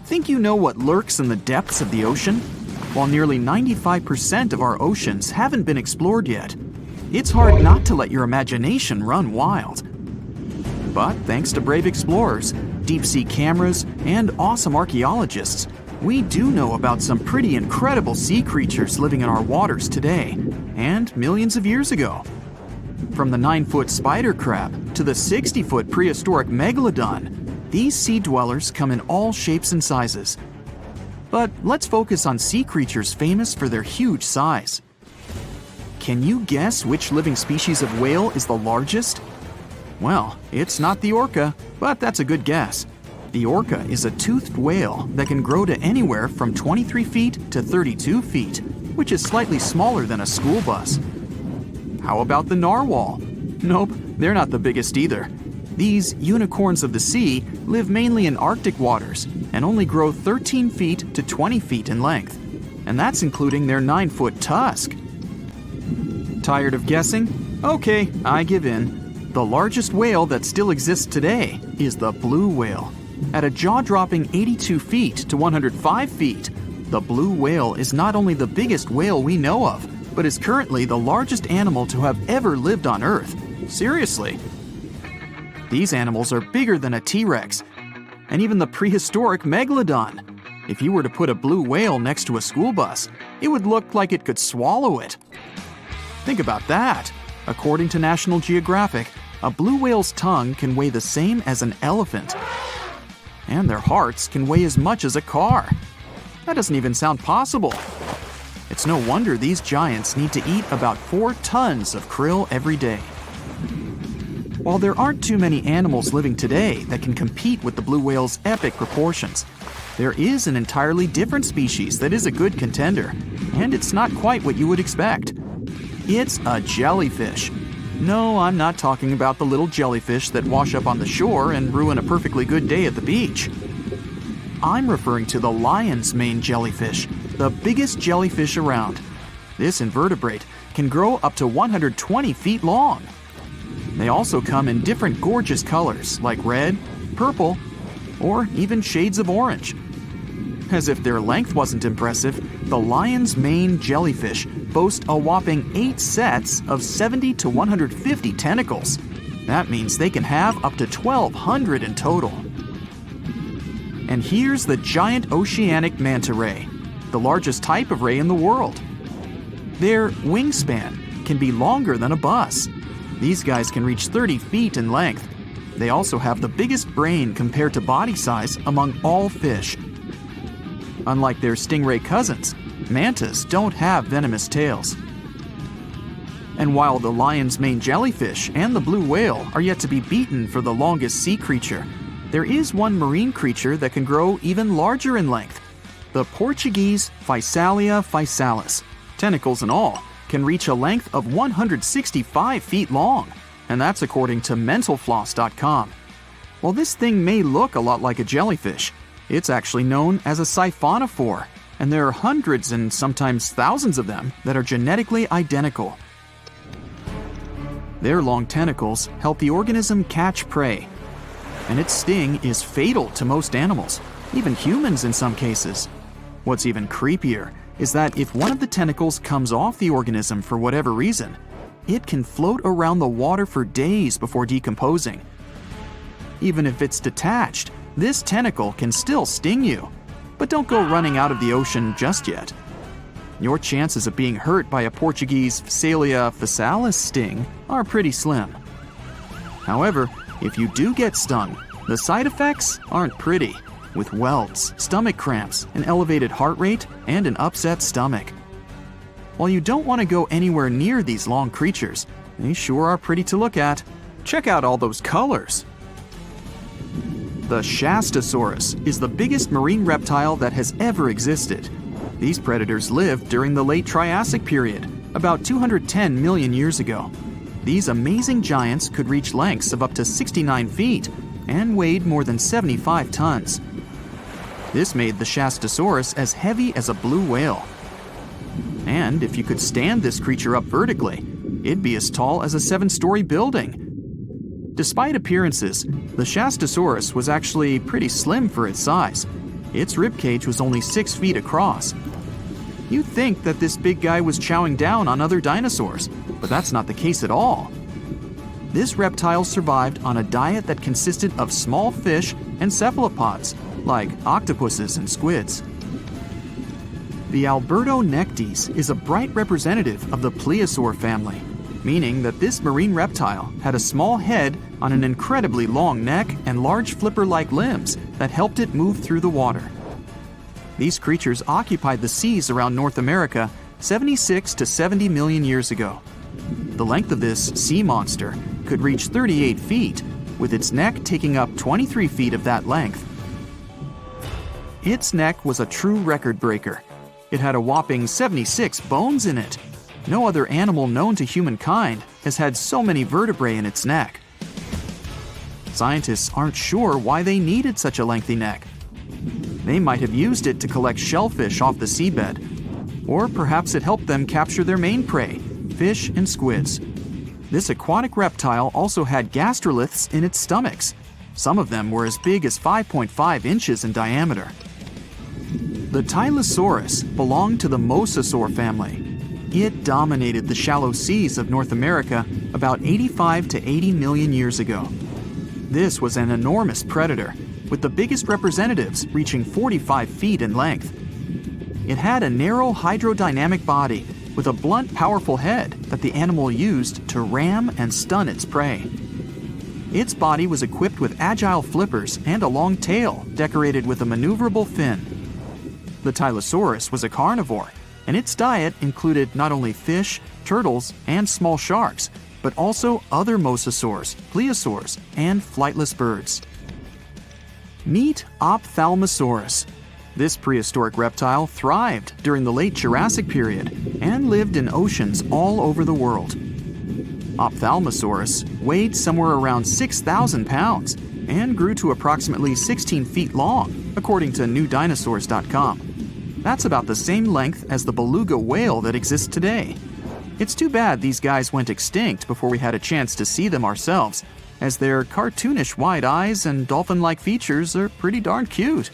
Think you know what lurks in the depths of the ocean? While nearly 95% of our oceans haven't been explored yet, it's hard not to let your imagination run wild. But thanks to brave explorers, deep-sea cameras, and awesome archaeologists, we do know about some pretty incredible sea creatures living in our waters today, and millions of years ago. From the 9-foot spider crab to the 60-foot prehistoric Megalodon, these sea dwellers come in all shapes and sizes. But let's focus on sea creatures famous for their huge size. Can you guess which living species of whale is the largest? Well, it's not the orca, but that's a good guess. The orca is a toothed whale that can grow to anywhere from 23 feet to 32 feet, which is slightly smaller than a school bus. How about the narwhal? Nope, they're not the biggest either. These unicorns of the sea live mainly in Arctic waters and only grow 13 feet to 20 feet in length, and that's including their 9-foot tusk. Tired of guessing? Okay, I give in. The largest whale that still exists today is the blue whale. At a jaw-dropping 82 feet to 105 feet, the blue whale is not only the biggest whale we know of, but is currently the largest animal to have ever lived on Earth. Seriously. These animals are bigger than a T-Rex, and even the prehistoric Megalodon. If you were to put a blue whale next to a school bus, it would look like it could swallow it. Think about that. According to National Geographic, a blue whale's tongue can weigh the same as an elephant. And their hearts can weigh as much as a car. That doesn't even sound possible. It's no wonder these giants need to eat about 4 tons of krill every day. While there aren't too many animals living today that can compete with the blue whale's epic proportions, there is an entirely different species that is a good contender, and it's not quite what you would expect. It's a jellyfish. No, I'm not talking about the little jellyfish that wash up on the shore and ruin a perfectly good day at the beach. I'm referring to the lion's mane jellyfish, the biggest jellyfish around. This invertebrate can grow up to 120 feet long. They also come in different gorgeous colors like red, purple, or even shades of orange. As if their length wasn't impressive, the lion's mane jellyfish boast a whopping 8 sets of 70 to 150 tentacles. That means they can have up to 1,200 in total. And here's the giant oceanic manta ray, the largest type of ray in the world. Their wingspan can be longer than a bus. These guys can reach 30 feet in length. They also have the biggest brain compared to body size among all fish. Unlike their stingray cousins, mantas don't have venomous tails. And while the lion's mane jellyfish and the blue whale are yet to be beaten for the longest sea creature, there is one marine creature that can grow even larger in length. The Portuguese Physalia Physalis, tentacles and all, can reach a length of 165 feet long, and that's according to mentalfloss.com. While this thing may look a lot like a jellyfish, it's actually known as a siphonophore, and there are hundreds and sometimes thousands of them that are genetically identical. Their long tentacles help the organism catch prey, and its sting is fatal to most animals, even humans in some cases. What's even creepier is that if one of the tentacles comes off the organism for whatever reason, it can float around the water for days before decomposing. Even if it's detached, this tentacle can still sting you. But don't go running out of the ocean just yet. Your chances of being hurt by a Portuguese Physalia Physalis sting are pretty slim. However, if you do get stung, the side effects aren't pretty, with welts, stomach cramps, an elevated heart rate, and an upset stomach. While you don't want to go anywhere near these long creatures, they sure are pretty to look at. Check out all those colors. The Shastasaurus is the biggest marine reptile that has ever existed. These predators lived during the late Triassic period, about 210 million years ago. These amazing giants could reach lengths of up to 69 feet and weighed more than 75 tons. This made the Shastasaurus as heavy as a blue whale. And if you could stand this creature up vertically, it'd be as tall as a 7-story building. Despite appearances, the Shastasaurus was actually pretty slim for its size. Its ribcage was only 6 feet across. You'd think that this big guy was chowing down on other dinosaurs, but that's not the case at all. This reptile survived on a diet that consisted of small fish and cephalopods, like octopuses and squids. The Albertonectes is a bright representative of the plesiosaur family, meaning that this marine reptile had a small head on an incredibly long neck and large flipper-like limbs that helped it move through the water. These creatures occupied the seas around North America 76 to 70 million years ago. The length of this sea monster could reach 38 feet, with its neck taking up 23 feet of that length. Its neck was a true record breaker. It had a whopping 76 bones in it. No other animal known to humankind has had so many vertebrae in its neck. Scientists aren't sure why they needed such a lengthy neck. They might have used it to collect shellfish off the seabed, or perhaps it helped them capture their main prey, fish and squids. This aquatic reptile also had gastroliths in its stomachs. Some of them were as big as 5.5 inches in diameter. The Tylosaurus belonged to the Mosasaur family. It dominated the shallow seas of North America about 85 to 80 million years ago. This was an enormous predator, with the biggest representatives reaching 45 feet in length. It had a narrow hydrodynamic body with a blunt, powerful head that the animal used to ram and stun its prey. Its body was equipped with agile flippers and a long tail decorated with a maneuverable fin. The Tylosaurus was a carnivore, and its diet included not only fish, turtles, and small sharks, but also other mosasaurs, plesiosaurs, and flightless birds. Meet Ophthalmosaurus. This prehistoric reptile thrived during the late Jurassic period and lived in oceans all over the world. Ophthalmosaurus weighed somewhere around 6,000 pounds and grew to approximately 16 feet long, according to newdinosaurs.com. That's about the same length as the beluga whale that exists today. It's too bad these guys went extinct before we had a chance to see them ourselves, as their cartoonish wide eyes and dolphin-like features are pretty darn cute.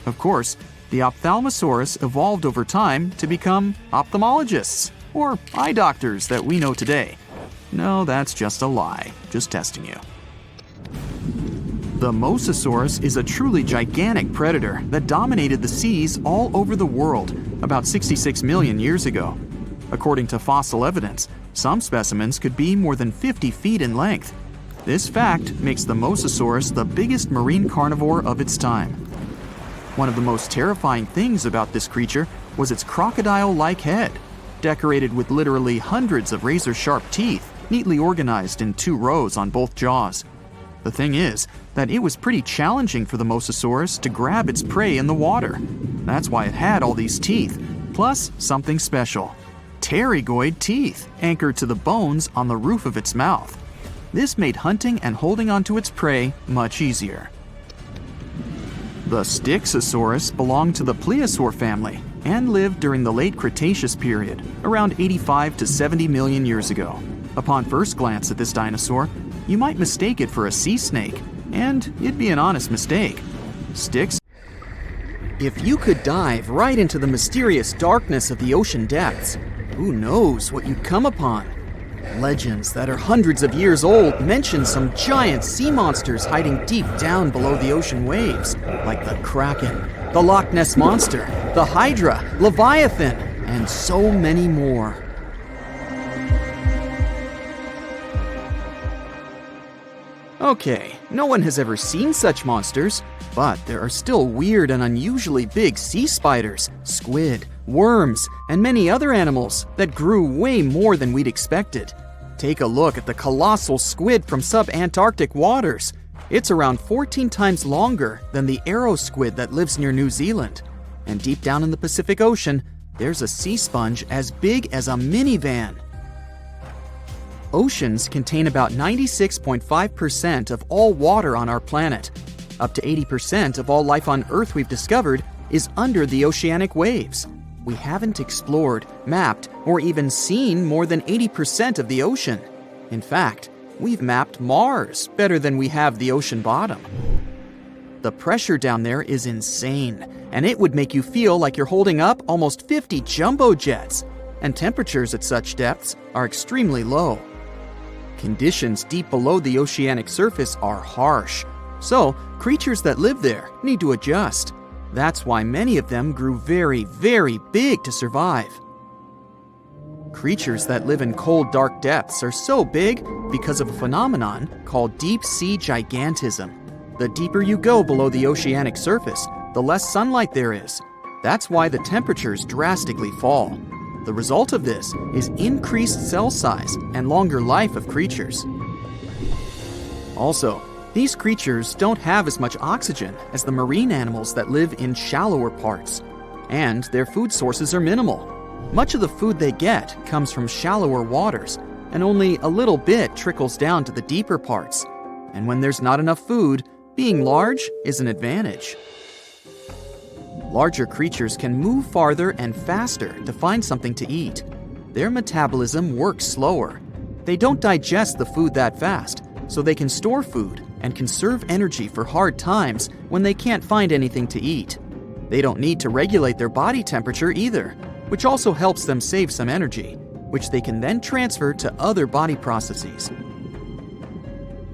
Of course, the Ophthalmosaurus evolved over time to become ophthalmologists, or eye doctors that we know today. No, that's just a lie. Just testing you. The Mosasaurus is a truly gigantic predator that dominated the seas all over the world about 66 million years ago. According to fossil evidence, some specimens could be more than 50 feet in length. This fact makes the Mosasaurus the biggest marine carnivore of its time. One of the most terrifying things about this creature was its crocodile-like head, decorated with literally hundreds of razor-sharp teeth neatly organized in 2 rows on both jaws. The thing is that it was pretty challenging for the Mosasaurus to grab its prey in the water. That's why it had all these teeth, plus something special: pterygoid teeth anchored to the bones on the roof of its mouth. This made hunting and holding onto its prey much easier. The Styxosaurus belonged to the plesiosaur family and lived during the late Cretaceous period, around 85 to 70 million years ago. Upon first glance at this dinosaur, you might mistake it for a sea snake, and it'd be an honest mistake. If you could dive right into the mysterious darkness of the ocean depths, who knows what you'd come upon? Legends that are hundreds of years old mention some giant sea monsters hiding deep down below the ocean waves, like the Kraken, the Loch Ness Monster, the Hydra, Leviathan, and so many more. Okay, no one has ever seen such monsters, but there are still weird and unusually big sea spiders, squid, worms, and many other animals that grew way more than we'd expected. Take a look at the colossal squid from sub-Antarctic waters. It's around 14 times longer than the arrow squid that lives near New Zealand. And deep down in the Pacific Ocean, there's a sea sponge as big as a minivan. Oceans contain about 96.5% of all water on our planet. Up to 80% of all life on Earth we've discovered is under the oceanic waves. We haven't explored, mapped, or even seen more than 80% of the ocean. In fact, we've mapped Mars better than we have the ocean bottom. The pressure down there is insane, and it would make you feel like you're holding up almost 50 jumbo jets, and temperatures at such depths are extremely low. Conditions deep below the oceanic surface are harsh, so creatures that live there need to adjust. That's why many of them grew very, very big to survive. Creatures that live in cold, dark depths are so big because of a phenomenon called deep sea gigantism. The deeper you go below the oceanic surface, the less sunlight there is. That's why the temperatures drastically fall. The result of this is increased cell size and longer life of creatures. Also, these creatures don't have as much oxygen as the marine animals that live in shallower parts, and their food sources are minimal. Much of the food they get comes from shallower waters, and only a little bit trickles down to the deeper parts. And when there's not enough food, being large is an advantage. Larger creatures can move farther and faster to find something to eat. Their metabolism works slower. They don't digest the food that fast, so they can store food and conserve energy for hard times when they can't find anything to eat. They don't need to regulate their body temperature either, which also helps them save some energy, which they can then transfer to other body processes.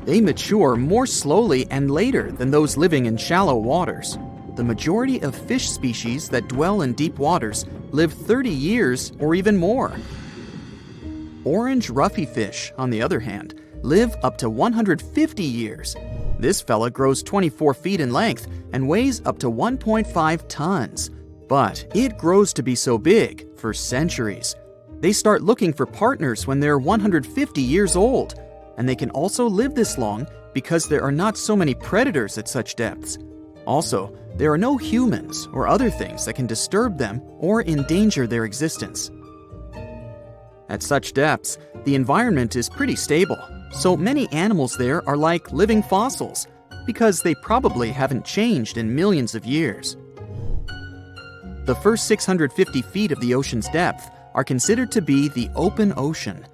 They mature more slowly and later than those living in shallow waters. The majority of fish species that dwell in deep waters live 30 years or even more. Orange ruffy fish, on the other hand, live up to 150 years. This fella grows 24 feet in length and weighs up to 1.5 tons. But it grows to be so big for centuries. They start looking for partners when they're 150 years old, and they can also live this long because there are not so many predators at such depths. Also, there are no humans or other things that can disturb them or endanger their existence. At such depths, the environment is pretty stable, so many animals there are like living fossils because they probably haven't changed in millions of years. The first 650 feet of the ocean's depth are considered to be the open ocean.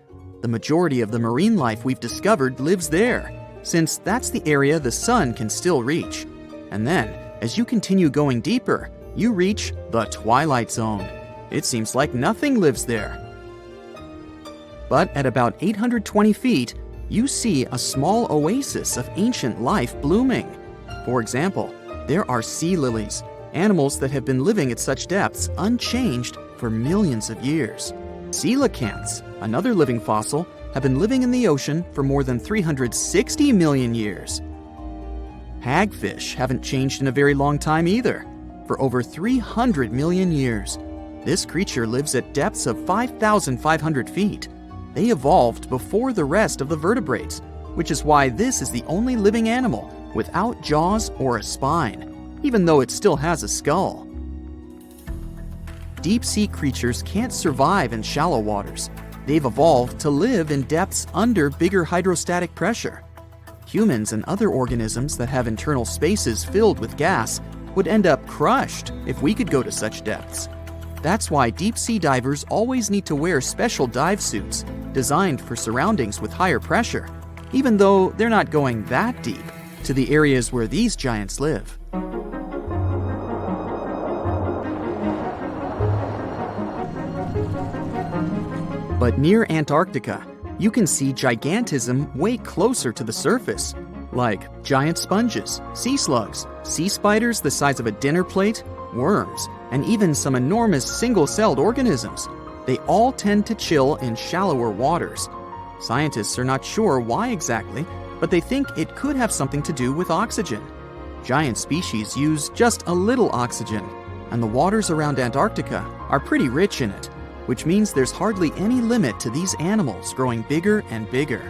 The majority of the marine life we've discovered lives there, since that's the area the sun can still reach. And then, as you continue going deeper, you reach the Twilight Zone. It seems like nothing lives there. But at about 820 feet, you see a small oasis of ancient life blooming. For example, there are sea lilies, animals that have been living at such depths unchanged for millions of years. Coelacanths, another living fossil, have been living in the ocean for more than 360 million years. Hagfish haven't changed in a very long time either, for over 300 million years. This creature lives at depths of 5,500 feet. They evolved before the rest of the vertebrates, which is why this is the only living animal without jaws or a spine, even though it still has a skull. Deep-sea creatures can't survive in shallow waters. They've evolved to live in depths under bigger hydrostatic pressure. Humans and other organisms that have internal spaces filled with gas would end up crushed if we could go to such depths. That's why deep-sea divers always need to wear special dive suits designed for surroundings with higher pressure, even though they're not going that deep to the areas where these giants live. But near Antarctica, you can see gigantism way closer to the surface, like giant sponges, sea slugs, sea spiders the size of a dinner plate, worms, and even some enormous single-celled organisms. They all tend to chill in shallower waters. Scientists are not sure why exactly, but they think it could have something to do with oxygen. Giant species use just a little oxygen, and the waters around Antarctica are pretty rich in it, which means there's hardly any limit to these animals growing bigger and bigger.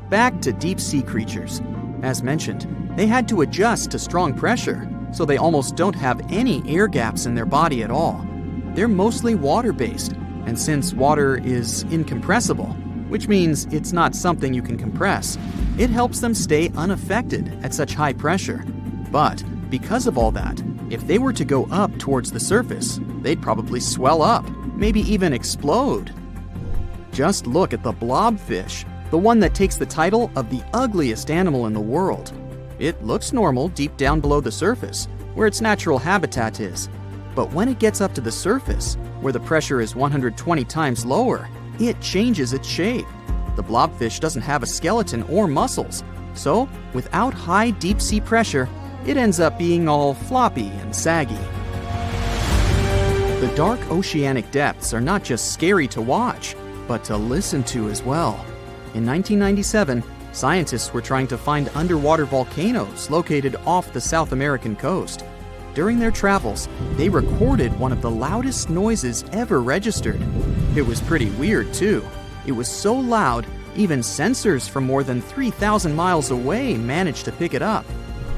Back to deep-sea creatures. As mentioned, they had to adjust to strong pressure, so they almost don't have any air gaps in their body at all. They're mostly water-based, and since water is incompressible, which means it's not something you can compress, it helps them stay unaffected at such high pressure. But because of all that, if they were to go up towards the surface, they'd probably swell up, maybe even explode. Just look at the blobfish, the one that takes the title of the ugliest animal in the world. It looks normal deep down below the surface, where its natural habitat is. But when it gets up to the surface, where the pressure is 120 times lower, it changes its shape. The blobfish doesn't have a skeleton or muscles, so without high deep-sea pressure, it ends up being all floppy and saggy. The dark oceanic depths are not just scary to watch, but to listen to as well. In 1997, scientists were trying to find underwater volcanoes located off the South American coast. During their travels, they recorded one of the loudest noises ever registered. It was pretty weird, too. It was so loud, even sensors from more than 3,000 miles away managed to pick it up.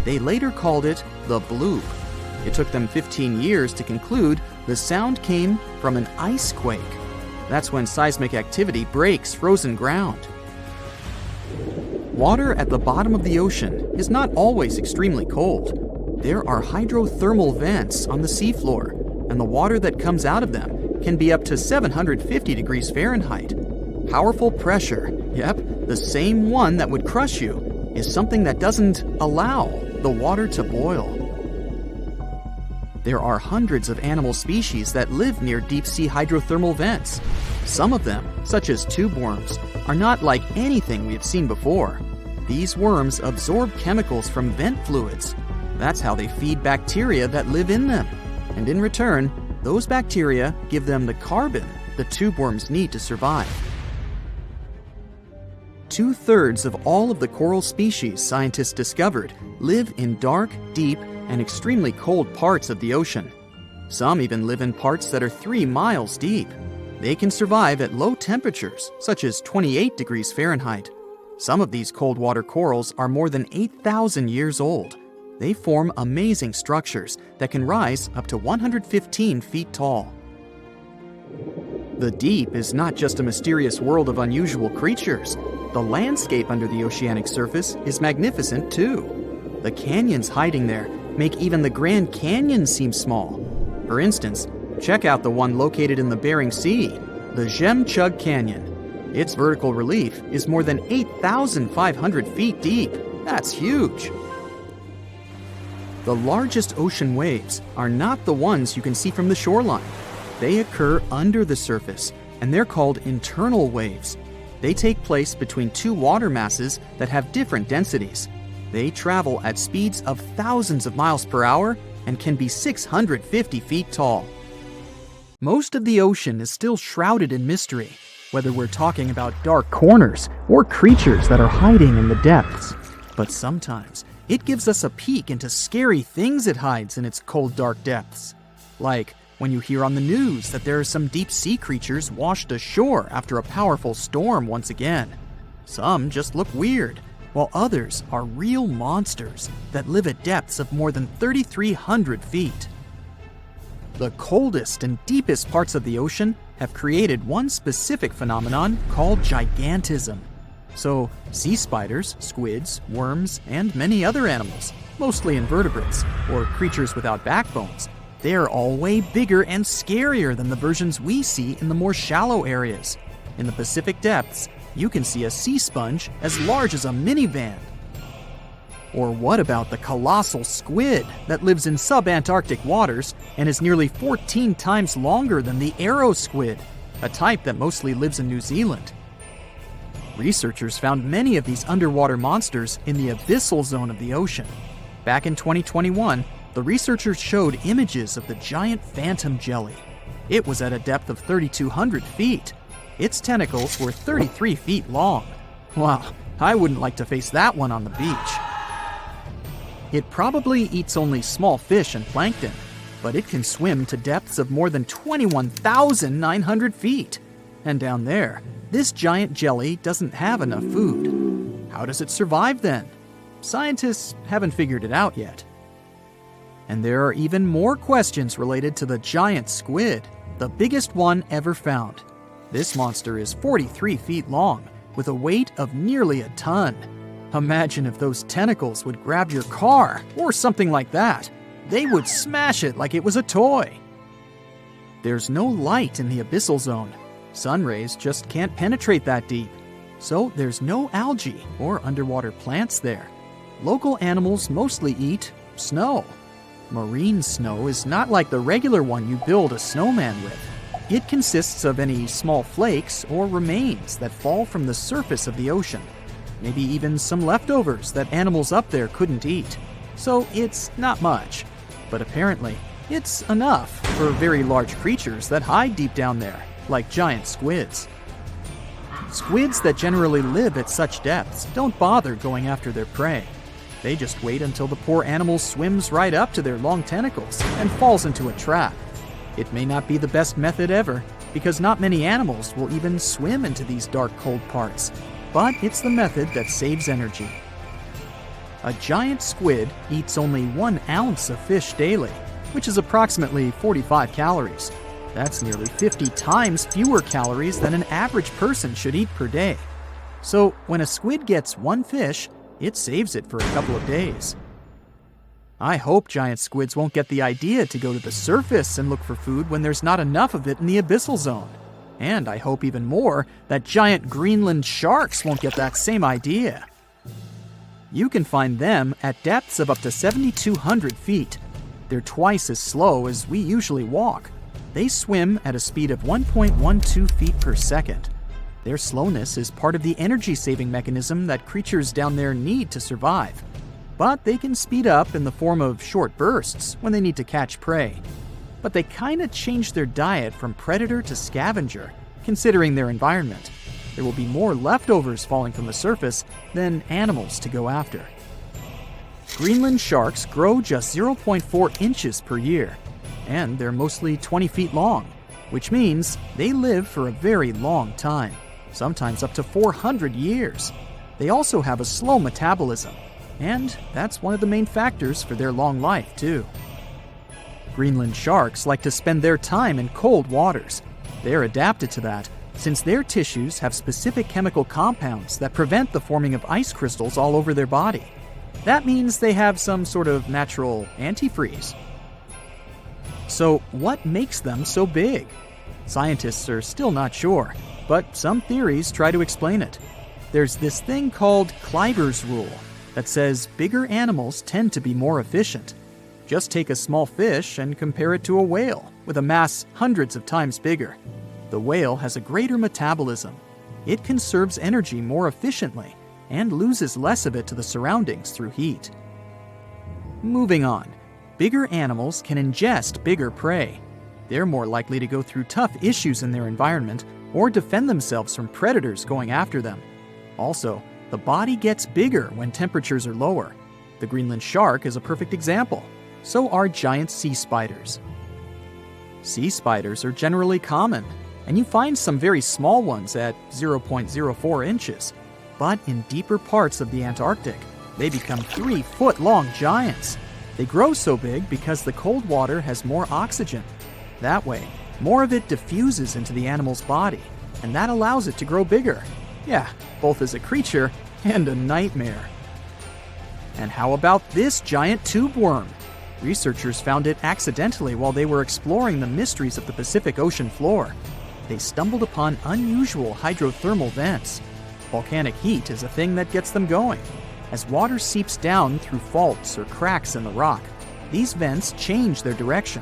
They later called it the bloop. It took them 15 years to conclude the sound came from an ice quake. That's when seismic activity breaks frozen ground. Water at the bottom of the ocean is not always extremely cold. There are hydrothermal vents on the seafloor, and the water that comes out of them can be up to 750 degrees Fahrenheit. Powerful pressure, yep, the same one that would crush you, is something that doesn't allow the water to boil. There are hundreds of animal species that live near deep-sea hydrothermal vents. Some of them, such as tube worms, are not like anything we've seen before. These worms absorb chemicals from vent fluids. That's how they feed bacteria that live in them. And in return, those bacteria give them the carbon the tube worms need to survive. 2/3 of all of the coral species scientists discovered live in dark, deep, and extremely cold parts of the ocean. Some even live in parts that are 3 miles deep. They can survive at low temperatures, such as 28 degrees Fahrenheit. Some of these cold water corals are more than 8,000 years old. They form amazing structures that can rise up to 115 feet tall. The deep is not just a mysterious world of unusual creatures. The landscape under the oceanic surface is magnificent too. The canyons hiding there make even the Grand Canyon seem small. For instance, check out the one located in the Bering Sea, the Jemchug Canyon. Its vertical relief is more than 8,500 feet deep. That's huge. The largest ocean waves are not the ones you can see from the shoreline. They occur under the surface, and they're called internal waves. They take place between two water masses that have different densities. They travel at speeds of thousands of miles per hour and can be 650 feet tall. Most of the ocean is still shrouded in mystery, whether we're talking about dark corners or creatures that are hiding in the depths. But sometimes it gives us a peek into scary things it hides in its cold, dark depths. Like when you hear on the news that there are some deep-sea creatures washed ashore after a powerful storm once again. Some just look weird, while others are real monsters that live at depths of more than 3,300 feet. The coldest and deepest parts of the ocean have created one specific phenomenon called gigantism. So, sea spiders, squids, worms, and many other animals, mostly invertebrates, or creatures without backbones, they're all way bigger and scarier than the versions we see in the more shallow areas. In the Pacific depths, you can see a sea sponge as large as a minivan. Or what about the colossal squid that lives in subantarctic waters and is nearly 14 times longer than the arrow squid, a type that mostly lives in New Zealand? Researchers found many of these underwater monsters in the abyssal zone of the ocean. Back in 2021, the researchers showed images of the giant phantom jelly. It was at a depth of 3,200 feet. Its tentacles were 33 feet long. Wow, I wouldn't like to face that one on the beach. It probably eats only small fish and plankton, but it can swim to depths of more than 21,900 feet. And down there, this giant jelly doesn't have enough food. How does it survive then? Scientists haven't figured it out yet. And there are even more questions related to the giant squid, the biggest one ever found. This monster is 43 feet long, with a weight of nearly a ton. Imagine if those tentacles would grab your car, or something like that. They would smash it like it was a toy. There's no light in the abyssal zone. Sun rays just can't penetrate that deep. So there's no algae or underwater plants there. Local animals mostly eat snow. Marine snow is not like the regular one you build a snowman with. It consists of any small flakes or remains that fall from the surface of the ocean. Maybe even some leftovers that animals up there couldn't eat. So it's not much, but apparently it's enough for very large creatures that hide deep down there, like giant squids. Squids that generally live at such depths don't bother going after their prey. They just wait until the poor animal swims right up to their long tentacles and falls into a trap. It may not be the best method ever, because not many animals will even swim into these dark, cold parts, but it's the method that saves energy. A giant squid eats only 1 ounce of fish daily, which is approximately 45 calories. That's nearly 50 times fewer calories than an average person should eat per day. So when a squid gets 1 fish, it saves it for a couple of days. I hope giant squids won't get the idea to go to the surface and look for food when there's not enough of it in the abyssal zone. And I hope even more that giant Greenland sharks won't get that same idea. You can find them at depths of up to 7,200 feet. They're twice as slow as we usually walk. They swim at a speed of 1.12 feet per second. Their slowness is part of the energy-saving mechanism that creatures down there need to survive. But they can speed up in the form of short bursts when they need to catch prey. But they kinda change their diet from predator to scavenger, considering their environment. There will be more leftovers falling from the surface than animals to go after. Greenland sharks grow just 0.4 inches per year, and they're mostly 20 feet long, which means they live for a very long time, sometimes up to 400 years. They also have a slow metabolism, and that's one of the main factors for their long life, too. Greenland sharks like to spend their time in cold waters. They're adapted to that, since their tissues have specific chemical compounds that prevent the forming of ice crystals all over their body. That means they have some sort of natural antifreeze. So what makes them so big? Scientists are still not sure, but some theories try to explain it. There's this thing called Kleiber's rule that says bigger animals tend to be more efficient. Just take a small fish and compare it to a whale with a mass hundreds of times bigger. The whale has a greater metabolism. It conserves energy more efficiently and loses less of it to the surroundings through heat. Moving on, bigger animals can ingest bigger prey. They're more likely to go through tough issues in their environment or defend themselves from predators going after them. Also, the body gets bigger when temperatures are lower. The Greenland shark is a perfect example. So are giant sea spiders. Sea spiders are generally common, and you find some very small ones at 0.04 inches. But in deeper parts of the Antarctic, they become 3-foot-long giants. They grow so big because the cold water has more oxygen. That way, more of it diffuses into the animal's body, and that allows it to grow bigger. Yeah, both as a creature and a nightmare. And how about this giant tube worm? Researchers found it accidentally while they were exploring the mysteries of the Pacific Ocean floor. They stumbled upon unusual hydrothermal vents. Volcanic heat is a thing that gets them going. As water seeps down through faults or cracks in the rock, these vents change their direction.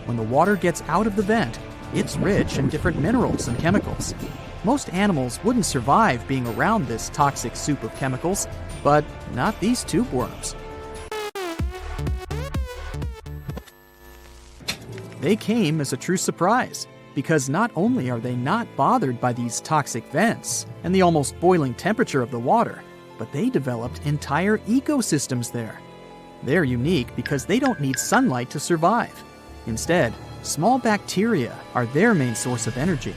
When the water gets out of the vent, it's rich in different minerals and chemicals. Most animals wouldn't survive being around this toxic soup of chemicals, but not these tube worms. They came as a true surprise, because not only are they not bothered by these toxic vents and the almost boiling temperature of the water, but they developed entire ecosystems there. They're unique because they don't need sunlight to survive. Instead, small bacteria are their main source of energy.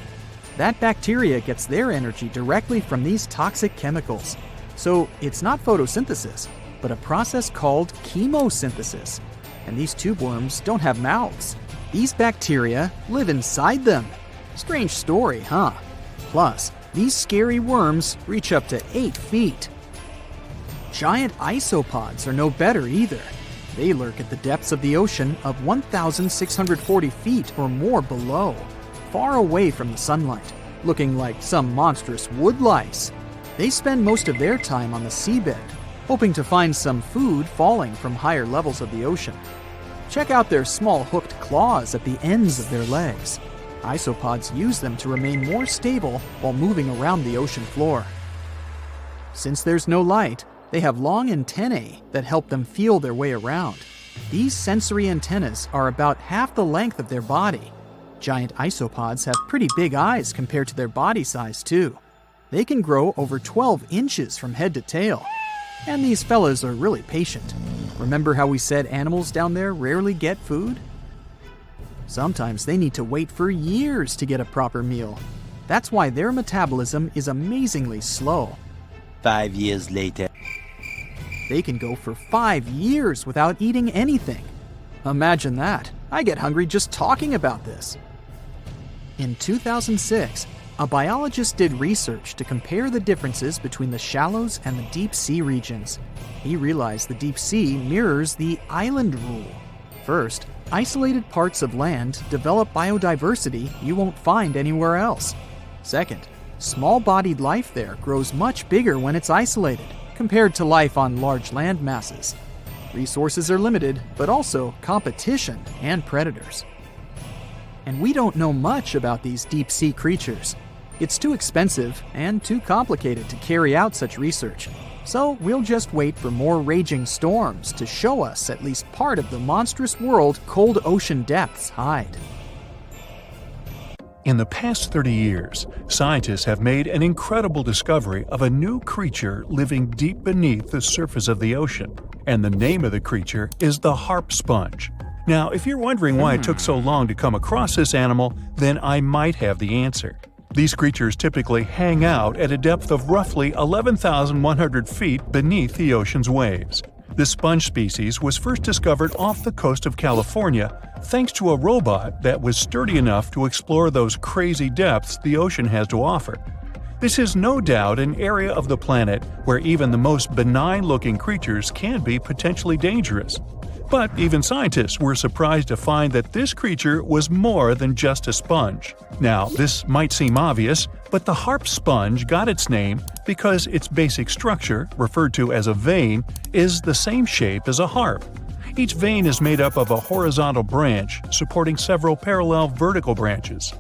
That bacteria gets their energy directly from these toxic chemicals. So it's not photosynthesis, but a process called chemosynthesis. And these tube worms don't have mouths. These bacteria live inside them. Strange story, huh? Plus, these scary worms reach up to 8 feet. Giant isopods are no better either. They lurk at the depths of the ocean of 1,640 feet or more below, far away from the sunlight, looking like some monstrous wood lice. They spend most of their time on the seabed, hoping to find some food falling from higher levels of the ocean. Check out their small hooked claws at the ends of their legs. Isopods use them to remain more stable while moving around the ocean floor. Since there's no light, they have long antennae that help them feel their way around. These sensory antennas are about half the length of their body. Giant isopods have pretty big eyes compared to their body size, too. They can grow over 12 inches from head to tail. And these fellas are really patient. Remember how we said animals down there rarely get food? Sometimes they need to wait for years to get a proper meal. That's why their metabolism is amazingly slow. 5 years later. They can go for 5 years without eating anything. Imagine that. I get hungry just talking about this. In 2006, a biologist did research to compare the differences between the shallows and the deep sea regions. He realized the deep sea mirrors the island rule. First, isolated parts of land develop biodiversity you won't find anywhere else. Second, small-bodied life there grows much bigger when it's isolated, compared to life on large land masses. Resources are limited, but also competition and predators. And we don't know much about these deep-sea creatures. It's too expensive and too complicated to carry out such research, so we'll just wait for more raging storms to show us at least part of the monstrous world cold ocean depths hide. In the past 30 years, scientists have made an incredible discovery of a new creature living deep beneath the surface of the ocean, and the name of the creature is the harp sponge. Now, if you're wondering why it took so long to come across this animal, then I might have the answer. These creatures typically hang out at a depth of roughly 11,100 feet beneath the ocean's waves. This sponge species was first discovered off the coast of California thanks to a robot that was sturdy enough to explore those crazy depths the ocean has to offer. This is no doubt an area of the planet where even the most benign-looking creatures can be potentially dangerous. But even scientists were surprised to find that this creature was more than just a sponge. Now, this might seem obvious, but the harp sponge got its name because its basic structure, referred to as a vein, is the same shape as a harp. Each vein is made up of a horizontal branch supporting several parallel vertical branches.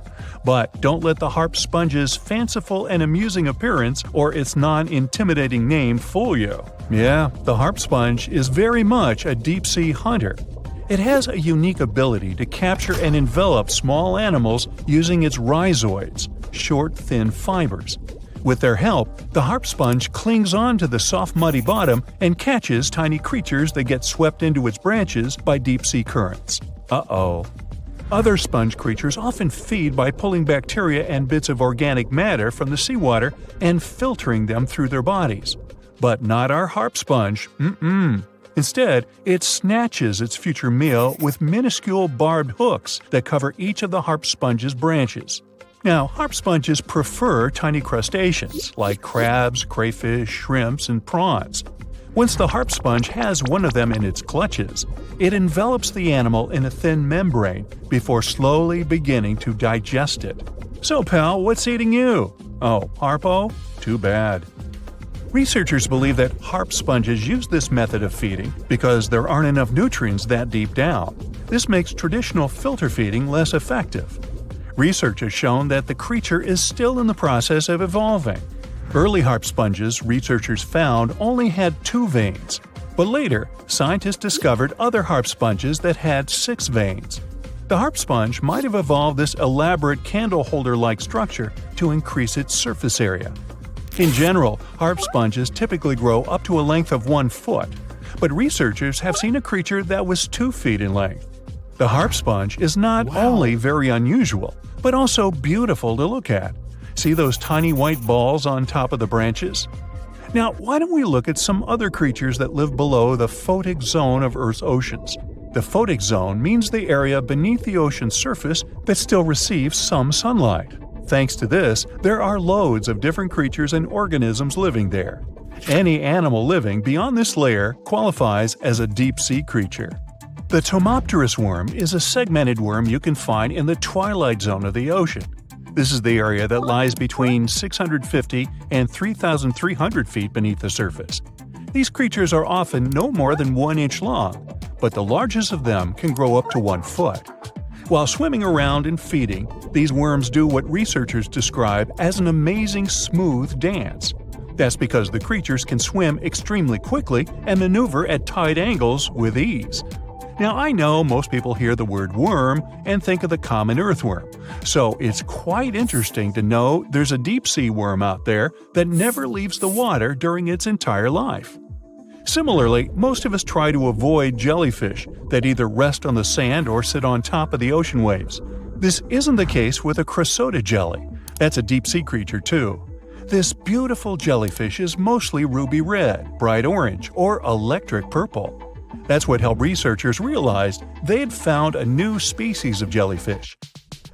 But don't let the harp sponge's fanciful and amusing appearance or its non-intimidating name fool you. Yeah, the harp sponge is very much a deep-sea hunter. It has a unique ability to capture and envelop small animals using its rhizoids, short, thin fibers. With their help, the harp sponge clings on to the soft, muddy bottom and catches tiny creatures that get swept into its branches by deep-sea currents. Uh-oh. Other sponge creatures often feed by pulling bacteria and bits of organic matter from the seawater and filtering them through their bodies. But not our harp sponge. Instead, it snatches its future meal with minuscule barbed hooks that cover each of the harp sponge's branches. Now, harp sponges prefer tiny crustaceans like crabs, crayfish, shrimps, and prawns. Once the harp sponge has one of them in its clutches, it envelops the animal in a thin membrane before slowly beginning to digest it. So, pal, what's eating you? Oh, Harpo? Too bad. Researchers believe that harp sponges use this method of feeding because there aren't enough nutrients that deep down. This makes traditional filter feeding less effective. Research has shown that the creature is still in the process of evolving. Early harp sponges, researchers found, only had 2 veins. But later, scientists discovered other harp sponges that had 6 veins. The harp sponge might have evolved this elaborate candle holder-like structure to increase its surface area. In general, harp sponges typically grow up to a length of 1 foot, but researchers have seen a creature that was 2 feet in length. The harp sponge is not only very unusual, but also beautiful to look at. See those tiny white balls on top of the branches? Now, why don't we look at some other creatures that live below the photic zone of Earth's oceans? The photic zone means the area beneath the ocean's surface that still receives some sunlight. Thanks to this, there are loads of different creatures and organisms living there. Any animal living beyond this layer qualifies as a deep-sea creature. The Tomopterus worm is a segmented worm you can find in the twilight zone of the ocean. This is the area that lies between 650 and 3,300 feet beneath the surface. These creatures are often no more than 1 inch long, but the largest of them can grow up to 1 foot. While swimming around and feeding, these worms do what researchers describe as an amazing smooth dance. That's because the creatures can swim extremely quickly and maneuver at tight angles with ease. Now, I know most people hear the word worm and think of the common earthworm, so it's quite interesting to know there's a deep-sea worm out there that never leaves the water during its entire life. Similarly, most of us try to avoid jellyfish that either rest on the sand or sit on top of the ocean waves. This isn't the case with a Chrysoda jelly. That's a deep-sea creature too. This beautiful jellyfish is mostly ruby red, bright orange, or electric purple. That's what helped researchers realize they had found a new species of jellyfish.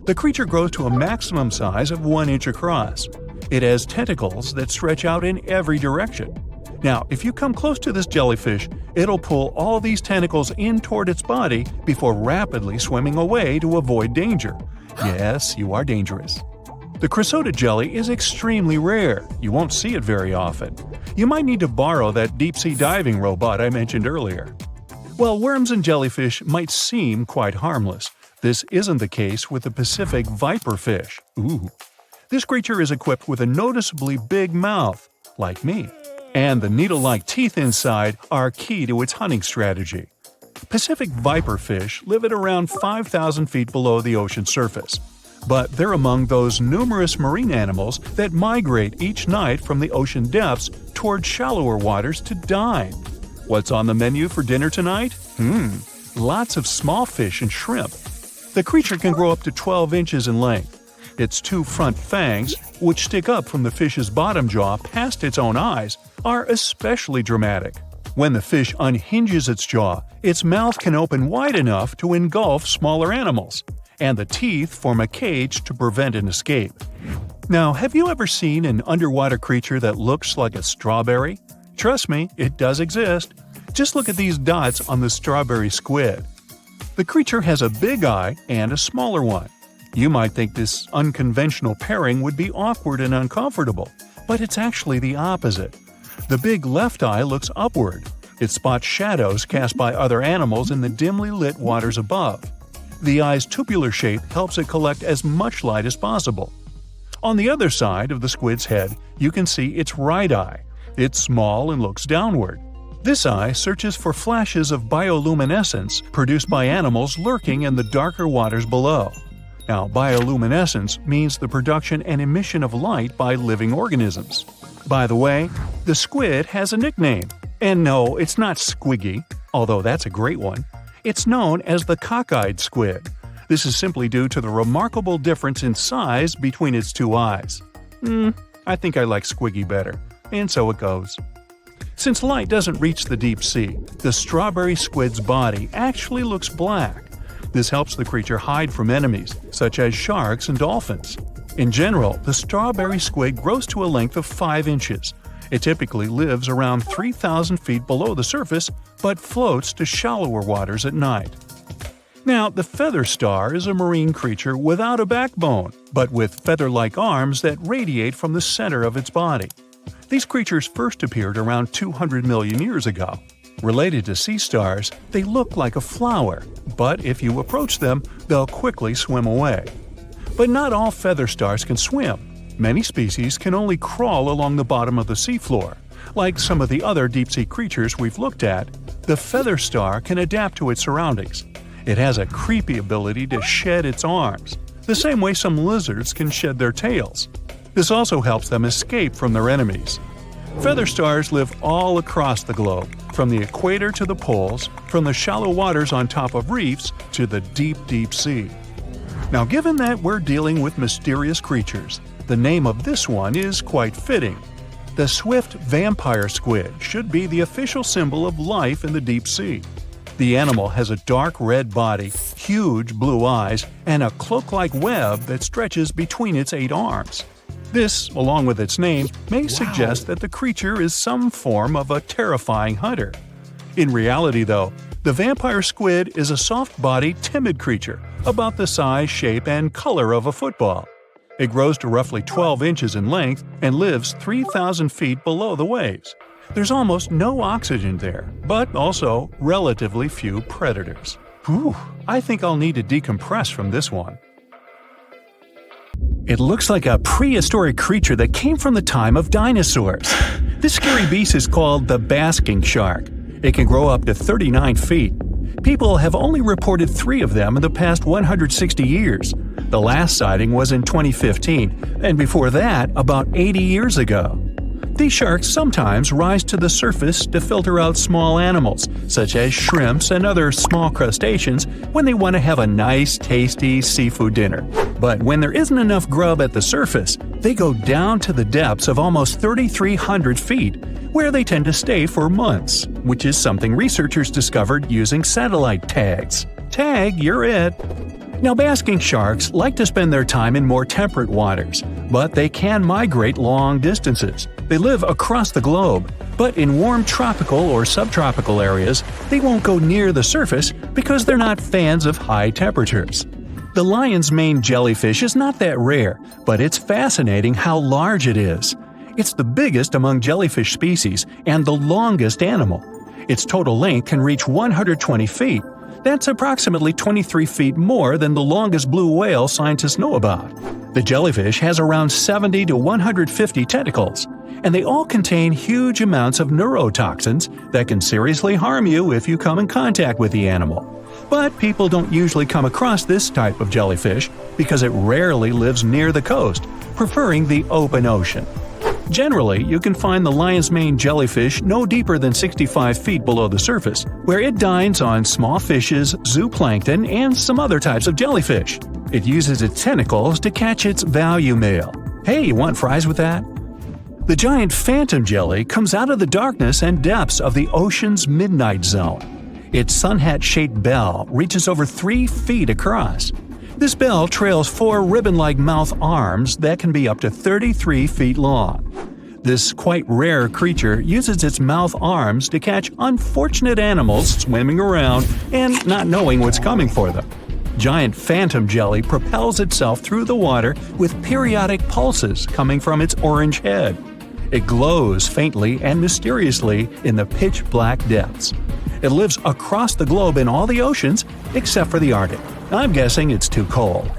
The creature grows to a maximum size of 1 inch across. It has tentacles that stretch out in every direction. Now, if you come close to this jellyfish, it'll pull all these tentacles in toward its body before rapidly swimming away to avoid danger. Yes, you are dangerous. The Chrysoda jelly is extremely rare. You won't see it very often. You might need to borrow that deep-sea diving robot I mentioned earlier. While worms and jellyfish might seem quite harmless, this isn't the case with the Pacific viperfish. Ooh. This creature is equipped with a noticeably big mouth, like me, and the needle-like teeth inside are key to its hunting strategy. Pacific viperfish live at around 5,000 feet below the ocean surface, but they're among those numerous marine animals that migrate each night from the ocean depths toward shallower waters to dine. What's on the menu for dinner tonight? Lots of small fish and shrimp. The creature can grow up to 12 inches in length. Its 2 front fangs, which stick up from the fish's bottom jaw past its own eyes, are especially dramatic. When the fish unhinges its jaw, its mouth can open wide enough to engulf smaller animals, and the teeth form a cage to prevent an escape. Now, have you ever seen an underwater creature that looks like a strawberry? Trust me, it does exist. Just look at these dots on the strawberry squid. The creature has a big eye and a smaller one. You might think this unconventional pairing would be awkward and uncomfortable, but it's actually the opposite. The big left eye looks upward. It spots shadows cast by other animals in the dimly lit waters above. The eye's tubular shape helps it collect as much light as possible. On the other side of the squid's head, you can see its right eye. It's small and looks downward. This eye searches for flashes of bioluminescence produced by animals lurking in the darker waters below. Now, bioluminescence means the production and emission of light by living organisms. By the way, the squid has a nickname. And no, it's not Squiggy, although that's a great one. It's known as the cockeyed squid. This is simply due to the remarkable difference in size between its 2 eyes. I think I like Squiggy better. And so it goes. Since light doesn't reach the deep sea, the strawberry squid's body actually looks black. This helps the creature hide from enemies, such as sharks and dolphins. In general, the strawberry squid grows to a length of 5 inches. It typically lives around 3,000 feet below the surface, but floats to shallower waters at night. Now, the feather star is a marine creature without a backbone, but with feather-like arms that radiate from the center of its body. These creatures first appeared around 200 million years ago. Related to sea stars, they look like a flower, but if you approach them, they'll quickly swim away. But not all feather stars can swim. Many species can only crawl along the bottom of the seafloor. Like some of the other deep-sea creatures we've looked at, the feather star can adapt to its surroundings. It has a creepy ability to shed its arms, the same way some lizards can shed their tails. This also helps them escape from their enemies. Feather stars live all across the globe, from the equator to the poles, from the shallow waters on top of reefs to the deep, deep sea. Now, given that we're dealing with mysterious creatures, the name of this one is quite fitting. The swift vampire squid should be the official symbol of life in the deep sea. The animal has a dark red body, huge blue eyes, and a cloak-like web that stretches between its 8 arms. This, along with its name, may suggest that the creature is some form of a terrifying hunter. In reality, though, the vampire squid is a soft-bodied, timid creature, about the size, shape, and color of a football. It grows to roughly 12 inches in length and lives 3,000 feet below the waves. There's almost no oxygen there, but also relatively few predators. Whew, I think I'll need to decompress from this one. It looks like a prehistoric creature that came from the time of dinosaurs. This scary beast is called the basking shark. It can grow up to 39 feet. People have only reported 3 of them in the past 160 years. The last sighting was in 2015, and before that, about 80 years ago. These sharks sometimes rise to the surface to filter out small animals, such as shrimps and other small crustaceans, when they want to have a nice, tasty seafood dinner. But when there isn't enough grub at the surface, they go down to the depths of almost 3,300 feet, where they tend to stay for months, which is something researchers discovered using satellite tags. Tag, you're it! Now, basking sharks like to spend their time in more temperate waters, but they can migrate long distances. They live across the globe, but in warm tropical or subtropical areas, they won't go near the surface because they're not fans of high temperatures. The lion's mane jellyfish is not that rare, but it's fascinating how large it is. It's the biggest among jellyfish species and the longest animal. Its total length can reach 120 feet. That's approximately 23 feet more than the longest blue whale scientists know about. The jellyfish has around 70 to 150 tentacles, and they all contain huge amounts of neurotoxins that can seriously harm you if you come in contact with the animal. But people don't usually come across this type of jellyfish because it rarely lives near the coast, preferring the open ocean. Generally, you can find the lion's mane jellyfish no deeper than 65 feet below the surface, where it dines on small fishes, zooplankton, and some other types of jellyfish. It uses its tentacles to catch its value meal. Hey, you want fries with that? The giant phantom jelly comes out of the darkness and depths of the ocean's midnight zone. Its sun-hat-shaped bell reaches over 3 feet across. This bell trails 4 ribbon-like mouth arms that can be up to 33 feet long. This quite rare creature uses its mouth arms to catch unfortunate animals swimming around and not knowing what's coming for them. Giant phantom jelly propels itself through the water with periodic pulses coming from its orange head. It glows faintly and mysteriously in the pitch-black depths. It lives across the globe in all the oceans except for the Arctic. I'm guessing it's too cold.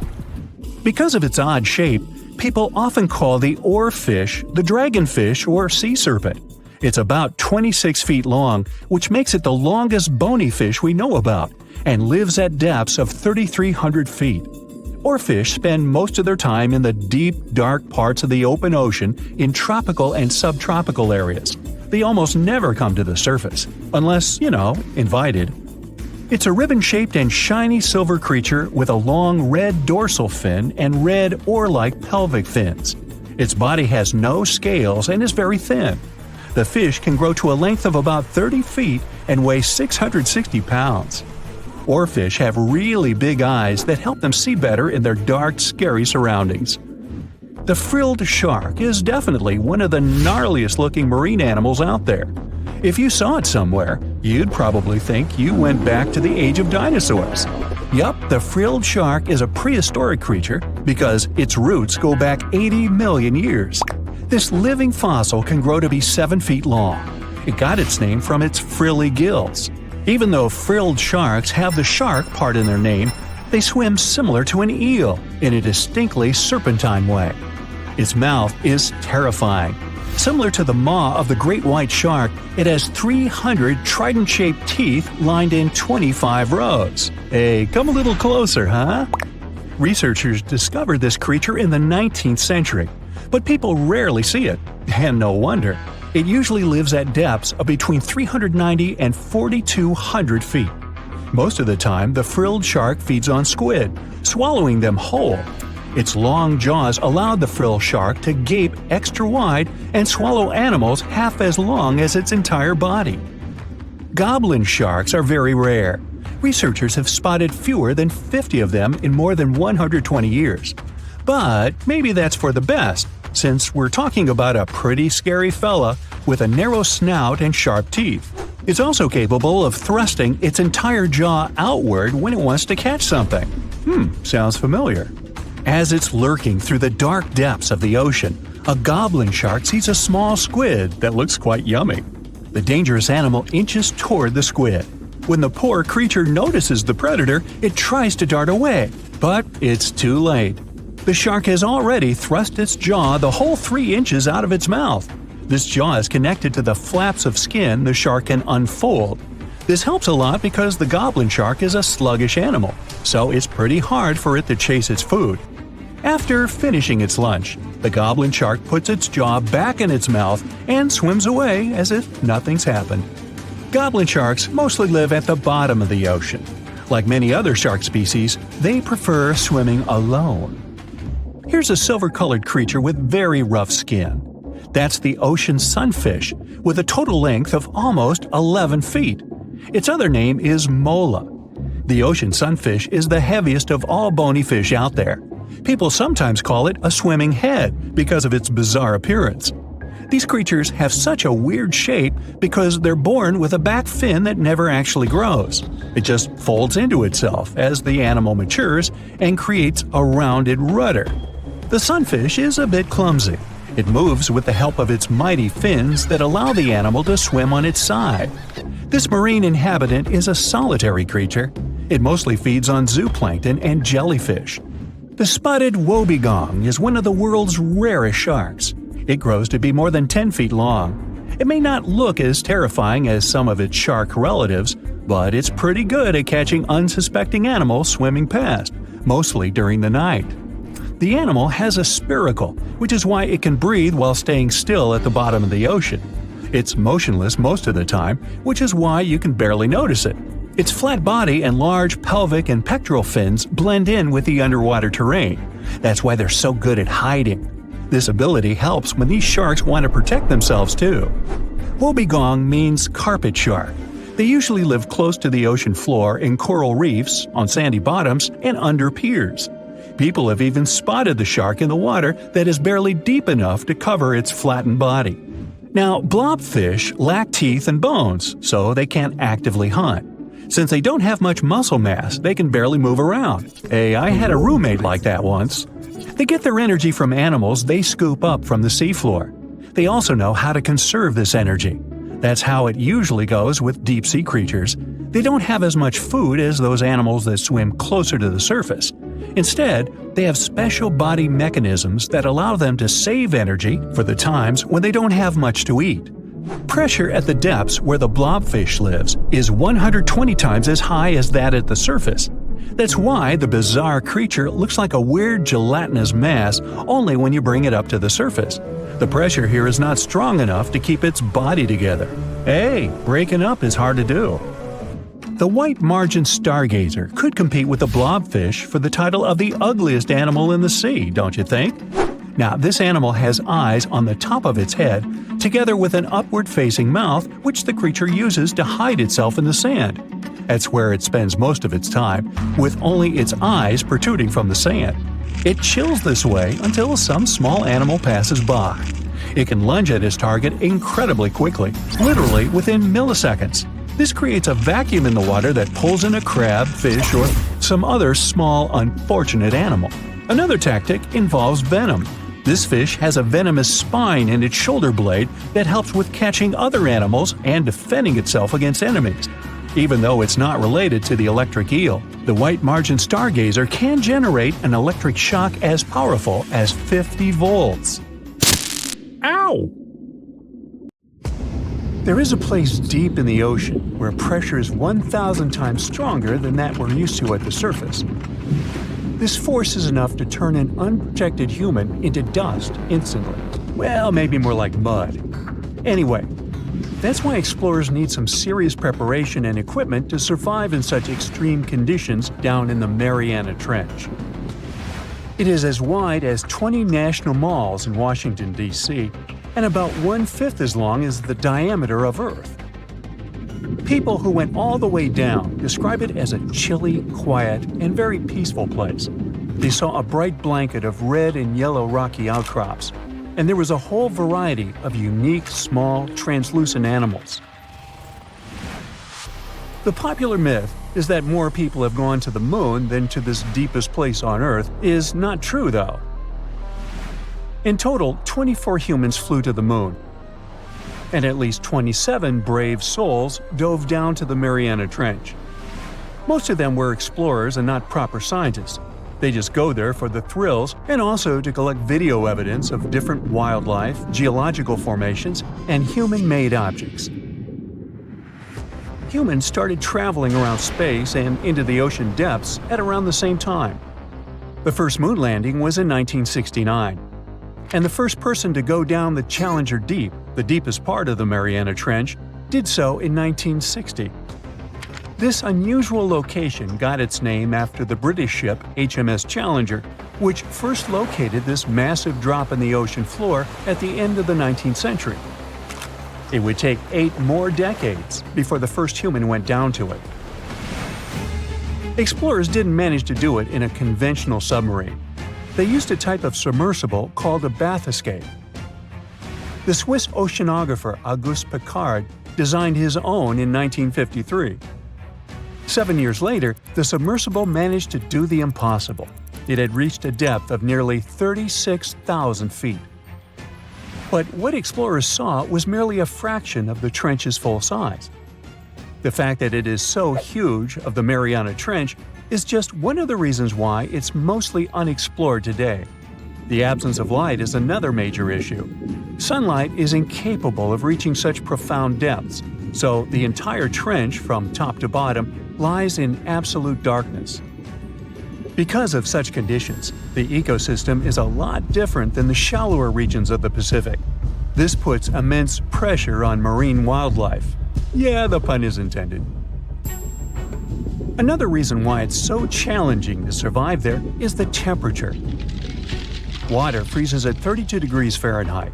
Because of its odd shape, people often call the oarfish the dragonfish or sea serpent. It's about 26 feet long, which makes it the longest bony fish we know about, and lives at depths of 3,300 feet. Oarfish spend most of their time in the deep, dark parts of the open ocean in tropical and subtropical areas. They almost never come to the surface, unless, invited. It's a ribbon-shaped and shiny silver creature with a long red dorsal fin and red oar-like pelvic fins. Its body has no scales and is very thin. The fish can grow to a length of about 30 feet and weigh 660 pounds. Oarfish have really big eyes that help them see better in their dark, scary surroundings. The frilled shark is definitely one of the gnarliest-looking marine animals out there. If you saw it somewhere, you'd probably think you went back to the age of dinosaurs. Yup, the frilled shark is a prehistoric creature because its roots go back 80 million years. This living fossil can grow to be 7 feet long. It got its name from its frilly gills. Even though frilled sharks have the shark part in their name, they swim similar to an eel in a distinctly serpentine way. Its mouth is terrifying. Similar to the maw of the great white shark, it has 300 trident-shaped teeth lined in 25 rows. Hey, come a little closer, huh? Researchers discovered this creature in the 19th century, but people rarely see it, and no wonder. It usually lives at depths of between 390 and 4,200 feet. Most of the time, the frilled shark feeds on squid, swallowing them whole. Its long jaws allowed the frilled shark to gape extra wide and swallow animals half as long as its entire body. Goblin sharks are very rare. Researchers have spotted fewer than 50 of them in more than 120 years. But maybe that's for the best, since we're talking about a pretty scary fella with a narrow snout and sharp teeth. It's also capable of thrusting its entire jaw outward when it wants to catch something. Sounds familiar. As it's lurking through the dark depths of the ocean, a goblin shark sees a small squid that looks quite yummy. The dangerous animal inches toward the squid. When the poor creature notices the predator, it tries to dart away, but it's too late. The shark has already thrust its jaw the whole 3 inches out of its mouth. This jaw is connected to the flaps of skin the shark can unfold. This helps a lot because the goblin shark is a sluggish animal, so it's pretty hard for it to chase its food. After finishing its lunch, the goblin shark puts its jaw back in its mouth and swims away as if nothing's happened. Goblin sharks mostly live at the bottom of the ocean. Like many other shark species, they prefer swimming alone. Here's a silver-colored creature with very rough skin. That's the ocean sunfish, with a total length of almost 11 feet. Its other name is mola. The ocean sunfish is the heaviest of all bony fish out there. People sometimes call it a swimming head because of its bizarre appearance. These creatures have such a weird shape because they're born with a back fin that never actually grows. It just folds into itself as the animal matures and creates a rounded rudder. The sunfish is a bit clumsy. It moves with the help of its mighty fins that allow the animal to swim on its side. This marine inhabitant is a solitary creature. It mostly feeds on zooplankton and jellyfish. The spotted wobbegong is one of the world's rarest sharks. It grows to be more than 10 feet long. It may not look as terrifying as some of its shark relatives, but it's pretty good at catching unsuspecting animals swimming past, mostly during the night. The animal has a spiracle, which is why it can breathe while staying still at the bottom of the ocean. It's motionless most of the time, which is why you can barely notice it. Its flat body and large pelvic and pectoral fins blend in with the underwater terrain. That's why they're so good at hiding. This ability helps when these sharks want to protect themselves too. Wobbegong means carpet shark. They usually live close to the ocean floor in coral reefs, on sandy bottoms, and under piers. People have even spotted the shark in the water that is barely deep enough to cover its flattened body. Now, blobfish lack teeth and bones, so they can't actively hunt. Since they don't have much muscle mass, they can barely move around. Hey, I had a roommate like that once. They get their energy from animals they scoop up from the seafloor. They also know how to conserve this energy. That's how it usually goes with deep-sea creatures. They don't have as much food as those animals that swim closer to the surface. Instead, they have special body mechanisms that allow them to save energy for the times when they don't have much to eat. Pressure at the depths where the blobfish lives is 120 times as high as that at the surface. That's why the bizarre creature looks like a weird gelatinous mass only when you bring it up to the surface. The pressure here is not strong enough to keep its body together. Hey, breaking up is hard to do. The white margin stargazer could compete with the blobfish for the title of the ugliest animal in the sea, don't you think? Now, this animal has eyes on the top of its head, together with an upward-facing mouth which the creature uses to hide itself in the sand. That's where it spends most of its time, with only its eyes protruding from the sand. It chills this way until some small animal passes by. It can lunge at its target incredibly quickly, literally within milliseconds. This creates a vacuum in the water that pulls in a crab, fish, or some other small, unfortunate animal. Another tactic involves venom. This fish has a venomous spine in its shoulder blade that helps with catching other animals and defending itself against enemies. Even though it's not related to the electric eel, the white margin stargazer can generate an electric shock as powerful as 50 volts. Ow! There is a place deep in the ocean where pressure is 1,000 times stronger than that we're used to at the surface. This force is enough to turn an unprotected human into dust instantly. Well, maybe more like mud. Anyway, that's why explorers need some serious preparation and equipment to survive in such extreme conditions down in the Mariana Trench. It is as wide as 20 national malls in Washington, D.C., and about 1/5 as long as the diameter of Earth. People who went all the way down describe it as a chilly, quiet, and very peaceful place. They saw a bright blanket of red and yellow rocky outcrops, and there was a whole variety of unique, small, translucent animals. The popular myth is that more people have gone to the moon than to this deepest place on Earth is not true, though. In total, 24 humans flew to the moon. and at least 27 brave souls dove down to the Mariana Trench. Most of them were explorers and not proper scientists. They just go there for the thrills and also to collect video evidence of different wildlife, geological formations, and human-made objects. Humans started traveling around space and into the ocean depths at around the same time. The first moon landing was in 1969, and the first person to go down the Challenger Deep, the deepest part of the Mariana Trench, did so in 1960. This unusual location got its name after the British ship HMS Challenger, which first located this massive drop in the ocean floor at the end of the 19th century. It would take 8 more decades before the first human went down to it. Explorers didn't manage to do it in a conventional submarine. They used a type of submersible called a bathyscaphe. The Swiss oceanographer Auguste Piccard designed his own in 1953. 7 years later, the submersible managed to do the impossible. It had reached a depth of nearly 36,000 feet. But what explorers saw was merely a fraction of the trench's full size. The fact that it is so huge of the Mariana Trench is just one of the reasons why it's mostly unexplored today. The absence of light is another major issue. Sunlight is incapable of reaching such profound depths, so the entire trench, from top to bottom, lies in absolute darkness. Because of such conditions, the ecosystem is a lot different than the shallower regions of the Pacific. This puts immense pressure on marine wildlife. Yeah, the pun is intended. Another reason why it's so challenging to survive there is the temperature. Water freezes at 32 degrees Fahrenheit.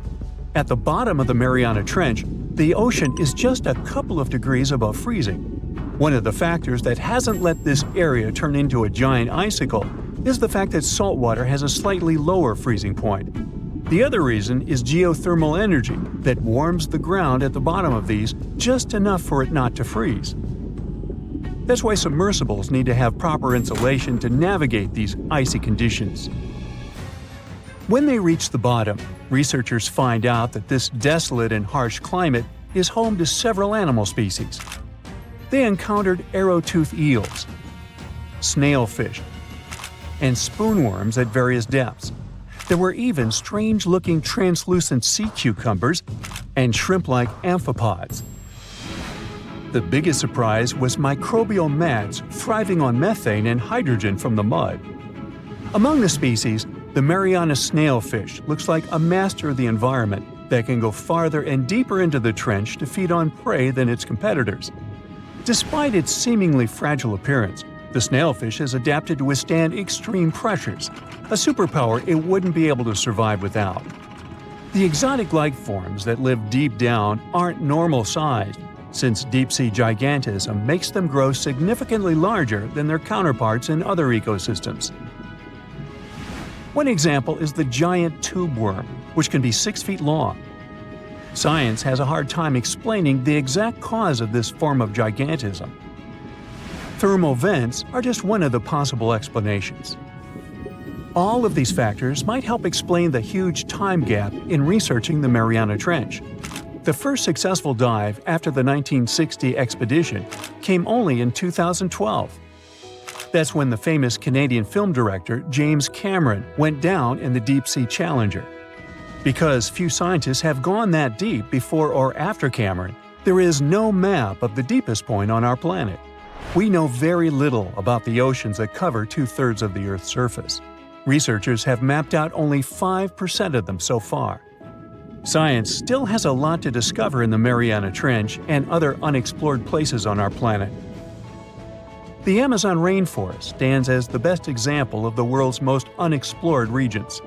At the bottom of the Mariana Trench, the ocean is just a couple of degrees above freezing. One of the factors that hasn't let this area turn into a giant icicle is the fact that salt water has a slightly lower freezing point. The other reason is geothermal energy that warms the ground at the bottom of these just enough for it not to freeze. That's why submersibles need to have proper insulation to navigate these icy conditions. When they reach the bottom, researchers find out that this desolate and harsh climate is home to several animal species. They encountered arrow-toothed eels, snailfish, and spoonworms at various depths. There were even strange-looking translucent sea cucumbers and shrimp-like amphipods. The biggest surprise was microbial mats thriving on methane and hydrogen from the mud. Among the species, the Mariana snailfish looks like a master of the environment that can go farther and deeper into the trench to feed on prey than its competitors. Despite its seemingly fragile appearance, the snailfish has adapted to withstand extreme pressures, a superpower it wouldn't be able to survive without. The exotic life forms that live deep down aren't normal-sized, since deep-sea gigantism makes them grow significantly larger than their counterparts in other ecosystems. One example is the giant tube worm, which can be 6 feet long. Science has a hard time explaining the exact cause of this form of gigantism. Thermal vents are just one of the possible explanations. All of these factors might help explain the huge time gap in researching the Mariana Trench. The first successful dive after the 1960 expedition came only in 2012. That's when the famous Canadian film director James Cameron went down in the deep-sea Challenger. Because few scientists have gone that deep before or after Cameron, there is no map of the deepest point on our planet. We know very little about the oceans that cover 2/3 of the Earth's surface. Researchers have mapped out only 5% of them so far. Science still has a lot to discover in the Mariana Trench and other unexplored places on our planet. The Amazon rainforest stands as the best example of the world's most unexplored regions.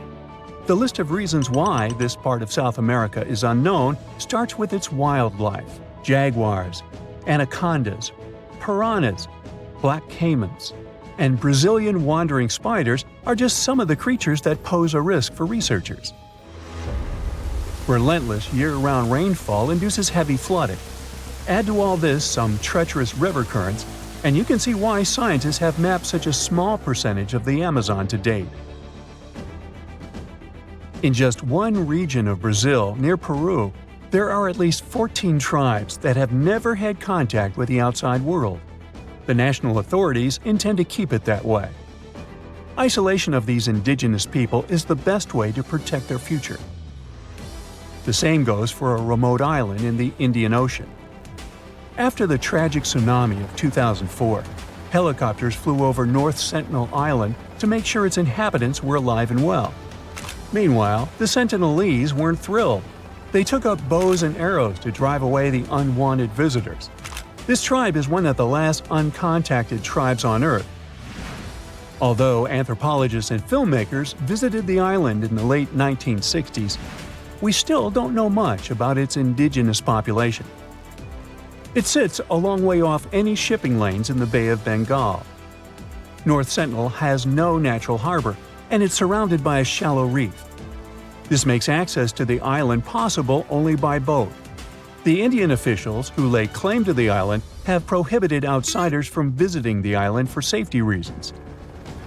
The list of reasons why this part of South America is unknown starts with its wildlife. Jaguars, anacondas, piranhas, black caimans, and Brazilian wandering spiders are just some of the creatures that pose a risk for researchers. Relentless year-round rainfall induces heavy flooding. Add to all this some treacherous river currents, and you can see why scientists have mapped such a small percentage of the Amazon to date. In just one region of Brazil, near Peru, There are at least 14 tribes that have never had contact with the outside world. The national authorities intend to keep it that way. Isolation of these indigenous people is the best way to protect their future. The same goes for a remote island in the Indian Ocean. After the tragic tsunami of 2004, helicopters flew over North Sentinel Island to make sure its inhabitants were alive and well. Meanwhile, the Sentinelese weren't thrilled. They took up bows and arrows to drive away the unwanted visitors. This tribe is one of the last uncontacted tribes on Earth. Although anthropologists and filmmakers visited the island in the late 1960s, we still don't know much about its indigenous population. It sits a long way off any shipping lanes in the Bay of Bengal. North Sentinel has no natural harbor, and it's surrounded by a shallow reef. This makes access to the island possible only by boat. The Indian officials who lay claim to the island have prohibited outsiders from visiting the island for safety reasons.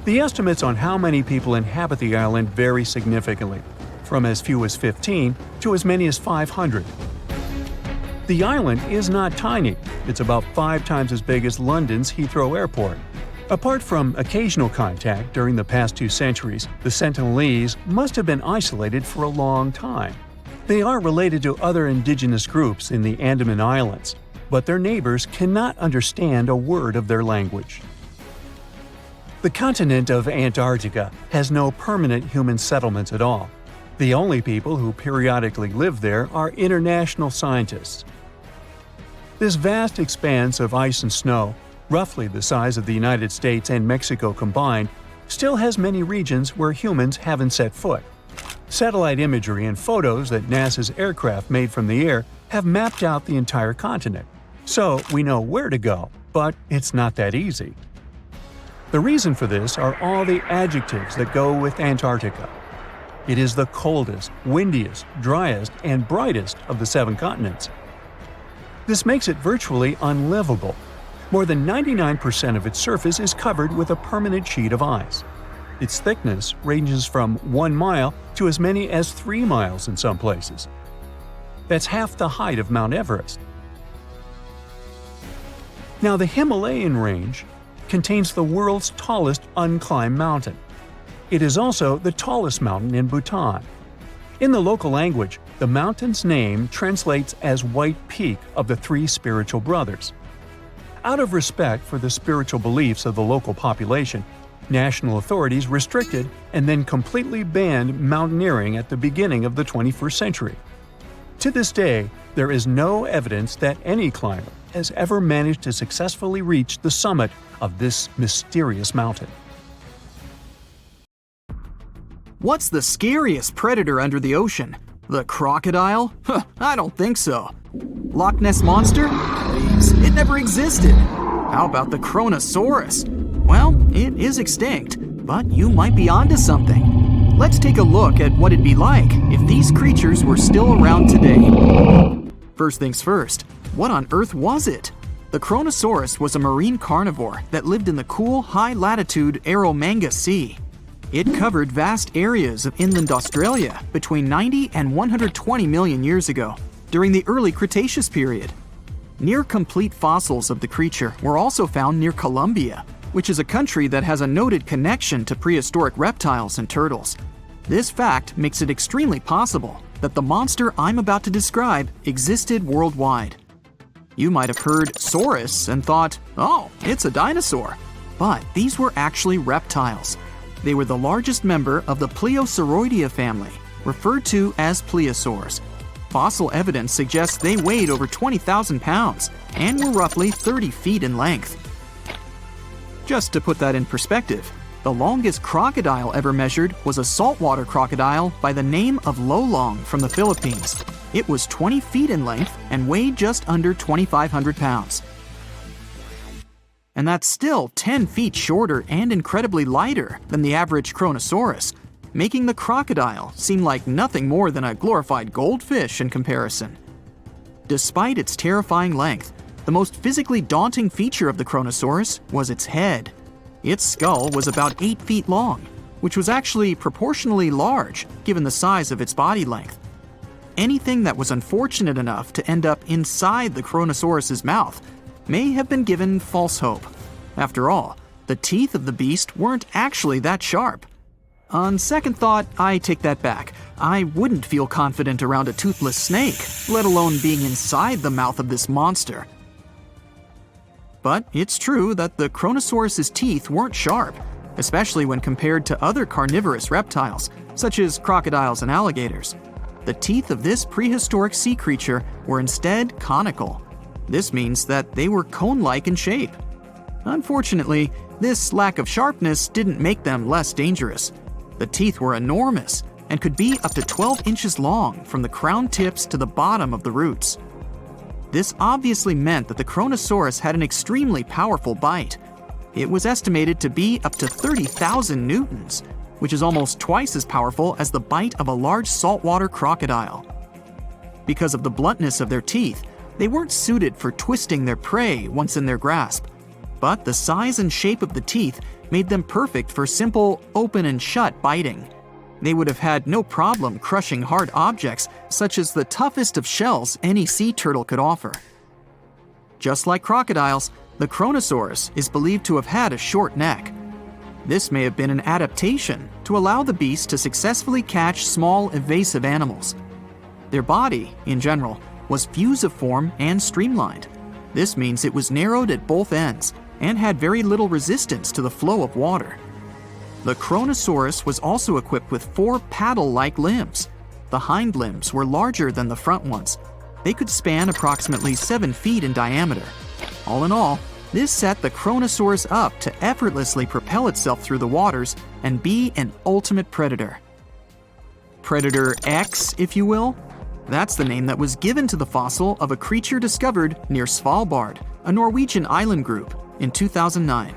The estimates on how many people inhabit the island vary significantly, from as few as 15 to as many as 500. The island is not tiny. It's about 5 times as big as London's Heathrow Airport. Apart from occasional contact during the past 2 centuries, the Sentinelese must have been isolated for a long time. They are related to other indigenous groups in the Andaman Islands, but their neighbors cannot understand a word of their language. The continent of Antarctica has no permanent human settlements at all. The only people who periodically live there are international scientists. This vast expanse of ice and snow, roughly the size of the United States and Mexico combined, still has many regions where humans haven't set foot. Satellite imagery and photos that NASA's aircraft made from the air have mapped out the entire continent, so we know where to go, but it's not that easy. The reason for this are all the adjectives that go with Antarctica. It is the coldest, windiest, driest, and brightest of the 7 continents. This makes it virtually unlivable. More than 99% of its surface is covered with a permanent sheet of ice. Its thickness ranges from 1 mile to as many as 3 miles in some places. That's half the height of Mount Everest. Now, the Himalayan range contains the world's tallest unclimbed mountain. It is also the tallest mountain in Bhutan. In the local language, the mountain's name translates as White Peak of the 3 spiritual brothers. Out of respect for the spiritual beliefs of the local population, national authorities restricted and then completely banned mountaineering at the beginning of the 21st century. To this day, there is no evidence that any climber has ever managed to successfully reach the summit of this mysterious mountain. What's the scariest predator under the ocean? The crocodile? Huh, I don't think so. Loch Ness Monster? Please, it never existed. How about the Chronosaurus? Well, it is extinct, but you might be onto something. Let's take a look at what it'd be like if these creatures were still around today. First things first, what on earth was it? The Chronosaurus was a marine carnivore that lived in the cool, high-latitude Eromanga Sea. It covered vast areas of inland Australia between 90 and 120 million years ago, during the early Cretaceous period. Near-complete fossils of the creature were also found near Colombia, which is a country that has a noted connection to prehistoric reptiles and turtles. This fact makes it extremely possible that the monster I'm about to describe existed worldwide. You might have heard saurus and thought, oh, it's a dinosaur. But these were actually reptiles. They were the largest member of the Pleosauroidea family, referred to as plesiosaurs. Fossil evidence suggests they weighed over 20,000 pounds and were roughly 30 feet in length. Just to put that in perspective, the longest crocodile ever measured was a saltwater crocodile by the name of Lolong from the Philippines. It was 20 feet in length and weighed just under 2,500 pounds. And that's still 10 feet shorter and incredibly lighter than the average Chronosaurus, making the crocodile seem like nothing more than a glorified goldfish in comparison. Despite its terrifying length, the most physically daunting feature of the Chronosaurus was its head. Its skull was about 8 feet long, which was actually proportionally large given the size of its body length. anything that was unfortunate enough to end up inside the Chronosaurus's mouth may have been given false hope. After all, the teeth of the beast weren't actually that sharp. On second thought, I take that back. I wouldn't feel confident around a toothless snake, let alone being inside the mouth of this monster. But it's true that the Chronosaurus's teeth weren't sharp, especially when compared to other carnivorous reptiles, such as crocodiles and alligators. The teeth of this prehistoric sea creature were instead conical. This means that they were cone-like in shape. Unfortunately, this lack of sharpness didn't make them less dangerous. The teeth were enormous and could be up to 12 inches long from the crown tips to the bottom of the roots. This obviously meant that the Chronosaurus had an extremely powerful bite. It was estimated to be up to 30,000 newtons, which is almost twice as powerful as the bite of a large saltwater crocodile. Because of the bluntness of their teeth, they weren't suited for twisting their prey once in their grasp, but the size and shape of the teeth made them perfect for simple open and shut biting. They would have had no problem crushing hard objects such as the toughest of shells any sea turtle could offer. Just like crocodiles, the Chronosaurus is believed to have had a short neck. This may have been an adaptation to allow the beast to successfully catch small evasive animals. Their body, in general, was fusiform and streamlined. This means it was narrowed at both ends and had very little resistance to the flow of water. The Chronosaurus was also equipped with 4 paddle-like limbs. The hind limbs were larger than the front ones. They could span approximately 7 feet in diameter. All in all, this set the Chronosaurus up to effortlessly propel itself through the waters and be an ultimate predator. Predator X, if you will? That's the name that was given to the fossil of a creature discovered near Svalbard, a Norwegian island group, in 2009.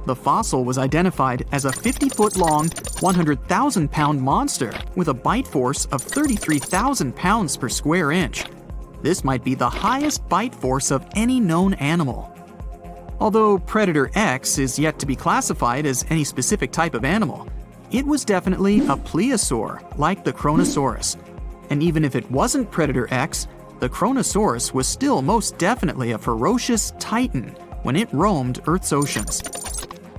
The fossil was identified as a 50-foot-long, 100,000-pound monster with a bite force of 33,000 pounds per square inch. This might be the highest bite force of any known animal. Although Predator X is yet to be classified as any specific type of animal, it was definitely a plesiosaur like the Chronosaurus. And even if it wasn't Predator X, the Chronosaurus was still most definitely a ferocious titan when it roamed Earth's oceans.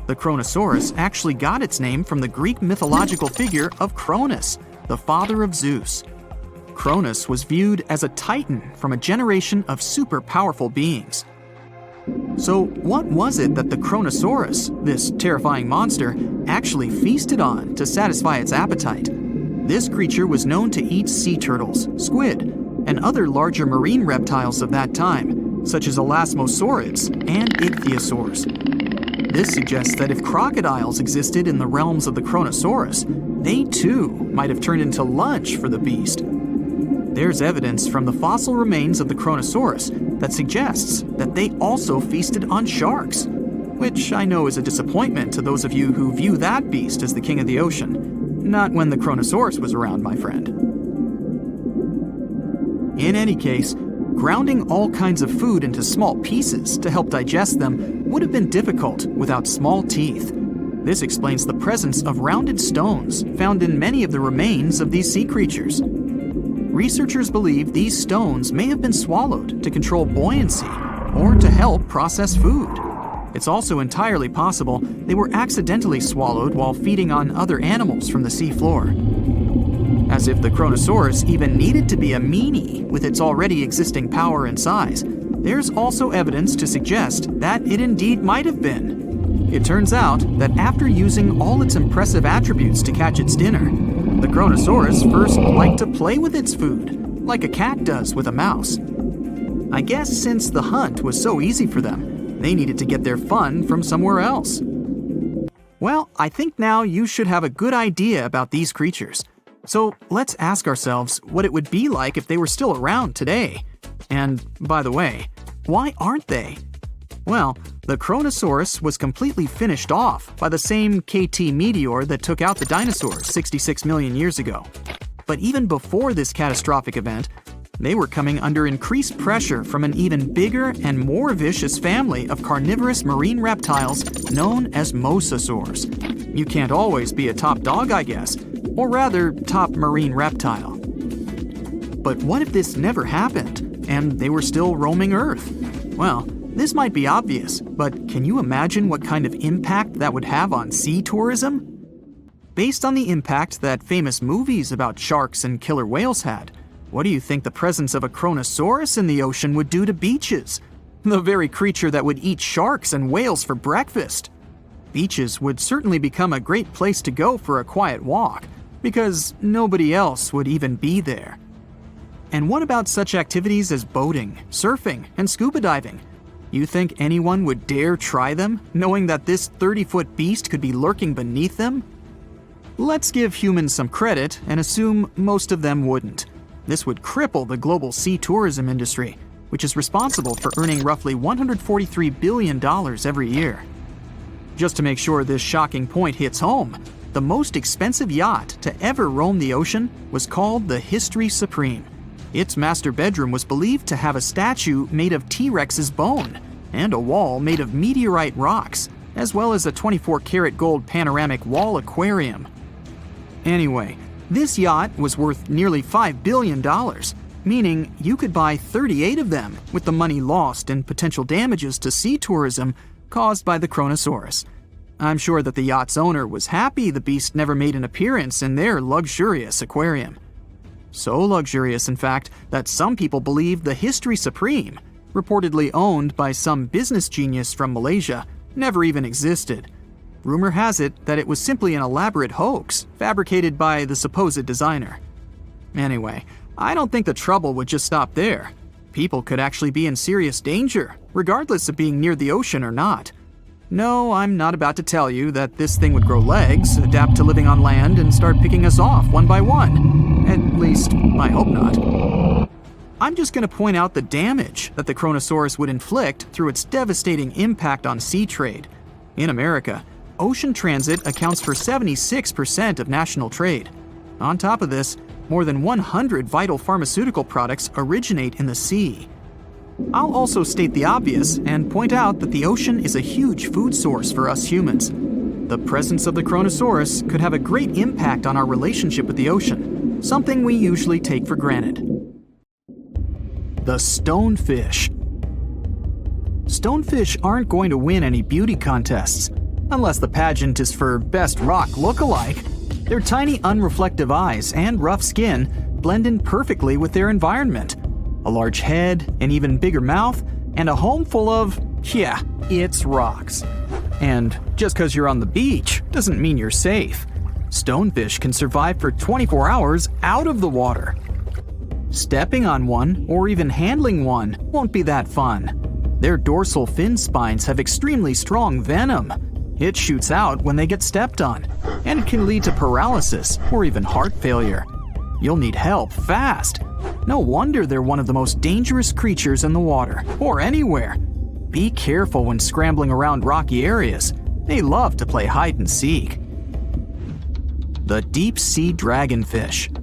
The Chronosaurus actually got its name from the Greek mythological figure of Cronus, the father of Zeus. Cronus was viewed as a titan from a generation of super powerful beings. So what was it that the Chronosaurus, this terrifying monster, actually feasted on to satisfy its appetite? This creature was known to eat sea turtles, squid, and other larger marine reptiles of that time, such as elasmosaurids and ichthyosaurs. This suggests that if crocodiles existed in the realms of the Chronosaurus, they too might have turned into lunch for the beast. There's evidence from the fossil remains of the Chronosaurus that suggests that they also feasted on sharks, which I know is a disappointment to those of you who view that beast as the king of the ocean. Not when the Chronosaurus was around, my friend. In any case, grounding all kinds of food into small pieces to help digest them would have been difficult without small teeth. This explains the presence of rounded stones found in many of the remains of these sea creatures. Researchers believe these stones may have been swallowed to control buoyancy or to help process food. It's also entirely possible they were accidentally swallowed while feeding on other animals from the seafloor. As if the Chronosaurus even needed to be a meanie with its already existing power and size, there's also evidence to suggest that it indeed might have been. It turns out that after using all its impressive attributes to catch its dinner, the Chronosaurus first liked to play with its food, like a cat does with a mouse. I guess since the hunt was so easy for them, they needed to get their fun from somewhere else. Well, I think now you should have a good idea about these creatures. So let's ask ourselves what it would be like if they were still around today. And by the way, why aren't they? Well, the Chronosaurus was completely finished off by the same KT meteor that took out the dinosaurs 66 million years ago. But even before this catastrophic event, they were coming under increased pressure from an even bigger and more vicious family of carnivorous marine reptiles known as mosasaurs. You can't always be a top dog, I guess, or rather, top marine reptile. But what if this never happened, and they were still roaming Earth? Well, this might be obvious, but can you imagine what kind of impact that would have on sea tourism? Based on the impact that famous movies about sharks and killer whales had, what do you think the presence of a Chronosaurus in the ocean would do to beaches? The very creature that would eat sharks and whales for breakfast. Beaches would certainly become a great place to go for a quiet walk, because nobody else would even be there. And what about such activities as boating, surfing, and scuba diving? You think anyone would dare try them, knowing that this 30-foot beast could be lurking beneath them? Let's give humans some credit and assume most of them wouldn't. This would cripple the global sea tourism industry, which is responsible for earning roughly $143 billion every year. Just to make sure this shocking point hits home, the most expensive yacht to ever roam the ocean was called the History Supreme. Its master bedroom was believed to have a statue made of T-Rex's bone and a wall made of meteorite rocks, as well as a 24-karat gold panoramic wall aquarium. Anyway, this yacht was worth nearly $5 billion, meaning you could buy 38 of them with the money lost in potential damages to sea tourism caused by the Chronosaurus. I'm sure that the yacht's owner was happy the beast never made an appearance in their luxurious aquarium. So luxurious, in fact, that some people believe the History Supreme, reportedly owned by some business genius from Malaysia, never even existed. Rumor has it that it was simply an elaborate hoax fabricated by the supposed designer. Anyway, I don't think the trouble would just stop there. People could actually be in serious danger, regardless of being near the ocean or not. No, I'm not about to tell you that this thing would grow legs, adapt to living on land, and start picking us off one by one. At least, I hope not. I'm just going to point out the damage that the Chronosaurus would inflict through its devastating impact on sea trade. In America, ocean transit accounts for 76% of national trade. On top of this, more than 100 vital pharmaceutical products originate in the sea. I'll also state the obvious and point out that the ocean is a huge food source for us humans. The presence of the Chronosaurus could have a great impact on our relationship with the ocean, something we usually take for granted. The stonefish. Stonefish aren't going to win any beauty contests, unless the pageant is for best rock look-alike. Their tiny unreflective eyes and rough skin blend in perfectly with their environment. A large head, an even bigger mouth, and a home full of, yeah, it's rocks. And just because you're on the beach doesn't mean you're safe. Stonefish can survive for 24 hours out of the water. Stepping on one or even handling one won't be that fun. Their dorsal fin spines have extremely strong venom. It shoots out when they get stepped on, and it can lead to paralysis or even heart failure. You'll need help fast. No wonder they're one of the most dangerous creatures in the water, or anywhere. Be careful when scrambling around rocky areas. They love to play hide and seek. The deep-sea dragonfish.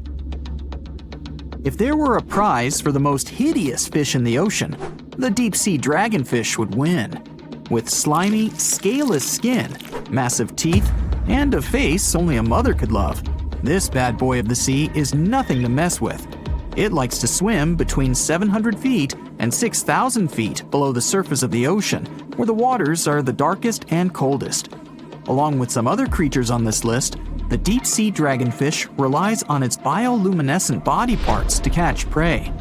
If there were a prize for the most hideous fish in the ocean, the deep-sea dragonfish would win. With slimy, scaleless skin, massive teeth, and a face only a mother could love, this bad boy of the sea is nothing to mess with. It likes to swim between 700 feet and 6,000 feet below the surface of the ocean, where the waters are the darkest and coldest. Along with some other creatures on this list, the deep-sea dragonfish relies on its bioluminescent body parts to catch prey.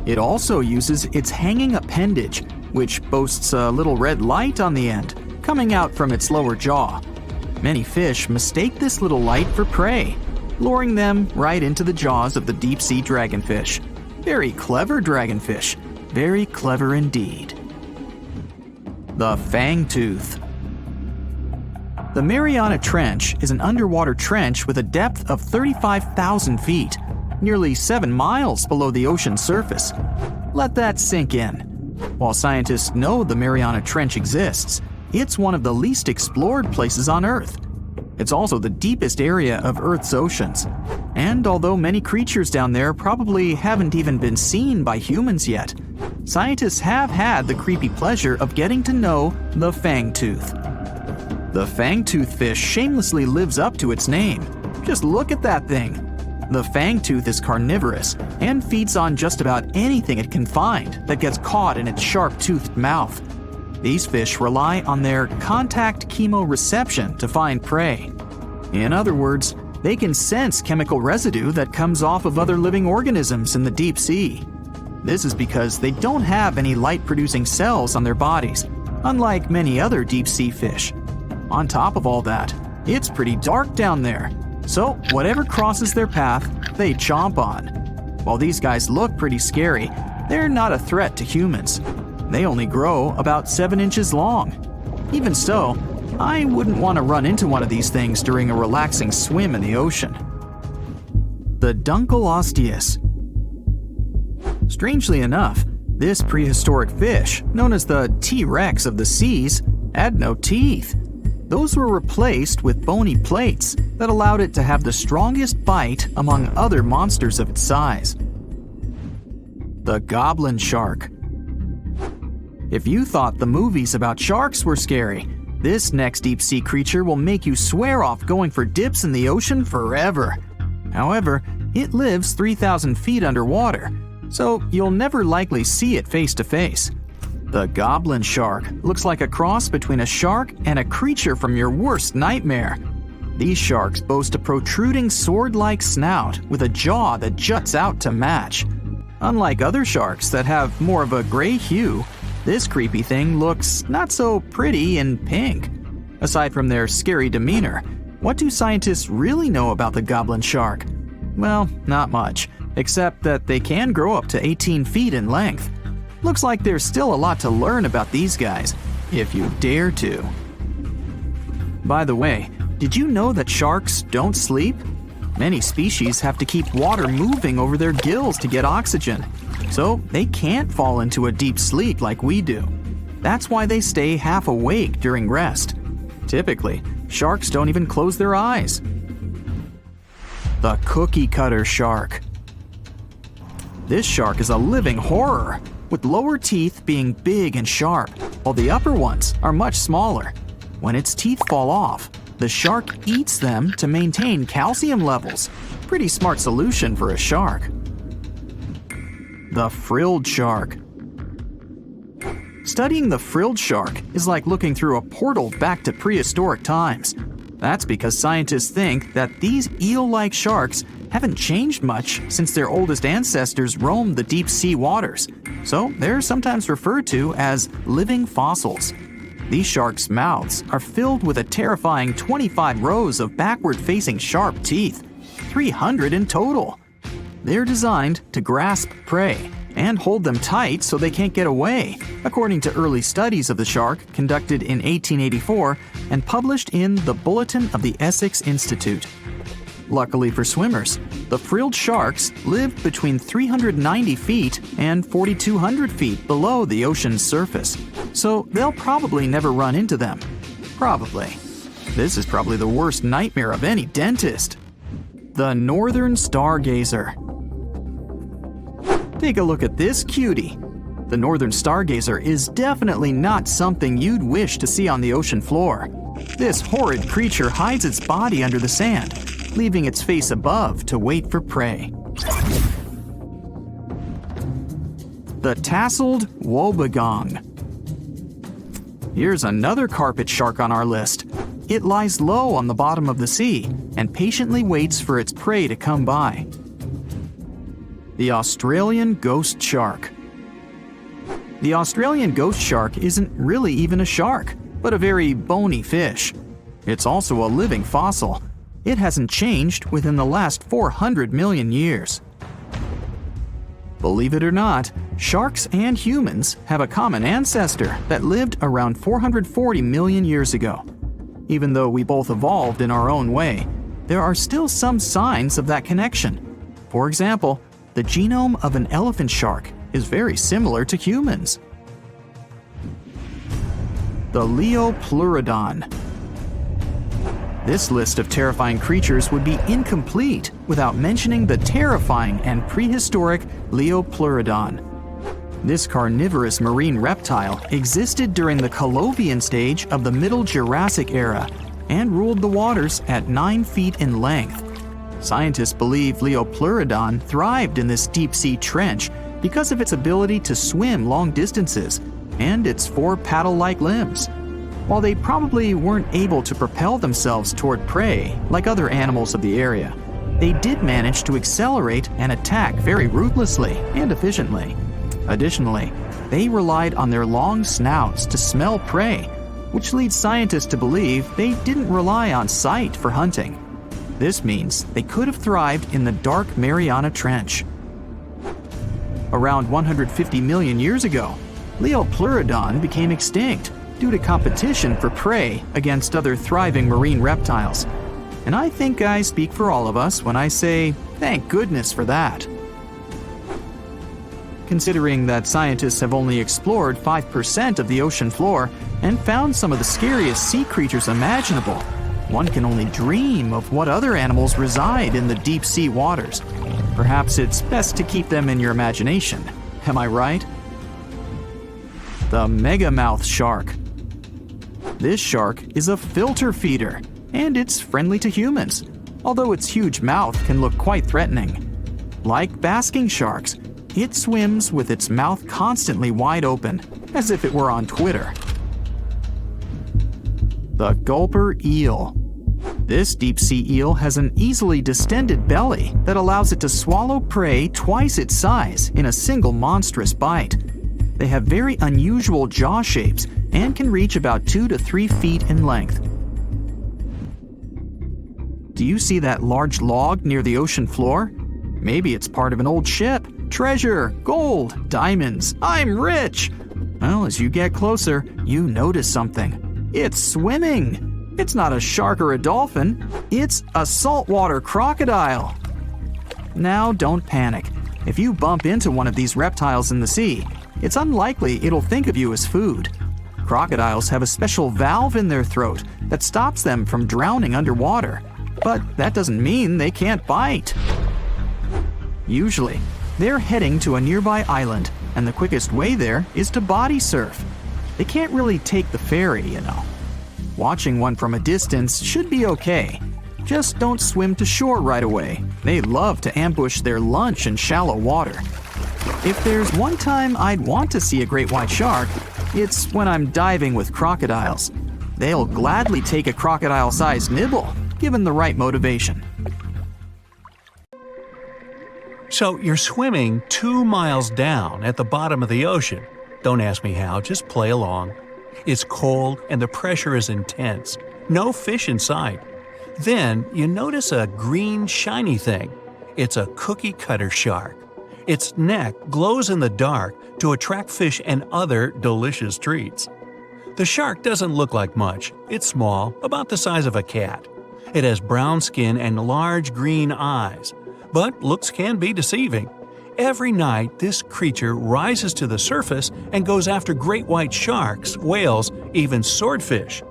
It also uses its hanging appendage, which boasts a little red light on the end, coming out from its lower jaw. Many fish mistake this little light for prey, luring them right into the jaws of the deep-sea dragonfish. Very clever dragonfish. Very clever indeed. The fangtooth. The Mariana Trench is an underwater trench with a depth of 35,000 feet, nearly 7 miles below the ocean's surface. Let that sink in. While scientists know the Mariana Trench exists, it's one of the least explored places on Earth. It's also the deepest area of Earth's oceans. And although many creatures down there probably haven't even been seen by humans yet, scientists have had the creepy pleasure of getting to know the fangtooth. The fangtooth fish shamelessly lives up to its name. Just look at that thing. The fangtooth is carnivorous and feeds on just about anything it can find that gets caught in its sharp-toothed mouth. These fish rely on their contact chemoreception to find prey. In other words, they can sense chemical residue that comes off of other living organisms in the deep sea. This is because they don't have any light-producing cells on their bodies, unlike many other deep-sea fish. On top of all that, it's pretty dark down there, so whatever crosses their path, they chomp on. While these guys look pretty scary, they're not a threat to humans. They only grow about 7 inches long. Even so, I wouldn't want to run into one of these things during a relaxing swim in the ocean. The Dunkleosteus. Strangely enough, this prehistoric fish, known as the T-Rex of the seas, had no teeth. Those were replaced with bony plates that allowed it to have the strongest bite among other monsters of its size. The goblin shark. If you thought the movies about sharks were scary, this next deep-sea creature will make you swear off going for dips in the ocean forever. However, it lives 3,000 feet underwater, so you'll never likely see it face to face. The goblin shark looks like a cross between a shark and a creature from your worst nightmare. These sharks boast a protruding sword-like snout with a jaw that juts out to match. Unlike other sharks that have more of a gray hue, this creepy thing looks not so pretty and pink. Aside from their scary demeanor, what do scientists really know about the goblin shark? Well, not much, except that they can grow up to 18 feet in length. Looks like there's still a lot to learn about these guys, if you dare to. By the way, did you know that sharks don't sleep? Many species have to keep water moving over their gills to get oxygen, so they can't fall into a deep sleep like we do. That's why they stay half awake during rest. Typically, sharks don't even close their eyes. The cookie cutter shark. This shark is a living horror, with lower teeth being big and sharp, while the upper ones are much smaller. When its teeth fall off, the shark eats them to maintain calcium levels. Pretty smart solution for a shark. The frilled shark. Studying the frilled shark is like looking through a portal back to prehistoric times. That's because scientists think that these eel-like sharks haven't changed much since their oldest ancestors roamed the deep sea waters, so they're sometimes referred to as living fossils. These sharks' mouths are filled with a terrifying 25 rows of backward-facing sharp teeth, 300 in total. They're designed to grasp prey and hold them tight so they can't get away, according to early studies of the shark conducted in 1884 and published in the Bulletin of the Essex Institute. Luckily for swimmers, the frilled sharks live between 390 feet and 4,200 feet below the ocean's surface, so they'll probably never run into them. Probably. This is probably the worst nightmare of any dentist. The northern stargazer. Take a look at this cutie. The northern stargazer is definitely not something you'd wish to see on the ocean floor. This horrid creature hides its body under the sand, leaving its face above to wait for prey. The tasseled wobbegong. Here's another carpet shark on our list. It lies low on the bottom of the sea and patiently waits for its prey to come by. The Australian ghost shark. The Australian ghost shark isn't really even a shark, but a very bony fish. It's also a living fossil. It hasn't changed within the last 400 million years. Believe it or not, sharks and humans have a common ancestor that lived around 440 million years ago. Even though we both evolved in our own way, there are still some signs of that connection. For example, the genome of an elephant shark is very similar to humans. The Leopleurodon. This list of terrifying creatures would be incomplete without mentioning the terrifying and prehistoric Leopleurodon. This carnivorous marine reptile existed during the Colovian stage of the Middle Jurassic era and ruled the waters at 9 feet in length. Scientists believe Leopleurodon thrived in this deep-sea trench because of its ability to swim long distances and its 4 paddle-like limbs. While they probably weren't able to propel themselves toward prey like other animals of the area, they did manage to accelerate and attack very ruthlessly and efficiently. Additionally, they relied on their long snouts to smell prey, which leads scientists to believe they didn't rely on sight for hunting. This means they could have thrived in the dark Mariana Trench. Around 150 million years ago, Leopleurodon became extinct due to competition for prey against other thriving marine reptiles. And I think I speak for all of us when I say, thank goodness for that. Considering that scientists have only explored 5% of the ocean floor and found some of the scariest sea creatures imaginable, one can only dream of what other animals reside in the deep sea waters. Perhaps it's best to keep them in your imagination. Am I right? The megamouth shark. This shark is a filter feeder, and it's friendly to humans, although its huge mouth can look quite threatening. Like basking sharks, it swims with its mouth constantly wide open, as if it were on Twitter. The gulper eel. This deep-sea eel has an easily distended belly that allows it to swallow prey twice its size in a single monstrous bite. They have very unusual jaw shapes and can reach about 2 to 3 feet in length. Do you see that large log near the ocean floor? Maybe it's part of an old ship. Treasure, gold, diamonds, I'm rich! Well, as you get closer, you notice something. It's swimming! It's not a shark or a dolphin, it's a saltwater crocodile. Now don't panic. If you bump into one of these reptiles in the sea, it's unlikely it'll think of you as food. Crocodiles have a special valve in their throat that stops them from drowning underwater, but that doesn't mean they can't bite. Usually, they're heading to a nearby island, and the quickest way there is to body surf. They can't really take the ferry, you know. Watching one from a distance should be okay. Just don't swim to shore right away. They love to ambush their lunch in shallow water. If there's one time I'd want to see a great white shark, it's when I'm diving with crocodiles. They'll gladly take a crocodile-sized nibble, given the right motivation. So you're swimming 2 miles down at the bottom of the ocean. Don't ask me how, just play along. It's cold and the pressure is intense. No fish in sight. Then you notice a green shiny thing. It's a cookie cutter shark. Its neck glows in the dark to attract fish and other delicious treats. The shark doesn't look like much. It's small, about the size of a cat. It has brown skin and large green eyes. But looks can be deceiving. Every night, this creature rises to the surface and goes after great white sharks, whales, even swordfish.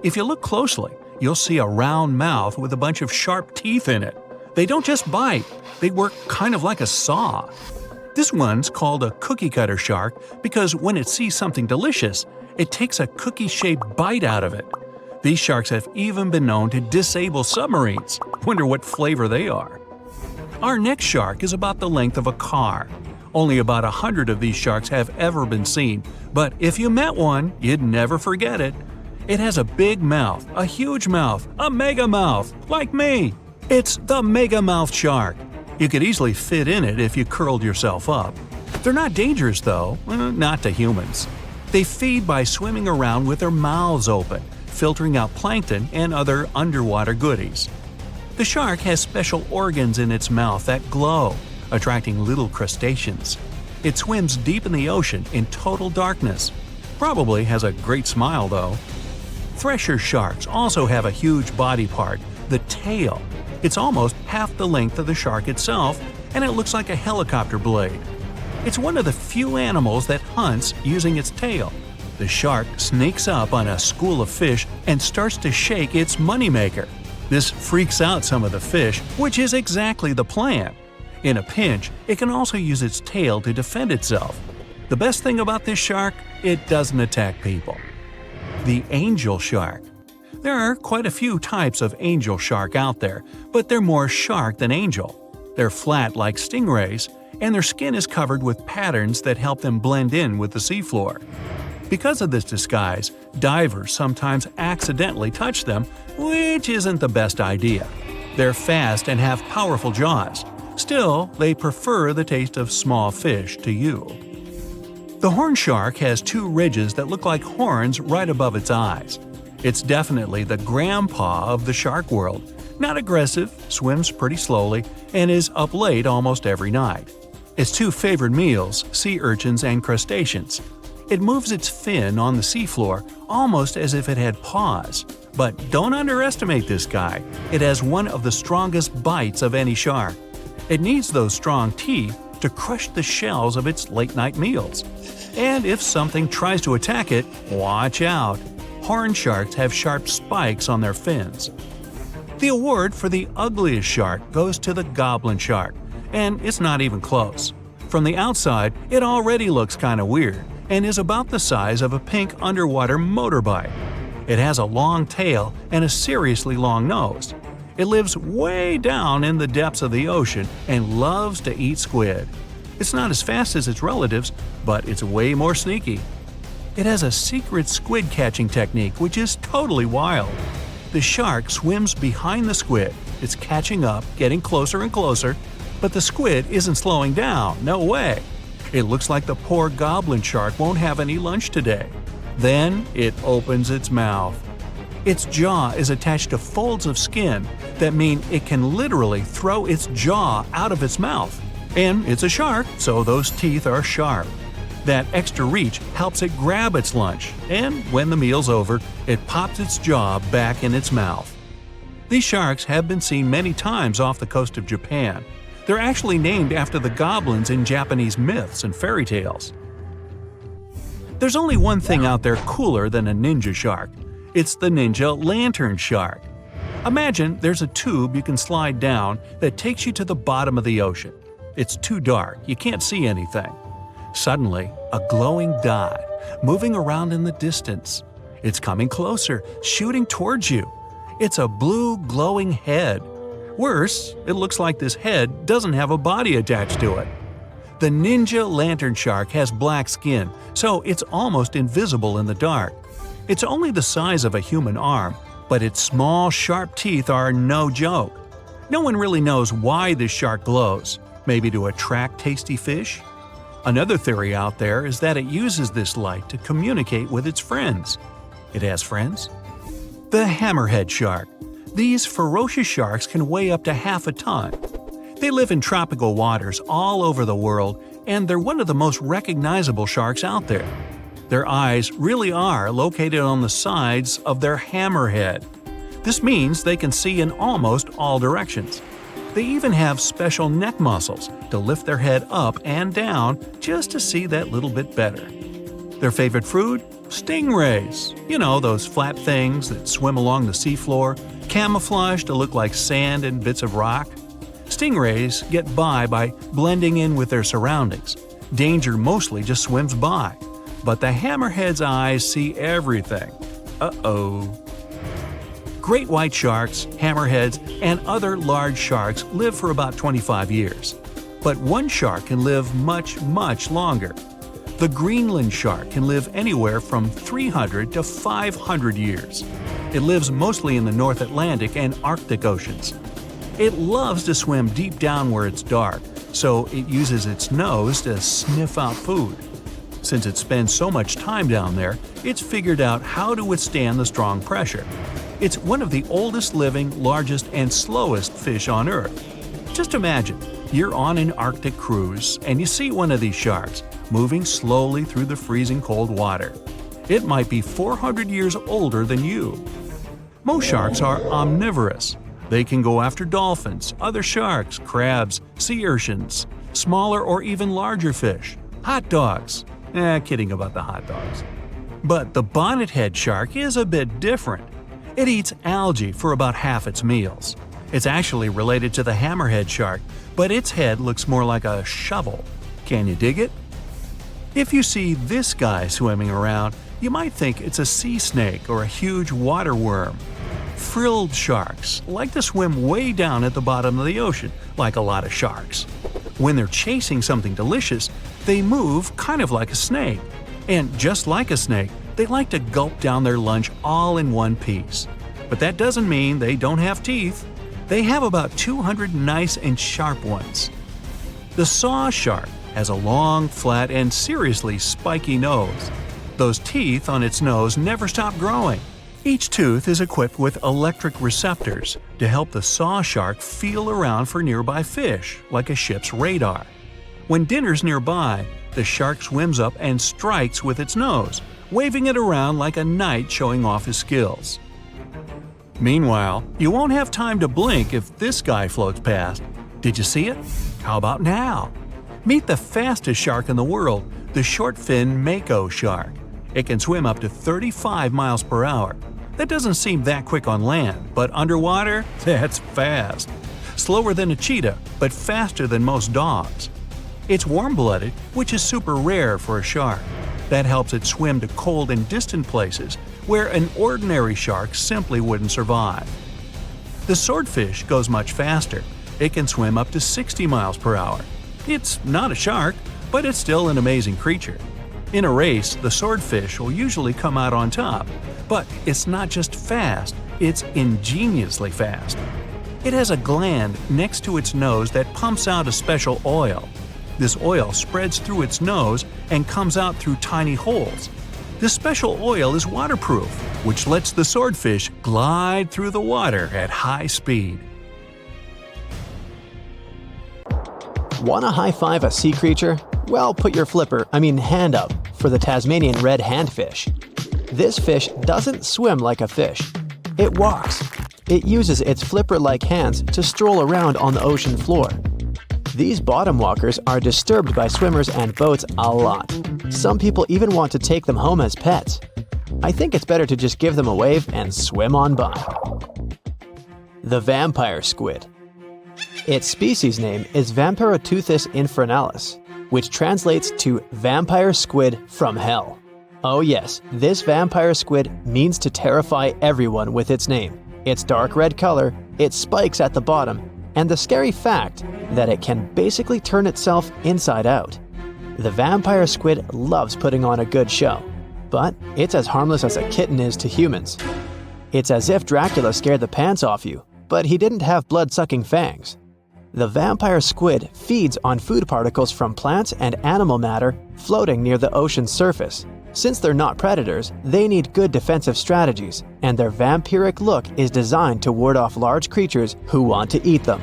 If you look closely, you'll see a round mouth with a bunch of sharp teeth in it. They don't just bite, they work kind of like a saw. This one's called a cookie cutter shark because when it sees something delicious, it takes a cookie-shaped bite out of it. These sharks have even been known to disable submarines. Wonder what flavor they are. Our next shark is about the length of a car. Only about 100 of these sharks have ever been seen, but if you met one, you'd never forget it. It has a big mouth, a huge mouth, a mega mouth, like me. It's the megamouth shark. You could easily fit in it if you curled yourself up. They're not dangerous though, not to humans. They feed by swimming around with their mouths open, filtering out plankton and other underwater goodies. The shark has special organs in its mouth that glow, attracting little crustaceans. It swims deep in the ocean in total darkness. Probably has a great smile though. Thresher sharks also have a huge body part, the tail. It's almost half the length of the shark itself, and it looks like a helicopter blade. It's one of the few animals that hunts using its tail. The shark sneaks up on a school of fish and starts to shake its moneymaker. This freaks out some of the fish, which is exactly the plan. In a pinch, it can also use its tail to defend itself. The best thing about this shark, it doesn't attack people. The angel shark. There are quite a few types of angel shark out there, but they're more shark than angel. They're flat like stingrays, and their skin is covered with patterns that help them blend in with the seafloor. Because of this disguise, divers sometimes accidentally touch them, which isn't the best idea. They're fast and have powerful jaws. Still, they prefer the taste of small fish to you. The horn shark has two ridges that look like horns right above its eyes. It's definitely the grandpa of the shark world. Not aggressive, swims pretty slowly, and is up late almost every night. Its two favorite meals, sea urchins and crustaceans. It moves its fin on the seafloor almost as if it had paws. But don't underestimate this guy. It has one of the strongest bites of any shark. It needs those strong teeth to crush the shells of its late-night meals. And if something tries to attack it, watch out. Horn sharks have sharp spikes on their fins. The award for the ugliest shark goes to the goblin shark, and it's not even close. From the outside, it already looks kinda weird and is about the size of a pink underwater motorbike. It has a long tail and a seriously long nose. It lives way down in the depths of the ocean and loves to eat squid. It's not as fast as its relatives, but it's way more sneaky. It has a secret squid catching technique which is totally wild. The shark swims behind the squid. It's catching up, getting closer and closer, but the squid isn't slowing down, no way. It looks like the poor goblin shark won't have any lunch today. Then it opens its mouth. Its jaw is attached to folds of skin that mean it can literally throw its jaw out of its mouth. And it's a shark, so those teeth are sharp. That extra reach helps it grab its lunch, and when the meal's over, it pops its jaw back in its mouth. These sharks have been seen many times off the coast of Japan. They're actually named after the goblins in Japanese myths and fairy tales. There's only one thing out there cooler than a ninja shark. It's the ninja lantern shark. Imagine there's a tube you can slide down that takes you to the bottom of the ocean. It's too dark, you can't see anything. Suddenly, a glowing dot, moving around in the distance. It's coming closer, shooting towards you. It's a blue glowing head. Worse, it looks like this head doesn't have a body attached to it. The ninja lantern shark has black skin, so it's almost invisible in the dark. It's only the size of a human arm, but its small, sharp teeth are no joke. No one really knows why this shark glows. Maybe to attract tasty fish? Another theory out there is that it uses this light to communicate with its friends. It has friends? The hammerhead shark. These ferocious sharks can weigh up to half a ton. They live in tropical waters all over the world, and they're one of the most recognizable sharks out there. Their eyes really are located on the sides of their hammerhead. This means they can see in almost all directions. They even have special neck muscles to lift their head up and down just to see that little bit better. Their favorite food? Stingrays. You know, those flat things that swim along the seafloor, camouflaged to look like sand and bits of rock. Stingrays get by blending in with their surroundings. Danger mostly just swims by. But the hammerhead's eyes see everything. Uh-oh. Great white sharks, hammerheads, and other large sharks live for about 25 years. But one shark can live much, much longer. The Greenland shark can live anywhere from 300 to 500 years. It lives mostly in the North Atlantic and Arctic oceans. It loves to swim deep down where it's dark, so it uses its nose to sniff out food. Since it spends so much time down there, it's figured out how to withstand the strong pressure. It's one of the oldest living, largest, and slowest fish on Earth. Just imagine, you're on an Arctic cruise and you see one of these sharks moving slowly through the freezing cold water. It might be 400 years older than you. Most sharks are omnivorous. They can go after dolphins, other sharks, crabs, sea urchins, smaller or even larger fish, hot dogs. Kidding about the hot dogs. But the bonnethead shark is a bit different. It eats algae for about half its meals. It's actually related to the hammerhead shark, but its head looks more like a shovel. Can you dig it? If you see this guy swimming around, You might think it's a sea snake or a huge water worm. Frilled sharks like to swim way down at the bottom of the ocean, like a lot of sharks. When they're chasing something delicious, they move kind of like a snake. And just like a snake, they like to gulp down their lunch all in one piece. But that doesn't mean they don't have teeth. They have about 200 nice and sharp ones. The saw shark has a long, flat, and seriously spiky nose. Those teeth on its nose never stop growing. Each tooth is equipped with electric receptors to help the saw shark feel around for nearby fish, like a ship's radar. When dinner's nearby, the shark swims up and strikes with its nose, waving it around like a knight showing off his skills. Meanwhile, you won't have time to blink if this guy floats past. Did you see it? How about now? Meet the fastest shark in the world, the short-fin mako shark. It can swim up to 35 miles per hour. That doesn't seem that quick on land, but underwater, that's fast. Slower than a cheetah, but faster than most dogs. It's warm-blooded, which is super rare for a shark. That helps it swim to cold and distant places where an ordinary shark simply wouldn't survive. The swordfish goes much faster. It can swim up to 60 miles per hour. It's not a shark, but it's still an amazing creature. In a race, the swordfish will usually come out on top, but it's not just fast, it's ingeniously fast. It has a gland next to its nose that pumps out a special oil. This oil spreads through its nose and comes out through tiny holes. This special oil is waterproof, which lets the swordfish glide through the water at high speed. Want to high-five a sea creature? Well, put your hand up for the Tasmanian red handfish. This fish doesn't swim like a fish. It walks. It uses its flipper-like hands to stroll around on the ocean floor. These bottom walkers are disturbed by swimmers and boats a lot. Some people even want to take them home as pets. I think it's better to just give them a wave and swim on by. The vampire squid. Its species name is Vampiroteuthis infernalis, which translates to vampire squid from hell. Oh yes, this vampire squid means to terrify everyone with its name, its dark red color, its spikes at the bottom, and the scary fact that it can basically turn itself inside out. The vampire squid loves putting on a good show, but it's as harmless as a kitten is to humans. It's as if Dracula scared the pants off you, but he didn't have blood-sucking fangs. The vampire squid feeds on food particles from plants and animal matter floating near the ocean's surface. Since they're not predators, they need good defensive strategies, and their vampiric look is designed to ward off large creatures who want to eat them.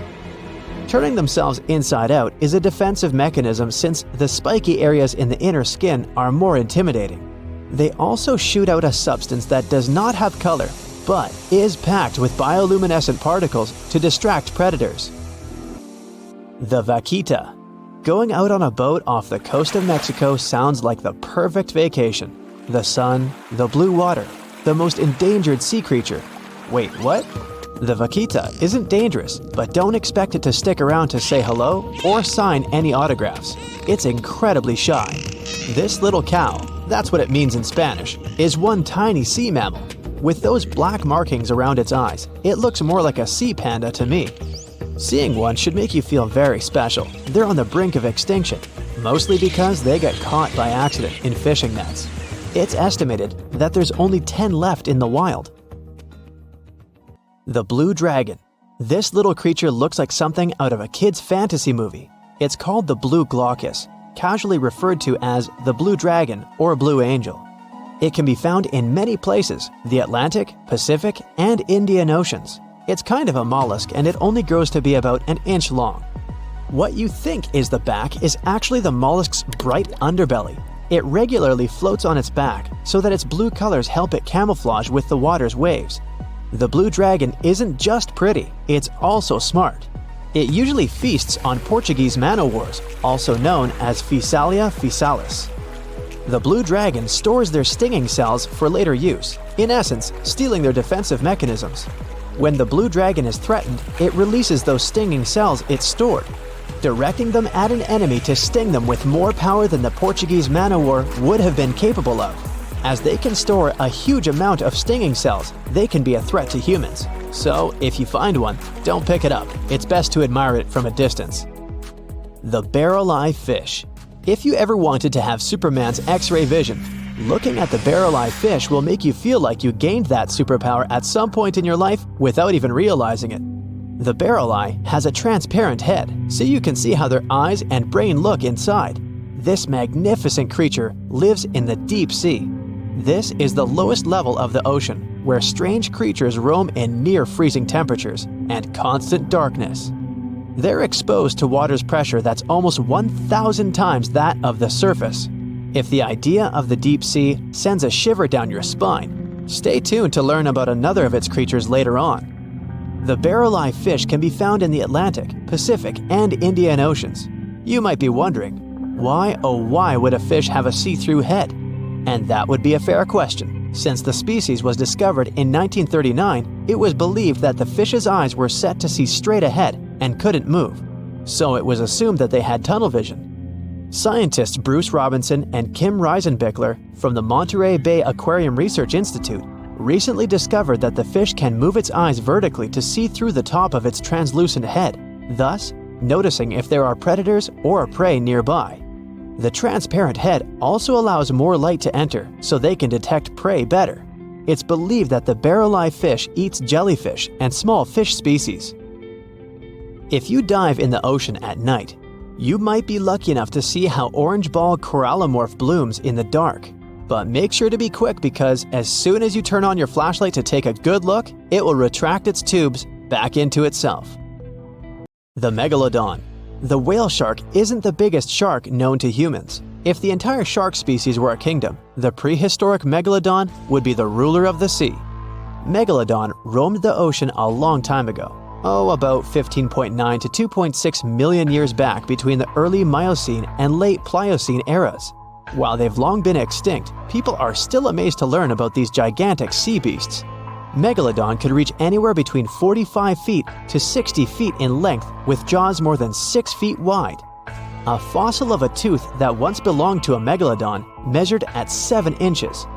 Turning themselves inside out is a defensive mechanism since the spiky areas in the inner skin are more intimidating. They also shoot out a substance that does not have color, but is packed with bioluminescent particles to distract predators. The vaquita. Going out on a boat off the coast of Mexico sounds like the perfect vacation. The sun, the blue water, the most endangered sea creature. Wait, what? The vaquita isn't dangerous, but don't expect it to stick around to say hello or sign any autographs. It's incredibly shy. This little cow, that's what it means in Spanish, is one tiny sea mammal. With those black markings around its eyes, it looks more like a sea panda to me. Seeing one should make you feel very special. They're on the brink of extinction, mostly because they got caught by accident in fishing nets. It's estimated that there's only 10 left in the wild. The blue dragon. This little creature looks like something out of a kid's fantasy movie. It's called the blue glaucus, casually referred to as the blue dragon or blue angel. It can be found in many places, the Atlantic, Pacific, and Indian Oceans. It's kind of a mollusk and it only grows to be about an inch long. What you think is the back is actually the mollusk's bright underbelly. It regularly floats on its back so that its blue colors help it camouflage with the water's waves. The blue dragon isn't just pretty, it's also smart. It usually feasts on Portuguese man-o'-wars, also known as Physalia Physalis. The blue dragon stores their stinging cells for later use, in essence, stealing their defensive mechanisms. When the blue dragon is threatened, it releases those stinging cells it stored, directing them at an enemy to sting them with more power than the Portuguese man-o'-war would have been capable of. As they can store a huge amount of stinging cells, they can be a threat to humans. So, if you find one, don't pick it up. It's best to admire it from a distance. The barrel-eye fish. If you ever wanted to have Superman's X-ray vision, looking at the barrel-eye fish will make you feel like you gained that superpower at some point in your life without even realizing it. The barrel eye has a transparent head, so you can see how their eyes and brain look inside. This magnificent creature lives in the deep sea. This is the lowest level of the ocean, where strange creatures roam in near-freezing temperatures and constant darkness. They're exposed to water's pressure that's almost 1,000 times that of the surface. If the idea of the deep sea sends a shiver down your spine, stay tuned to learn about another of its creatures later on. The barrel-eye fish can be found in the Atlantic, Pacific, and Indian Oceans. You might be wondering, why oh why would a fish have a see-through head? And that would be a fair question. Since the species was discovered in 1939, it was believed that the fish's eyes were set to see straight ahead and couldn't move. So it was assumed that they had tunnel vision. Scientists Bruce Robinson and Kim Reisenbichler from the Monterey Bay Aquarium Research Institute recently discovered that the fish can move its eyes vertically to see through the top of its translucent head, thus noticing if there are predators or prey nearby. The transparent head also allows more light to enter so they can detect prey better. It's believed that the barrel-eye fish eats jellyfish and small fish species. If you dive in the ocean at night, you might be lucky enough to see how orange ball corallomorph blooms in the dark. But make sure to be quick because as soon as you turn on your flashlight to take a good look, it will retract its tubes back into itself. The Megalodon. The whale shark isn't the biggest shark known to humans. If the entire shark species were a kingdom, the prehistoric Megalodon would be the ruler of the sea. Megalodon roamed the ocean a long time ago. About 15.9 to 2.6 million years back between the early Miocene and late Pliocene eras. While they've long been extinct, people are still amazed to learn about these gigantic sea beasts. Megalodon could reach anywhere between 45 feet to 60 feet in length with jaws more than 6 feet wide. A fossil of a tooth that once belonged to a megalodon measured at 7 inches.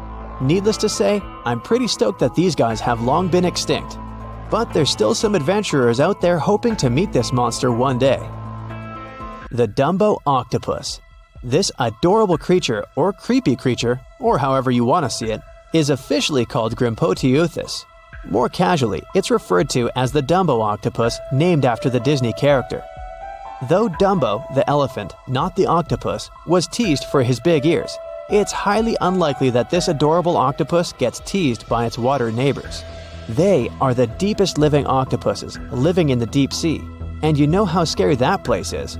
Needless to say, I'm pretty stoked that these guys have long been extinct. But there's still some adventurers out there hoping to meet this monster one day. The Dumbo Octopus. This adorable creature, or creepy creature, or however you want to see it, is officially called Grimpoteuthis. More casually, it's referred to as the Dumbo octopus, named after the Disney character. Though Dumbo, the elephant, not the octopus, was teased for his big ears, it's highly unlikely that this adorable octopus gets teased by its water neighbors. They are the deepest living octopuses, living in the deep sea, and you know how scary that place is.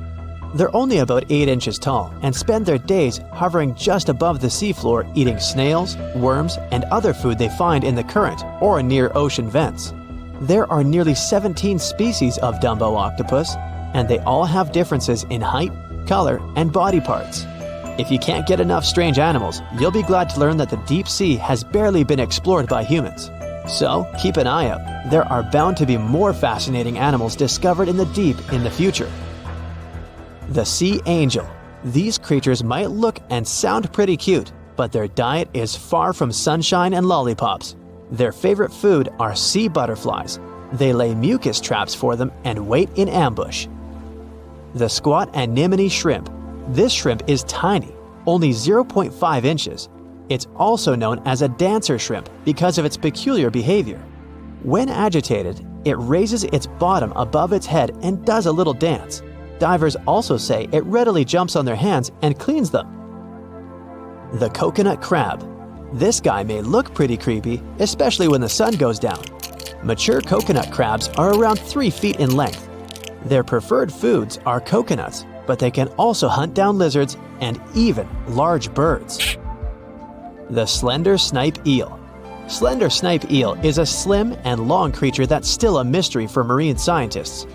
They're only about 8 inches tall and spend their days hovering just above the seafloor eating snails, worms, and other food they find in the current or near ocean vents. There are nearly 17 species of Dumbo octopus, and they all have differences in height, color, and body parts. If you can't get enough strange animals, you'll be glad to learn that the deep sea has barely been explored by humans. So keep an eye out. There are bound to be more fascinating animals discovered in the deep in the future. The Sea Angel. These creatures might look and sound pretty cute, but their diet is far from sunshine and lollipops. Their favorite food are sea butterflies. They lay mucus traps for them and wait in ambush. The Squat Anemone Shrimp. This shrimp is tiny, only 0.5 inches. It's also known as a dancer shrimp because of its peculiar behavior. When agitated, it raises its bottom above its head and does a little dance. Divers also say it readily jumps on their hands and cleans them. The Coconut Crab. This guy may look pretty creepy, especially when the sun goes down. Mature coconut crabs are around 3 feet in length. Their preferred foods are coconuts, but they can also hunt down lizards and even large birds. The Slender Snipe Eel. Slender Snipe Eel is a slim and long creature that's still a mystery for marine scientists.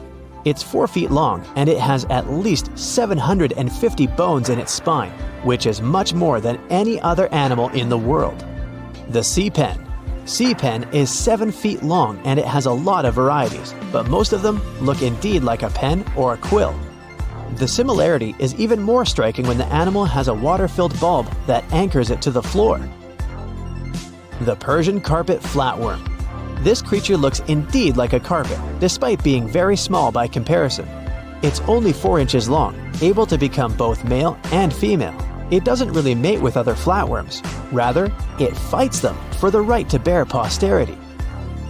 It's 4 feet long and it has at least 750 bones in its spine, which is much more than any other animal in the world. The Sea Pen. Sea Pen is 7 feet long and it has a lot of varieties, but most of them look indeed like a pen or a quill. The similarity is even more striking when the animal has a water-filled bulb that anchors it to the floor. The Persian carpet flatworm. This creature looks indeed like a carpet, despite being very small by comparison. It's only 4 inches long, able to become both male and female. It doesn't really mate with other flatworms. Rather, it fights them for the right to bear posterity.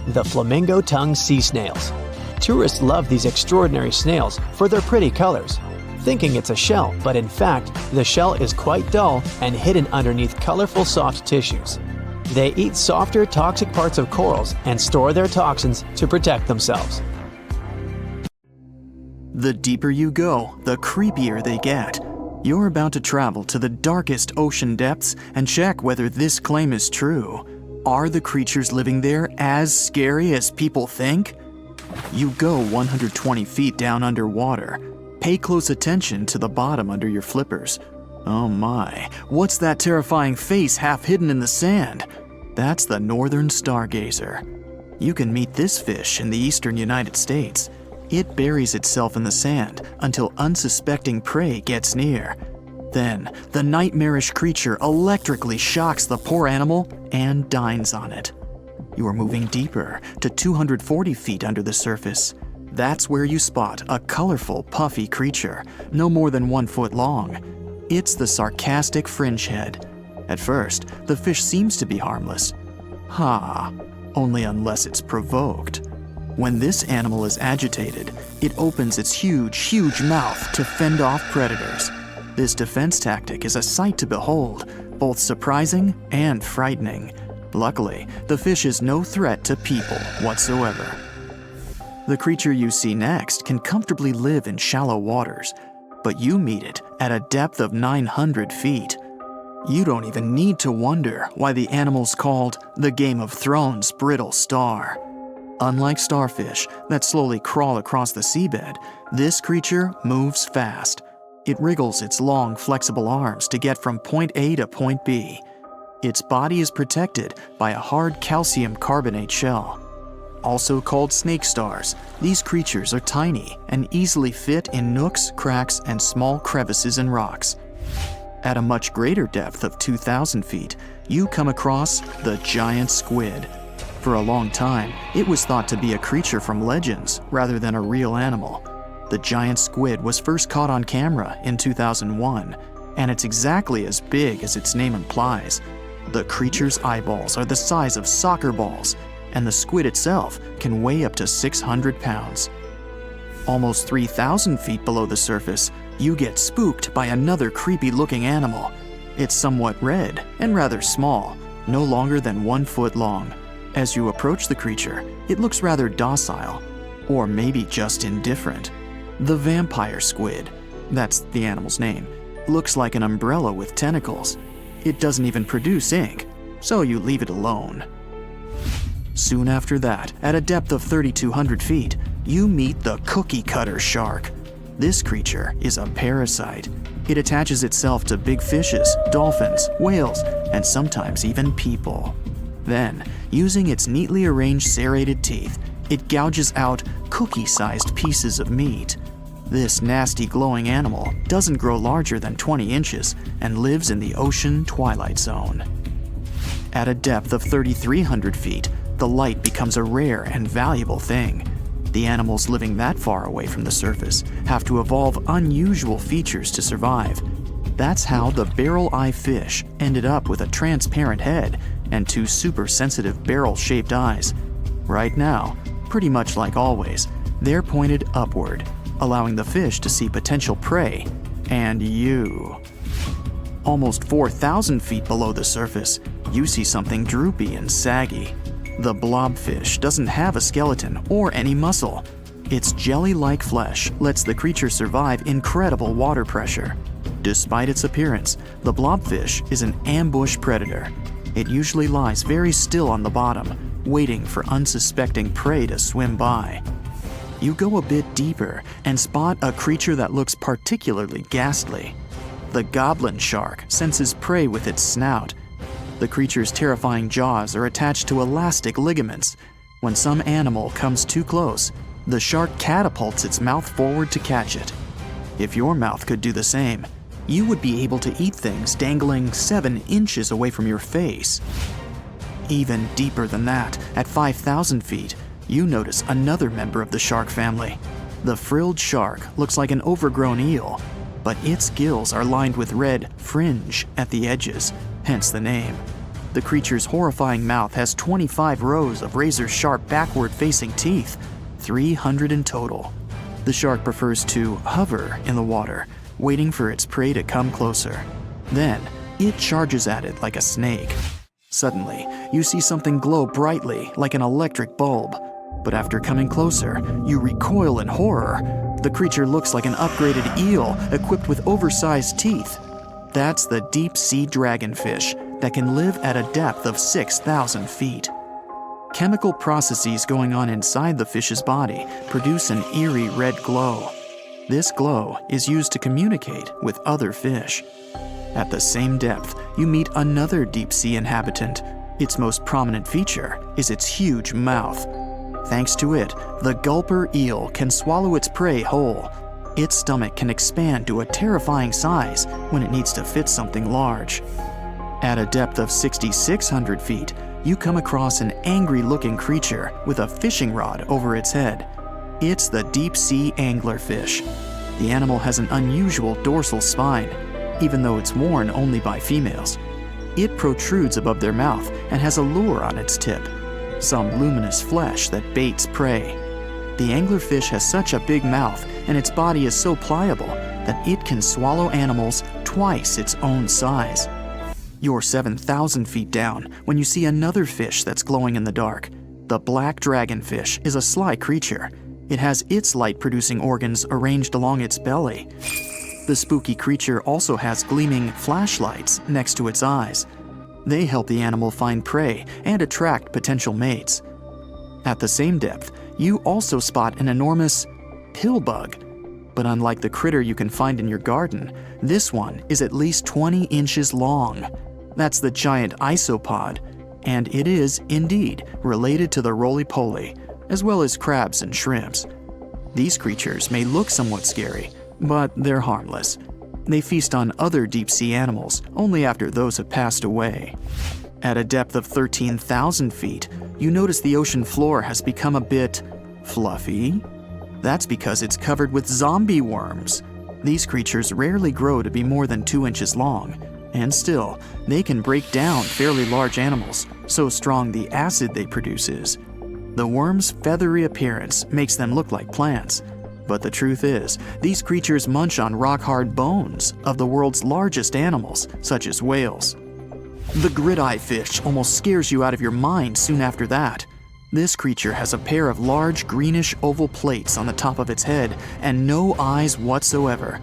The flamingo-tongued sea snails. Tourists love these extraordinary snails for their pretty colors, thinking it's a shell, but in fact, the shell is quite dull and hidden underneath colorful soft tissues. They eat softer, toxic parts of corals and store their toxins to protect themselves. The deeper you go, the creepier they get. You're about to travel to the darkest ocean depths and check whether this claim is true. Are the creatures living there as scary as people think? You go 120 feet down underwater. Pay close attention to the bottom under your flippers. Oh my, what's that terrifying face half hidden in the sand? That's the northern stargazer. You can meet this fish in the eastern United States. It buries itself in the sand until unsuspecting prey gets near. Then, the nightmarish creature electrically shocks the poor animal and dines on it. You are moving deeper to 240 feet under the surface. That's where you spot a colorful, puffy creature, no more than 1 foot long. It's the sarcastic fringehead. At first, the fish seems to be harmless. Only unless it's provoked. When this animal is agitated, it opens its huge mouth to fend off predators. This defense tactic is a sight to behold, both surprising and frightening. Luckily, the fish is no threat to people whatsoever. The creature you see next can comfortably live in shallow waters, but you meet it at a depth of 900 feet. You don't even need to wonder why the animal's called the Game of Thrones brittle star. Unlike starfish that slowly crawl across the seabed, this creature moves fast. It wriggles its long, flexible arms to get from point A to point B. Its body is protected by a hard calcium carbonate shell. Also called snake stars, these creatures are tiny and easily fit in nooks, cracks, and small crevices in rocks. At a much greater depth of 2,000 feet, you come across the giant squid. For a long time, it was thought to be a creature from legends rather than a real animal. The giant squid was first caught on camera in 2001, and it's exactly as big as its name implies. The creature's eyeballs are the size of soccer balls, and the squid itself can weigh up to 600 pounds. Almost 3,000 feet below the surface, you get spooked by another creepy-looking animal. It's somewhat red and rather small, no longer than 1 foot long. As you approach the creature, it looks rather docile, or maybe just indifferent. The vampire squid, that's the animal's name, looks like an umbrella with tentacles. It doesn't even produce ink, so you leave it alone. Soon after that, at a depth of 3,200 feet, you meet the cookie cutter shark. This creature is a parasite. It attaches itself to big fishes, dolphins, whales, and sometimes even people. Then, using its neatly arranged serrated teeth, it gouges out cookie-sized pieces of meat. This nasty glowing animal doesn't grow larger than 20 inches and lives in the ocean twilight zone. At a depth of 3,300 feet, the light becomes a rare and valuable thing. The animals living that far away from the surface have to evolve unusual features to survive. That's how the barrel-eye fish ended up with a transparent head and 2 super-sensitive barrel-shaped eyes. Right now, pretty much like always, they're pointed upward, allowing the fish to see potential prey and you. Almost 4,000 feet below the surface, you see something droopy and saggy. The blobfish doesn't have a skeleton or any muscle. Its jelly-like flesh lets the creature survive incredible water pressure. Despite its appearance, the blobfish is an ambush predator. It usually lies very still on the bottom, waiting for unsuspecting prey to swim by. You go a bit deeper and spot a creature that looks particularly ghastly. The goblin shark senses prey with its snout. The creature's terrifying jaws are attached to elastic ligaments. When some animal comes too close, the shark catapults its mouth forward to catch it. If your mouth could do the same, you would be able to eat things dangling 7 inches away from your face. Even deeper than that, at 5,000 feet, you notice another member of the shark family. The frilled shark looks like an overgrown eel, but its gills are lined with red fringe at the edges, hence the name. The creature's horrifying mouth has 25 rows of razor-sharp backward-facing teeth, 300 in total. The shark prefers to hover in the water, waiting for its prey to come closer. Then, it charges at it like a snake. Suddenly, you see something glow brightly like an electric bulb. But after coming closer, you recoil in horror. The creature looks like an upgraded eel equipped with oversized teeth. That's the deep-sea dragonfish that can live at a depth of 6,000 feet. Chemical processes going on inside the fish's body produce an eerie red glow. This glow is used to communicate with other fish. At the same depth, you meet another deep-sea inhabitant. Its most prominent feature is its huge mouth. Thanks to it, the gulper eel can swallow its prey whole. Its stomach can expand to a terrifying size when it needs to fit something large. At a depth of 6,600 feet, you come across an angry-looking creature with a fishing rod over its head. It's the deep-sea anglerfish. The animal has an unusual dorsal spine, even though it's worn only by females. It protrudes above their mouth and has a lure on its tip, some luminous flesh that baits prey. The anglerfish has such a big mouth and its body is so pliable that it can swallow animals twice its own size. You're 7,000 feet down when you see another fish that's glowing in the dark. The black dragonfish is a sly creature. It has its light-producing organs arranged along its belly. The spooky creature also has gleaming flashlights next to its eyes. They help the animal find prey and attract potential mates. At the same depth, you also spot an enormous pill bug. But unlike the critter you can find in your garden, this one is at least 20 inches long. That's the giant isopod, and it is, indeed, related to the roly-poly, as well as crabs and shrimps. These creatures may look somewhat scary, but they're harmless. They feast on other deep-sea animals only after those have passed away. At a depth of 13,000 feet, you notice the ocean floor has become a bit fluffy. That's because it's covered with zombie worms. These creatures rarely grow to be more than 2 inches long, and still, they can break down fairly large animals, so strong the acid they produce is. The worms' feathery appearance makes them look like plants, but the truth is, these creatures munch on rock-hard bones of the world's largest animals, such as whales. The grid-eye fish almost scares you out of your mind soon after that. This creature has a pair of large greenish oval plates on the top of its head and no eyes whatsoever.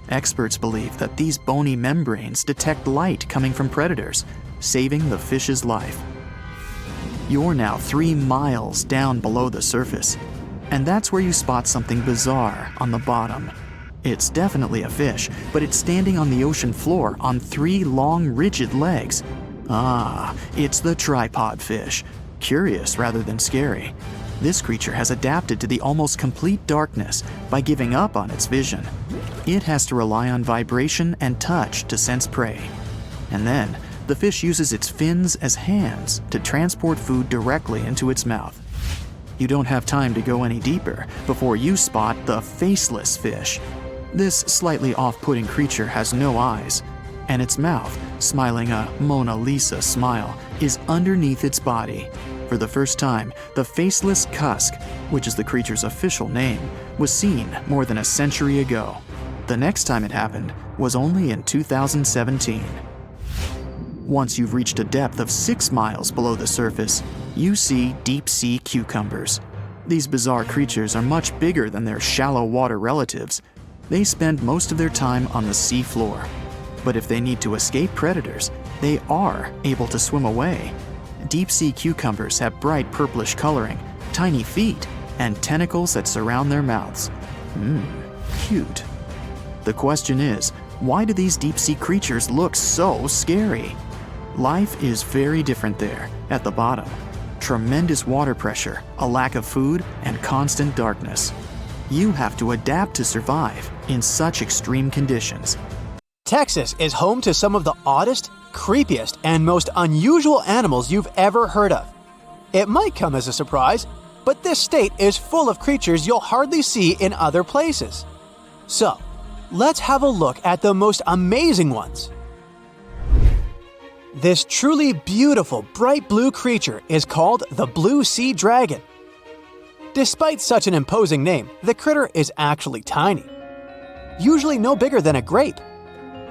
Experts believe that these bony membranes detect light coming from predators, saving the fish's life. You're now 3 miles down below the surface, and that's where you spot something bizarre on the bottom. It's definitely a fish, but it's standing on the ocean floor on 3 long, rigid legs. Ah, it's the tripod fish. Curious rather than scary. This creature has adapted to the almost complete darkness by giving up on its vision. It has to rely on vibration and touch to sense prey. And then, the fish uses its fins as hands to transport food directly into its mouth. You don't have time to go any deeper before you spot the faceless fish. This slightly off-putting creature has no eyes, and its mouth, smiling a Mona Lisa smile, is underneath its body. For the first time, the faceless cusk, which is the creature's official name, was seen more than a century ago. The next time it happened was only in 2017. Once you've reached a depth of 6 miles below the surface, you see deep-sea cucumbers. These bizarre creatures are much bigger than their shallow water relatives. They spend most of their time on the sea floor. But if they need to escape predators, they are able to swim away. Deep-sea cucumbers have bright purplish coloring, tiny feet, and tentacles that surround their mouths. Cute. The question is, why do these deep-sea creatures look so scary? Life is very different there, at the bottom. Tremendous water pressure, a lack of food, and constant darkness. You have to adapt to survive in such extreme conditions. Texas is home to some of the oddest, creepiest, and most unusual animals you've ever heard of. It might come as a surprise, but this state is full of creatures you'll hardly see in other places. So, let's have a look at the most amazing ones. This truly beautiful bright blue creature is called the blue sea dragon. Despite such an imposing name, the critter is actually tiny. Usually no bigger than a grape.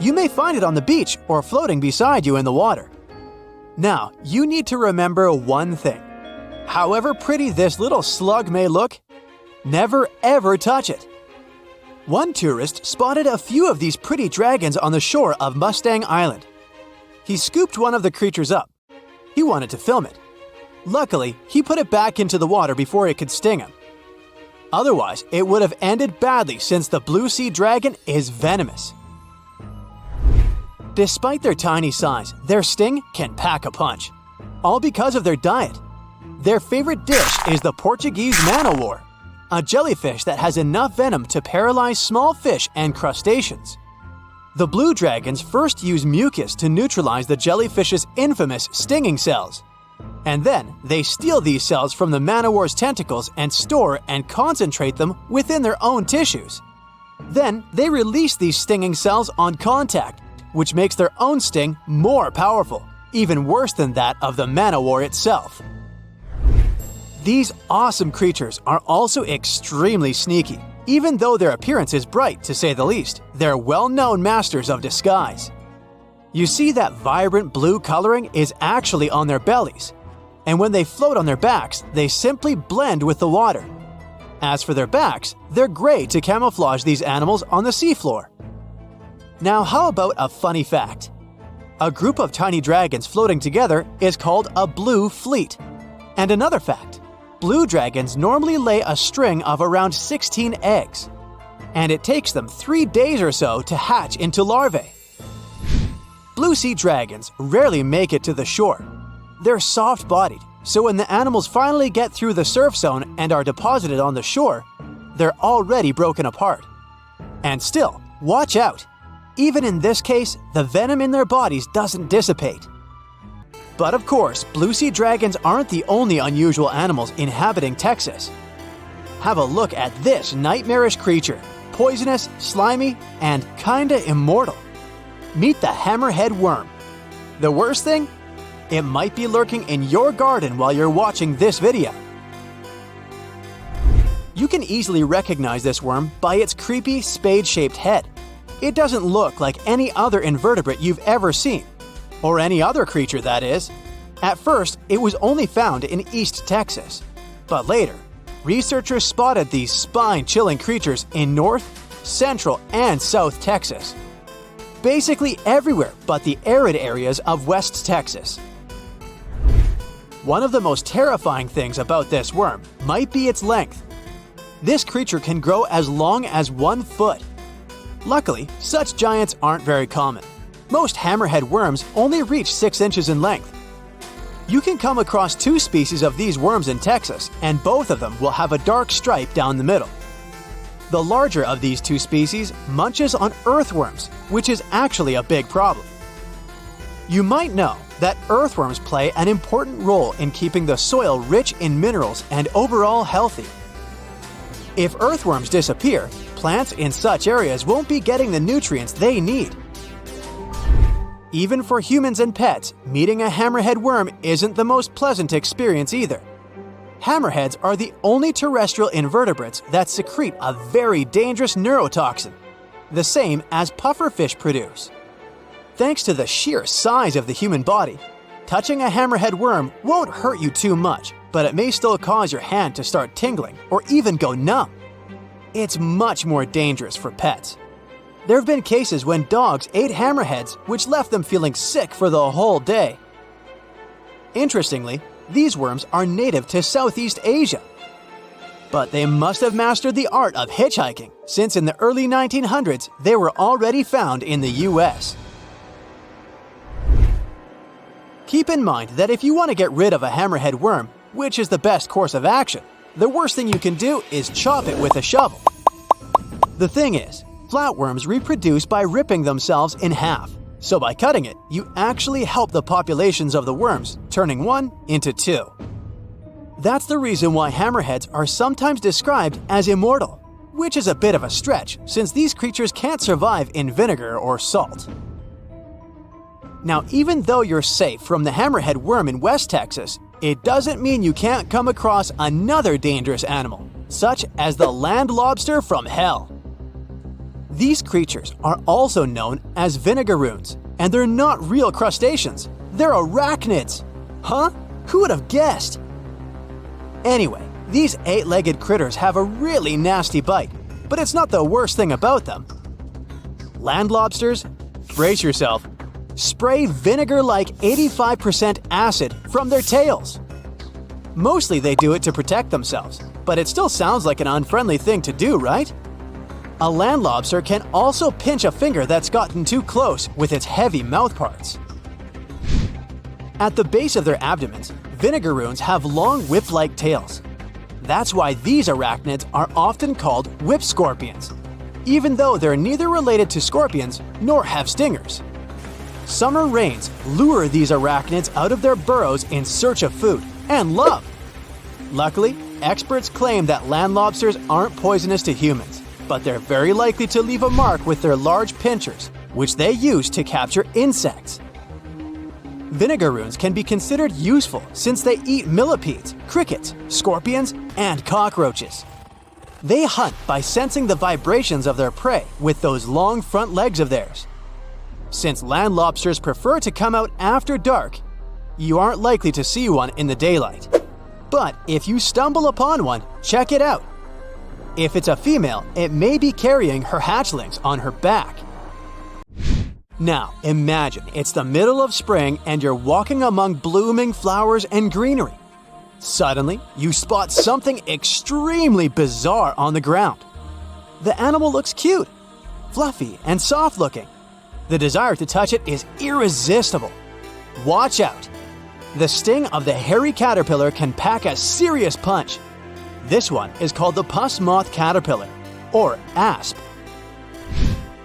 You may find it on the beach or floating beside you in the water. Now, you need to remember one thing. However pretty this little slug may look, never ever touch it. One tourist spotted a few of these pretty dragons on the shore of Mustang Island. He scooped one of the creatures up. He wanted to film it. Luckily, he put it back into the water before it could sting him. Otherwise, it would have ended badly since the blue sea dragon is venomous. Despite their tiny size, their sting can pack a punch. All because of their diet. Their favorite dish is the Portuguese man-o-war, a jellyfish that has enough venom to paralyze small fish and crustaceans. The blue dragons first use mucus to neutralize the jellyfish's infamous stinging cells. And then they steal these cells from the man-o-war's tentacles and store and concentrate them within their own tissues. Then they release these stinging cells on contact, which makes their own sting more powerful, even worse than that of the man-o-war itself. These awesome creatures are also extremely sneaky. Even though their appearance is bright, to say the least, they're well-known masters of disguise. You see that vibrant blue coloring is actually on their bellies, and when they float on their backs, they simply blend with the water. As for their backs, they're gray to camouflage these animals on the seafloor. Now, how about a funny fact? A group of tiny dragons floating together is called a blue fleet. And another fact. Blue dragons normally lay a string of around 16 eggs, and it takes them 3 days or so to hatch into larvae. Blue sea dragons rarely make it to the shore. They're soft-bodied, so when the animals finally get through the surf zone and are deposited on the shore, they're already broken apart. And still, watch out! Even in this case, the venom in their bodies doesn't dissipate. But of course, blue sea dragons aren't the only unusual animals inhabiting Texas. Have a look at this nightmarish creature, poisonous, slimy, and kinda immortal. Meet the hammerhead worm. The worst thing? It might be lurking in your garden while you're watching this video. You can easily recognize this worm by its creepy spade-shaped head. It doesn't look like any other invertebrate you've ever seen. Or any other creature, that is. At first, it was only found in East Texas. But later, researchers spotted these spine-chilling creatures in North, Central, and South Texas. Basically everywhere but the arid areas of West Texas. One of the most terrifying things about this worm might be its length. This creature can grow as long as 1 foot. Luckily, such giants aren't very common. Most hammerhead worms only reach 6 inches in length. You can come across 2 species of these worms in Texas, and both of them will have a dark stripe down the middle. The larger of these 2 species munches on earthworms, which is actually a big problem. You might know that earthworms play an important role in keeping the soil rich in minerals and overall healthy. If earthworms disappear, plants in such areas won't be getting the nutrients they need. Even for humans and pets, meeting a hammerhead worm isn't the most pleasant experience either. Hammerheads are the only terrestrial invertebrates that secrete a very dangerous neurotoxin, the same as pufferfish produce. Thanks to the sheer size of the human body, touching a hammerhead worm won't hurt you too much, but it may still cause your hand to start tingling or even go numb. It's much more dangerous for pets. There have been cases when dogs ate hammerheads, which left them feeling sick for the whole day. Interestingly, these worms are native to Southeast Asia. But they must have mastered the art of hitchhiking, since in the early 1900s they were already found in the US. Keep in mind that if you want to get rid of a hammerhead worm, which is the best course of action, the worst thing you can do is chop it with a shovel. The thing is, flatworms reproduce by ripping themselves in half. So by cutting it, you actually help the populations of the worms, turning one into two. That's the reason why hammerheads are sometimes described as immortal, which is a bit of a stretch since these creatures can't survive in vinegar or salt. Now, even though you're safe from the hammerhead worm in West Texas, it doesn't mean you can't come across another dangerous animal, such as the land lobster from hell. These creatures are also known as vinegaroons, and they're not real crustaceans, they're arachnids. Huh? Who would have guessed? Anyway, these 8-legged critters have a really nasty bite, but it's not the worst thing about them. Land lobsters, brace yourself, spray vinegar-like 85% acid from their tails. Mostly they do it to protect themselves, but it still sounds like an unfriendly thing to do, right? A land lobster can also pinch a finger that's gotten too close with its heavy mouth parts. At the base of their abdomens, vinegaroons have long whip-like tails. That's why these arachnids are often called whip scorpions, even though they're neither related to scorpions nor have stingers. Summer rains lure these arachnids out of their burrows in search of food and love. Luckily, experts claim that land lobsters aren't poisonous to humans, but they're very likely to leave a mark with their large pinchers, which they use to capture insects. Vinegaroons can be considered useful since they eat millipedes, crickets, scorpions, and cockroaches. They hunt by sensing the vibrations of their prey with those long front legs of theirs. Since land lobsters prefer to come out after dark, you aren't likely to see one in the daylight. But if you stumble upon one, check it out. If it's a female, it may be carrying her hatchlings on her back. Now, imagine it's the middle of spring and you're walking among blooming flowers and greenery. Suddenly, you spot something extremely bizarre on the ground. The animal looks cute, fluffy, and soft-looking. The desire to touch it is irresistible. Watch out! The sting of the hairy caterpillar can pack a serious punch. This one is called the pus moth caterpillar, or asp.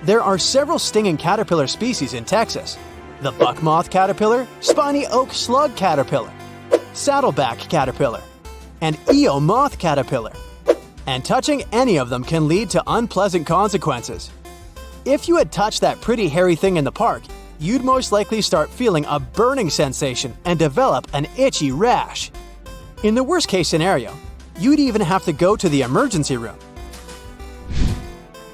There are several stinging caterpillar species in Texas: the buck moth caterpillar, spiny oak slug caterpillar, saddleback caterpillar, and eo moth caterpillar. And touching any of them can lead to unpleasant consequences. If you had touched that pretty hairy thing in the park, you'd most likely start feeling a burning sensation and develop an itchy rash. In the worst case scenario, you'd even have to go to the emergency room.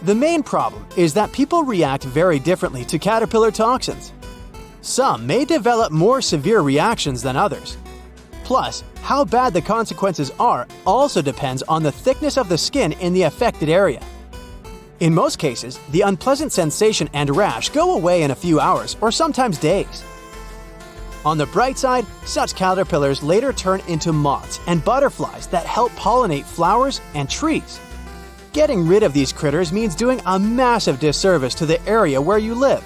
The main problem is that people react very differently to caterpillar toxins. Some may develop more severe reactions than others. Plus, how bad the consequences are also depends on the thickness of the skin in the affected area. In most cases, the unpleasant sensation and rash go away in a few hours or sometimes days. On the bright side, such caterpillars later turn into moths and butterflies that help pollinate flowers and trees. Getting rid of these critters means doing a massive disservice to the area where you live.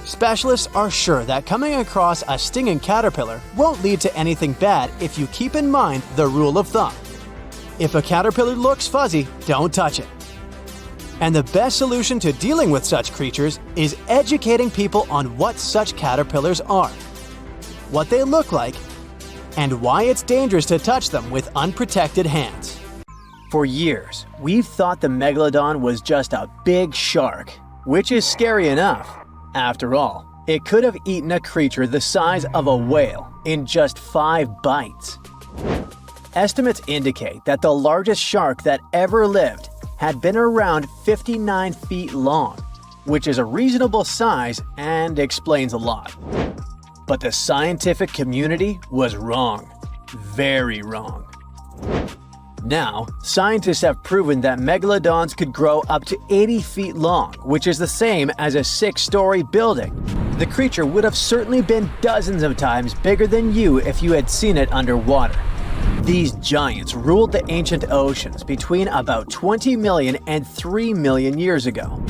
Specialists are sure that coming across a stinging caterpillar won't lead to anything bad if you keep in mind the rule of thumb. If a caterpillar looks fuzzy, don't touch it. And the best solution to dealing with such creatures is educating people on what such caterpillars are, what they look like, and why it's dangerous to touch them with unprotected hands. For years, we've thought the Megalodon was just a big shark, which is scary enough. After all, it could have eaten a creature the size of a whale in just 5 bites. Estimates indicate that the largest shark that ever lived had been around 59 feet long, which is a reasonable size and explains a lot. But the scientific community was wrong. Very wrong. Now, scientists have proven that megalodons could grow up to 80 feet long, which is the same as a 6-story building. The creature would have certainly been dozens of times bigger than you if you had seen it underwater. These giants ruled the ancient oceans between about 20 million and 3 million years ago.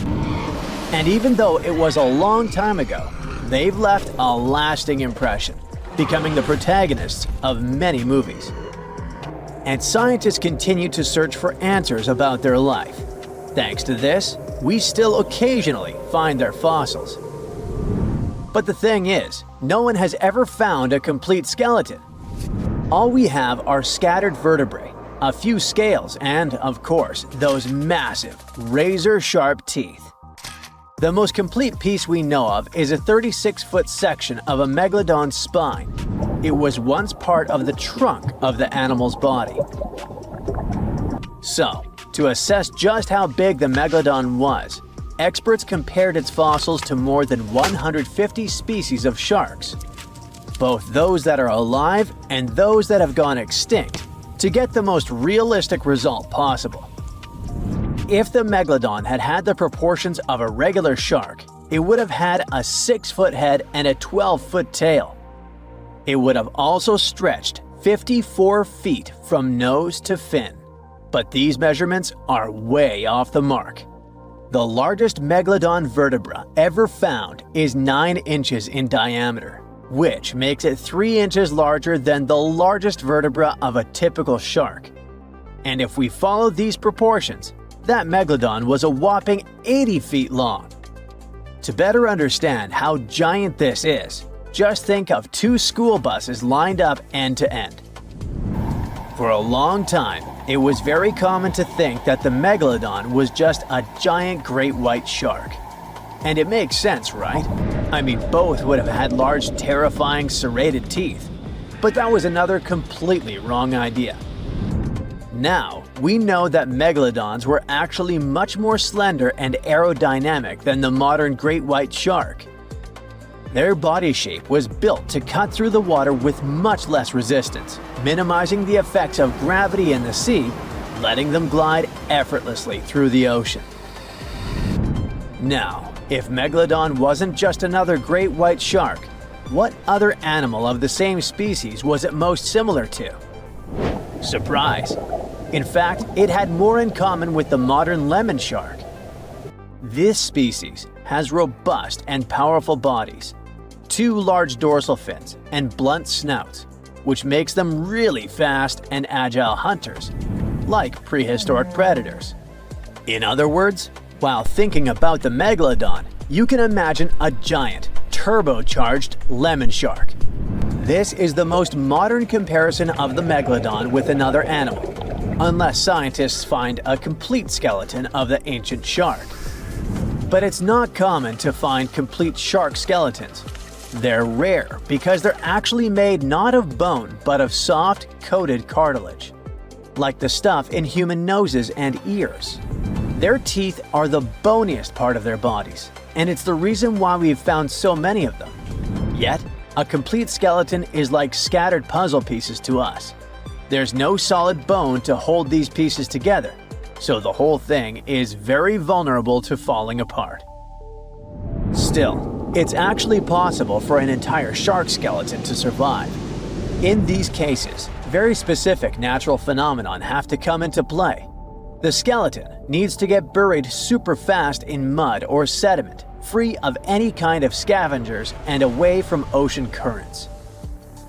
And even though it was a long time ago, they've left a lasting impression, becoming the protagonists of many movies. And scientists continue to search for answers about their life. Thanks to this, we still occasionally find their fossils. But the thing is, no one has ever found a complete skeleton. All we have are scattered vertebrae, a few scales, and, of course, those massive, razor-sharp teeth. The most complete piece we know of is a 36-foot section of a Megalodon's spine. It was once part of the trunk of the animal's body. So, to assess just how big the Megalodon was, experts compared its fossils to more than 150 species of sharks, both those that are alive and those that have gone extinct, to get the most realistic result possible. If the Megalodon had had the proportions of a regular shark, it would have had a 6-foot head and a 12-foot tail. It would have also stretched 54 feet from nose to fin. But these measurements are way off the mark. The largest Megalodon vertebra ever found is 9 inches in diameter, which makes it 3 inches larger than the largest vertebra of a typical shark. And if we follow these proportions, that Megalodon was a whopping 80 feet long. To better understand how giant this is, just think of 2 school buses lined up end to end. For a long time, it was very common to think that the Megalodon was just a giant great white shark. And it makes sense, right? I mean, both would have had large, terrifying, serrated teeth. But that was another completely wrong idea. Now, we know that Megalodons were actually much more slender and aerodynamic than the modern great white shark. Their body shape was built to cut through the water with much less resistance, minimizing the effects of gravity in the sea, letting them glide effortlessly through the ocean. Now, if Megalodon wasn't just another great white shark, what other animal of the same species was it most similar to? Surprise! In fact, it had more in common with the modern lemon shark. This species has robust and powerful bodies, 2 large dorsal fins, and blunt snouts, which makes them really fast and agile hunters, like prehistoric predators. In other words, while thinking about the Megalodon, you can imagine a giant, turbocharged lemon shark. This is the most modern comparison of the Megalodon with another animal, unless scientists find a complete skeleton of the ancient shark. But it's not common to find complete shark skeletons. They're rare because they're actually made not of bone but of soft, coated cartilage, like the stuff in human noses and ears. Their teeth are the boniest part of their bodies, and it's the reason why we've found so many of them. Yet, a complete skeleton is like scattered puzzle pieces to us. There's no solid bone to hold these pieces together, so the whole thing is very vulnerable to falling apart. Still, it's actually possible for an entire shark skeleton to survive. In these cases, very specific natural phenomena have to come into play. The skeleton needs to get buried super fast in mud or sediment, free of any kind of scavengers and away from ocean currents.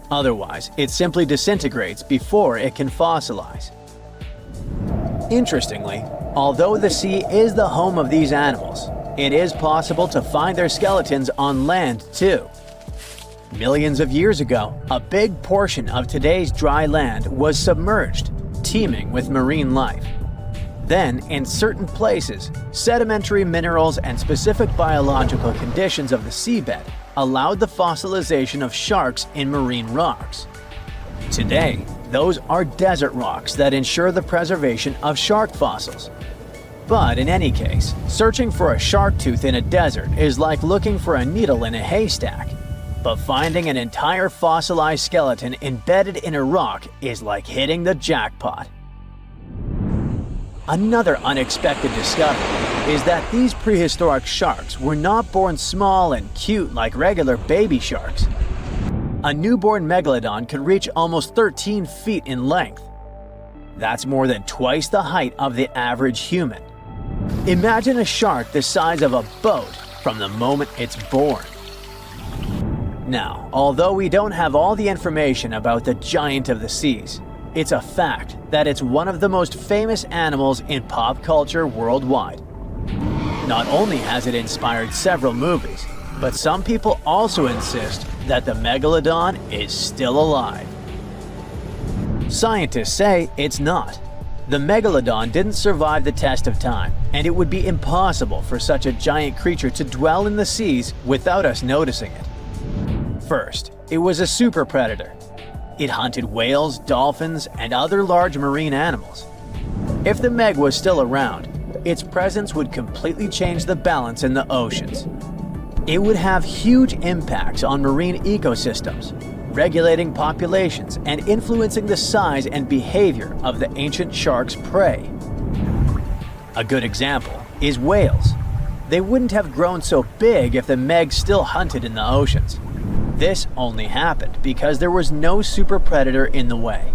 Otherwise, it simply disintegrates before it can fossilize. Interestingly, although the sea is the home of these animals, it is possible to find their skeletons on land too. Millions of years ago, a big portion of today's dry land was submerged, teeming with marine life. Then, in certain places, sedimentary minerals and specific biological conditions of the seabed allowed the fossilization of sharks in marine rocks. Today, those are desert rocks that ensure the preservation of shark fossils. But in any case, searching for a shark tooth in a desert is like looking for a needle in a haystack. But finding an entire fossilized skeleton embedded in a rock is like hitting the jackpot. Another unexpected discovery is that these prehistoric sharks were not born small and cute like regular baby sharks. A newborn Megalodon could reach almost 13 feet in length. That's more than twice the height of the average human. Imagine a shark the size of a boat from the moment it's born. Now, although we don't have all the information about the giant of the seas, It's a fact that it's one of the most famous animals in pop culture worldwide. Not only has it inspired several movies, but some people also insist that the Megalodon is still alive. Scientists say it's not. The Megalodon didn't survive the test of time, and it would be impossible for such a giant creature to dwell in the seas without us noticing it. First, it was a super predator. It hunted whales, dolphins, and other large marine animals. If the Meg was still around, its presence would completely change the balance in the oceans. It would have huge impacts on marine ecosystems, regulating populations and influencing the size and behavior of the ancient shark's prey. A good example is whales. They wouldn't have grown so big if the Meg still hunted in the oceans. This only happened because there was no super predator in the way.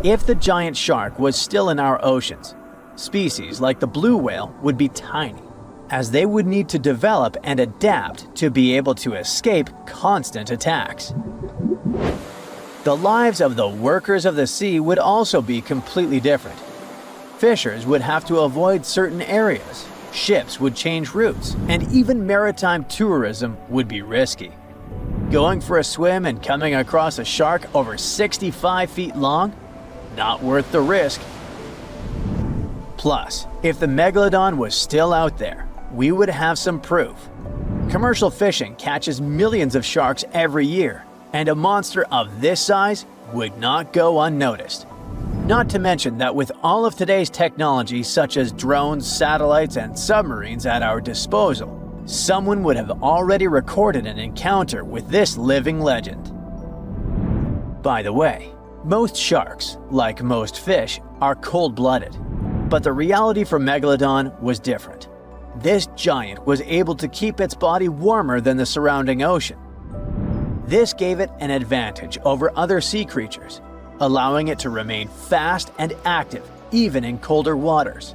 If the giant shark was still in our oceans, species like the blue whale would be tiny, as they would need to develop and adapt to be able to escape constant attacks. The lives of the workers of the sea would also be completely different. Fishers would have to avoid certain areas, ships would change routes, and even maritime tourism would be risky. Going for a swim and coming across a shark over 65 feet long? Not worth the risk. Plus, if the Megalodon was still out there, we would have some proof. Commercial fishing catches millions of sharks every year, and a monster of this size would not go unnoticed. Not to mention that with all of today's technology such as drones, satellites, and submarines at our disposal, someone would have already recorded an encounter with this living legend. By the way, most sharks, like most fish, are cold-blooded. But the reality for Megalodon was different. This giant was able to keep its body warmer than the surrounding ocean. This gave it an advantage over other sea creatures, allowing it to remain fast and active even in colder waters.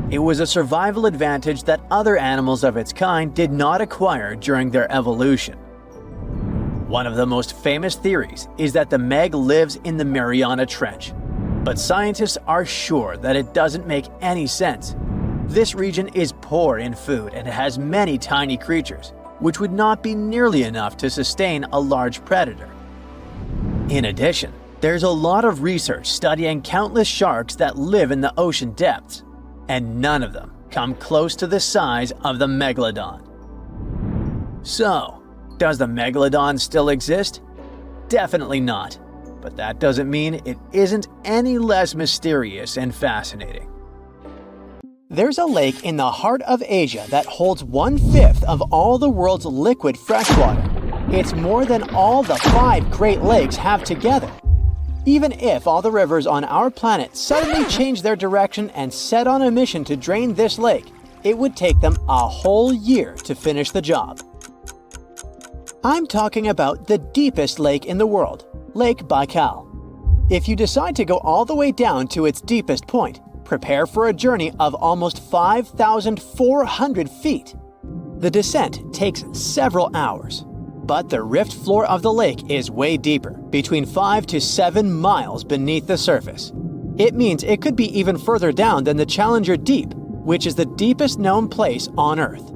It was a survival advantage that other animals of its kind did not acquire during their evolution. One of the most famous theories is that the Meg lives in the Mariana Trench, but scientists are sure that it doesn't make any sense. This region is poor in food and has many tiny creatures, which would not be nearly enough to sustain a large predator. In addition, there's a lot of research studying countless sharks that live in the ocean depths, and none of them come close to the size of the Megalodon. So, does the Megalodon still exist? Definitely not, but that doesn't mean it isn't any less mysterious and fascinating. There's a lake in the heart of Asia that holds 1/5 of all the world's liquid freshwater. It's more than all the 5 Great Lakes have together. Even if all the rivers on our planet suddenly changed their direction and set on a mission to drain this lake, it would take them a whole year to finish the job. I'm talking about the deepest lake in the world, Lake Baikal. If you decide to go all the way down to its deepest point, prepare for a journey of almost 5,400 feet. The descent takes several hours. But the rift floor of the lake is way deeper, between 5 to 7 miles beneath the surface. It means it could be even further down than the Challenger Deep, which is the deepest known place on Earth.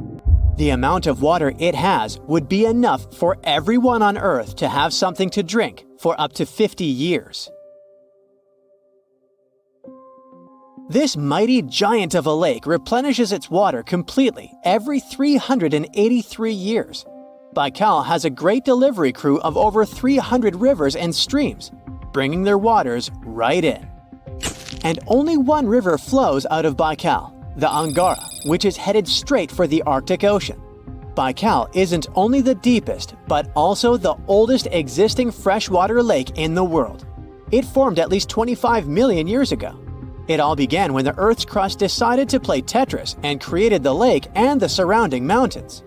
The amount of water it has would be enough for everyone on Earth to have something to drink for up to 50 years. This mighty giant of a lake replenishes its water completely every 383 years. Baikal has a great delivery crew of over 300 rivers and streams, bringing their waters right in. And only one river flows out of Baikal, the Angara, which is headed straight for the Arctic Ocean. Baikal isn't only the deepest, but also the oldest existing freshwater lake in the world. It formed at least 25 million years ago. It all began when the Earth's crust decided to play Tetris and created the lake and the surrounding mountains.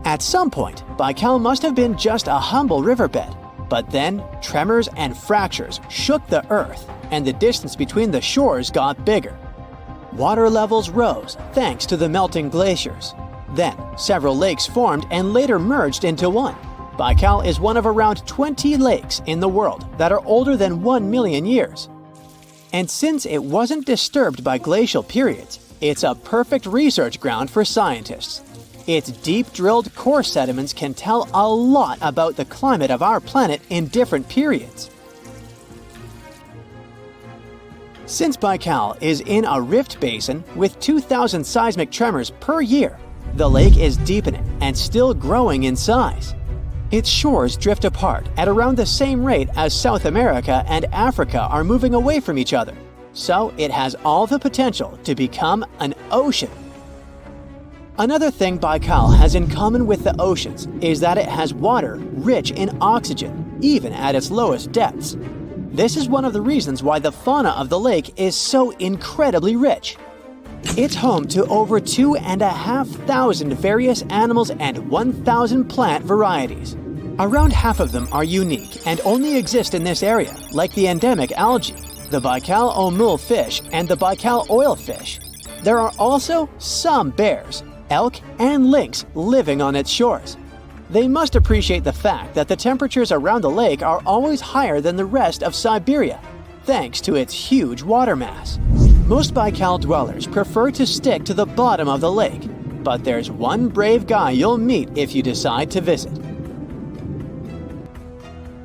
At some point, Baikal must have been just a humble riverbed, but then tremors and fractures shook the Earth, and the distance between the shores got bigger. Water levels rose thanks to the melting glaciers. Then, several lakes formed and later merged into one. Baikal is one of around 20 lakes in the world that are older than 1 million years. And since it wasn't disturbed by glacial periods, it's a perfect research ground for scientists. Its deep-drilled core sediments can tell a lot about the climate of our planet in different periods. Since Baikal is in a rift basin with 2,000 seismic tremors per year, the lake is deepening and still growing in size. Its shores drift apart at around the same rate as South America and Africa are moving away from each other, so it has all the potential to become an ocean. Another thing Baikal has in common with the oceans is that it has water rich in oxygen, even at its lowest depths. This is one of the reasons why the fauna of the lake is so incredibly rich. It's home to over 2,500 various animals and 1,000 plant varieties. Around half of them are unique and only exist in this area, like the endemic algae, the Baikal omul fish, and the Baikal oilfish. There are also some bears, elk, and lynx living on its shores. They must appreciate the fact that the temperatures around the lake are always higher than the rest of Siberia, thanks to its huge water mass. Most Baikal dwellers prefer to stick to the bottom of the lake, but there's one brave guy you'll meet if you decide to visit.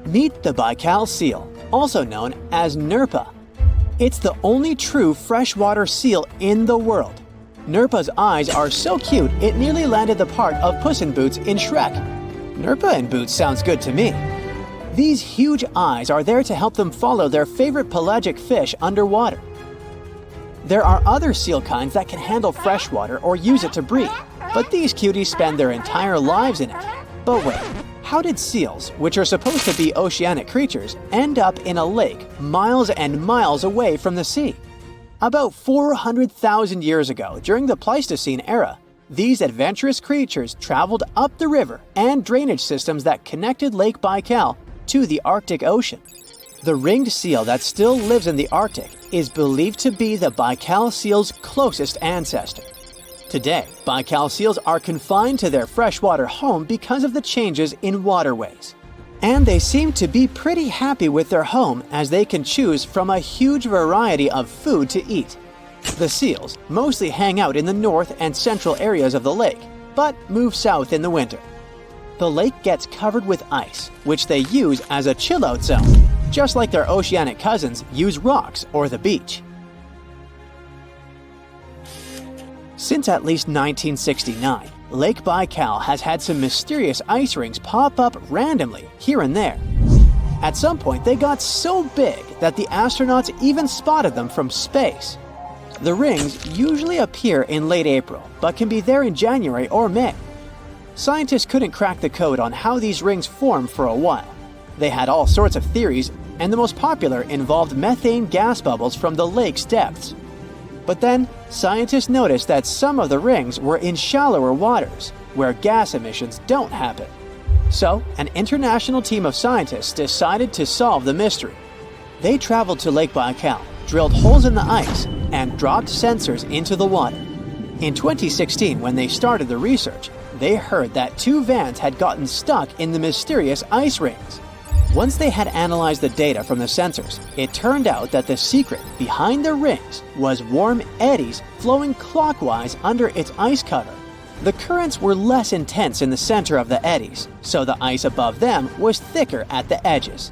Meet the Baikal seal, also known as Nerpa. It's the only true freshwater seal in the world. Nerpa's eyes are so cute it nearly landed the part of Puss in Boots in Shrek. Nerpa in Boots sounds good to me. These huge eyes are there to help them follow their favorite pelagic fish underwater. There are other seal kinds that can handle freshwater or use it to breed, but these cuties spend their entire lives in it. But wait, how did seals, which are supposed to be oceanic creatures, end up in a lake miles and miles away from the sea? About 400,000 years ago, during the Pleistocene era, these adventurous creatures traveled up the river and drainage systems that connected Lake Baikal to the Arctic Ocean. The ringed seal that still lives in the Arctic is believed to be the Baikal seal's closest ancestor. Today, Baikal seals are confined to their freshwater home because of the changes in waterways. And they seem to be pretty happy with their home as they can choose from a huge variety of food to eat. The seals mostly hang out in the north and central areas of the lake, but move south in the winter. The lake gets covered with ice, which they use as a chill-out zone, just like their oceanic cousins use rocks or the beach. Since at least 1969, Lake Baikal has had some mysterious ice rings pop up randomly here and there. At some point, they got so big that the astronauts even spotted them from space. The rings usually appear in late April, but can be there in January or May. Scientists couldn't crack the code on how these rings form for a while. They had all sorts of theories, and the most popular involved methane gas bubbles from the lake's depths. But then, scientists noticed that some of the rings were in shallower waters, where gas emissions don't happen. So, an international team of scientists decided to solve the mystery. They traveled to Lake Baikal, drilled holes in the ice, and dropped sensors into the water. In 2016, when they started the research, they heard that 2 vans had gotten stuck in the mysterious ice rings. Once they had analyzed the data from the sensors, it turned out that the secret behind the rings was warm eddies flowing clockwise under its ice cover. The currents were less intense in the center of the eddies, so the ice above them was thicker at the edges.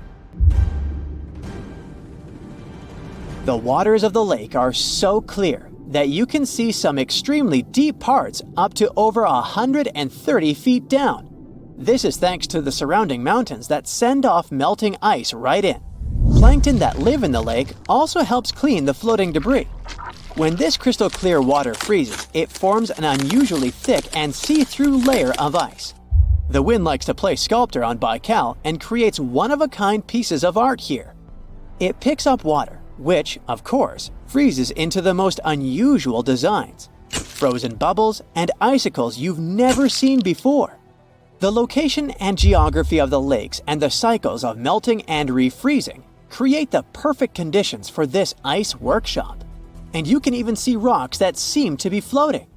The waters of the lake are so clear that you can see some extremely deep parts up to over 130 feet down. This is thanks to the surrounding mountains that send off melting ice right in. Plankton that live in the lake also helps clean the floating debris. When this crystal clear water freezes, it forms an unusually thick and see-through layer of ice. The wind likes to play sculptor on Baikal and creates one-of-a-kind pieces of art here. It picks up water, which, of course, freezes into the most unusual designs. Frozen bubbles and icicles you've never seen before. The location and geography of the lakes and the cycles of melting and refreezing create the perfect conditions for this ice workshop. And you can even see rocks that seem to be floating.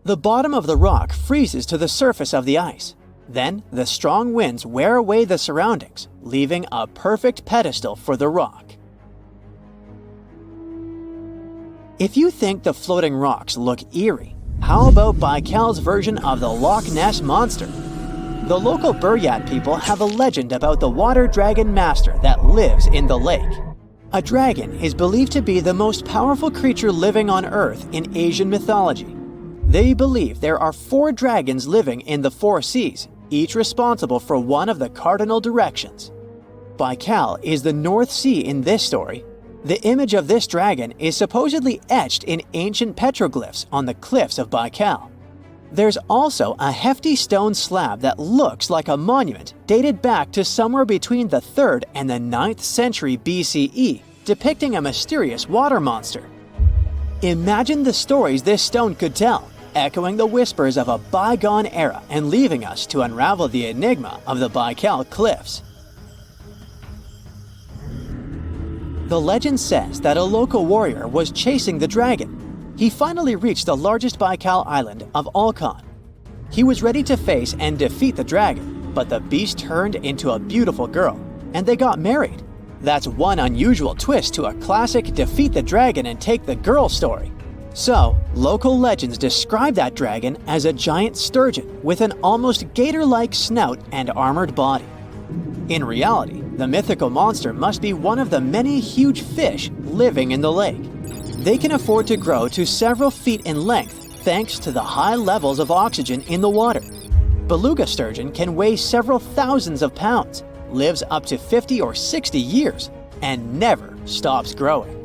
The bottom of the rock freezes to the surface of the ice. Then, the strong winds wear away the surroundings, leaving a perfect pedestal for the rock. If you think the floating rocks look eerie, how about Baikal's version of the Loch Ness Monster? The local Buryat people have a legend about the water dragon master that lives in the lake. A dragon is believed to be the most powerful creature living on Earth in Asian mythology. They believe there are 4 dragons living in the 4 seas, each responsible for one of the cardinal directions. Baikal is the North Sea in this story. The image of this dragon is supposedly etched in ancient petroglyphs on the cliffs of Baikal. There's also a hefty stone slab that looks like a monument dated back to somewhere between the 3rd and the 9th century BCE, depicting a mysterious water monster. Imagine the stories this stone could tell, echoing the whispers of a bygone era and leaving us to unravel the enigma of the Baikal cliffs. The legend says that a local warrior was chasing the dragon. He finally reached the largest Baikal island of Alkan. He was ready to face and defeat the dragon, but the beast turned into a beautiful girl, and they got married. That's one unusual twist to a classic defeat the dragon and take the girl story. So, local legends describe that dragon as a giant sturgeon with an almost gator-like snout and armored body. In reality, the mythical monster must be one of the many huge fish living in the lake. They can afford to grow to several feet in length thanks to the high levels of oxygen in the water. Beluga sturgeon can weigh several thousands of pounds, lives up to 50 or 60 years, and never stops growing.